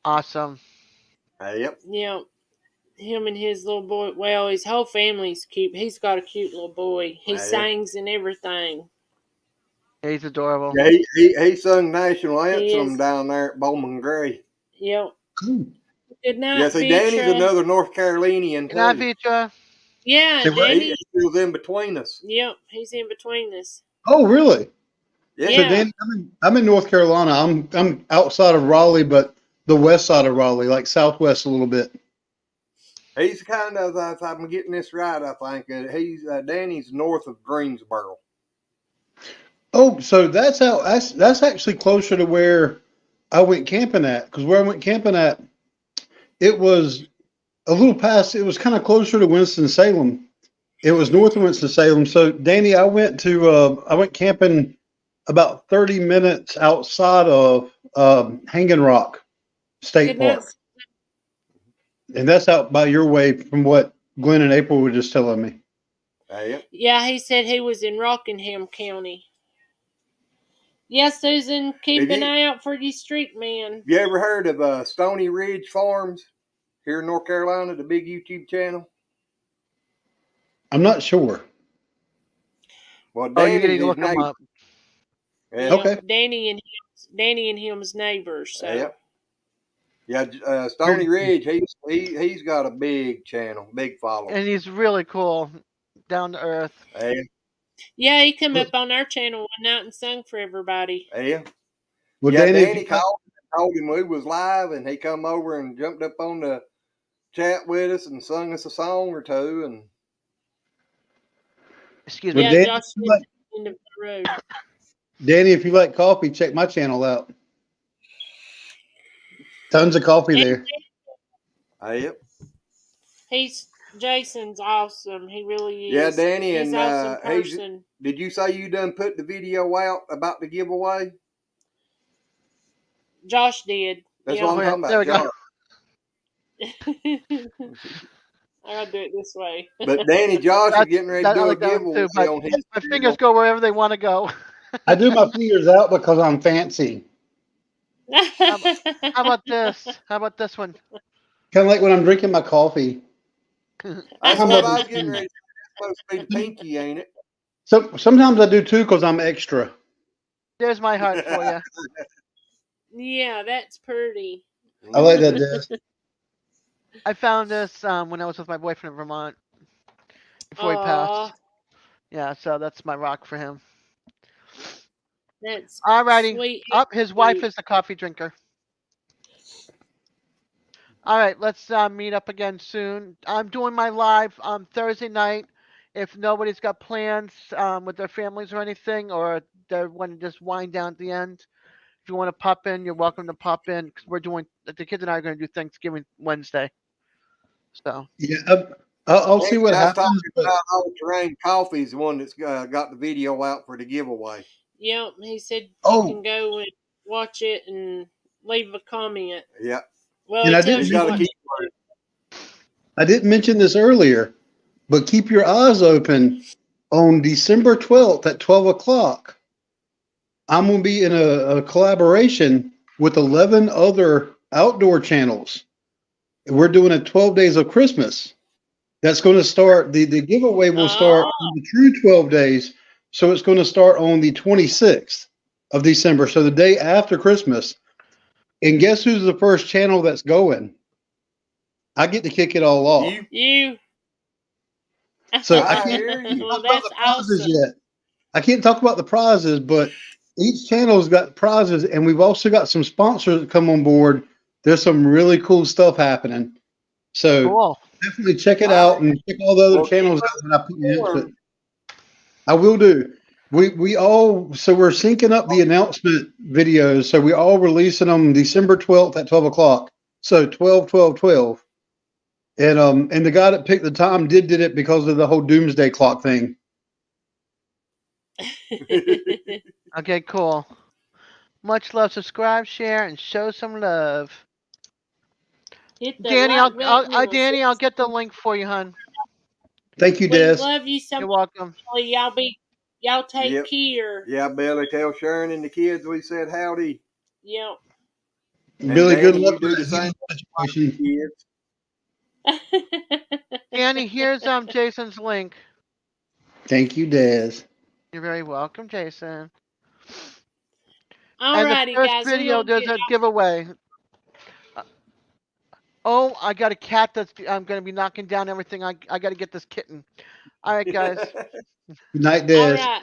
Awesome. Yep. You know, him and his little boy. Well, his whole family's cute. He's got a cute little boy. He Yeah. sings and everything. Yeah, he's adorable. Yeah, he sung national He anthem is. down there at Bowman Gray. Yep. Cool. Good night, Yeah, see, Danny's Vitra. another North Carolinian Good night, too. Vitra. Yeah, Say what? Danny. He was in between us. Yep, he's in between us. Oh, really? Yeah. So Yeah. Danny, I'm in North Carolina. I'm outside of Raleigh, but the west side of Raleigh, like southwest a little bit. He's kind of, if I'm getting this right, I think he's Danny's north of Greensboro. Oh, so that's actually closer to where I went camping at. Because where I went camping at, it was a little past. It was kind of closer to Winston Salem. It was north of Winston Salem. So Danny, I went camping about 30 minutes outside of Hanging Rock State Good night. Park, and that's out by your way from what Glenn and April were just telling me. Yep. Yeah, he said he was in Rockingham County. Yes, Susan, keep an eye out for your street man. You ever heard of Stony Ridge Farms here in North Carolina, the big YouTube channel? I'm not sure. Well, Oh, you're Danny's gonna his look him neighbor. up. Yeah. Okay. Danny and him's neighbors. So. Yep. Yeah, Stony Ridge. He's got a big channel, big following, And he's really cool, down to earth. Yeah, he come up on our channel one night and sung for everybody. Yeah. Well, yeah, Danny called and told him we was live, and he come over and jumped up on the chat with us and sung us a song or two. And excuse me. Yeah, Danny, Josh lives at the end of the road. Danny, if you like coffee, check my channel out. Tons of coffee there. Yep. Jason's awesome. He really is. Yeah, Danny, he's and awesome person. did you say you done put the video out about the giveaway? Josh did. That's what I'm talking about. There we Josh. I gotta do it this way. But Danny, Josh is getting ready to do a giveaway on his. My fingers go wherever they want to go. I do my fingers out because I'm fancy. How about this? How about this one? Kind of like when I'm drinking my coffee. That's what I was getting ready to say. It's supposed to be the pinky, ain't it? So sometimes I do too because I'm extra. There's my heart for you. Yeah, that's pretty. I like that, Des. I found this when I was with my boyfriend in Vermont before he passed. Yeah, so that's my rock for him. That's alrighty. Sweet. His wife is a coffee drinker. All right, let's meet up again soon. I'm doing my live on Thursday night. If nobody's got plans with their families or anything, or they want to just wind down at the end, if you want to pop in, you're welcome to pop in because the kids and I are going to do Thanksgiving Wednesday. So yeah, I'll see what happens. Talking about All Terrain Coffee is the one that's got the video out for the giveaway. Yep, he said you Oh, can go and watch it and leave a comment. Yeah. Well, and it I tells You you got to what keep. to do. I didn't mention this earlier, but keep your eyes open on December 12th at 12 o'clock. I'm going to be in a collaboration with 11 other outdoor channels. We're doing a 12 days of Christmas. That's going to start, the giveaway will start Oh, on the true 12 days. So it's going to start on the 26th of December. So the day after Christmas. And guess who's the first channel that's going? I get to kick it all off. you. So I I can't hear you. Well, talk about that's the prizes awesome. yet. I can't talk about the prizes, but each channel's got prizes, and we've also got some sponsors that come on board. There's some really cool stuff happening. So Cool. definitely check it I out and check all the other will keep channels us out when I put the announcement. informed. I will do. We all so we're syncing up the announcement videos. So we all releasing them December 12th at 12 o'clock. So 12, 12, 12. And the guy that picked the time did it because of the whole doomsday clock thing. Okay, cool. Much love. Subscribe, share, and show some love. Hit the Danny, like button and we'll Danny, see. I'll get the link for you, hon. Thank you, We Des. love you so You're much. welcome. Y'all take Yep. care. Yeah, Billy, tell Sharon and the kids we said howdy. Yep. And Billy, good Danny, luck you do with the that same healing situation. kids. Danny, here's Jason's link. Thank you, Des. You're very welcome, Jason. Alrighty, And the first guys, we're video, gonna there's get a giveaway. Oh, I got a cat that's I'm gonna be knocking down everything. I got to get this kitten. All right, guys. Good night, All Des. right.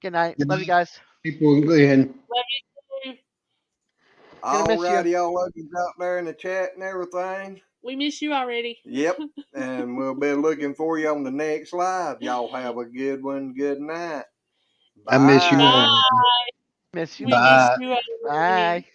Good night. Good Love you night, guys. people in Glen. Love you too. Gonna miss you. Alrighty, y'all love you out there in the chat and everything. We miss you already. Yep. And we'll be looking for you on the next live. Y'all have a good one. Good night. I miss you Bye. all. Miss you. We miss Bye. you already. Bye.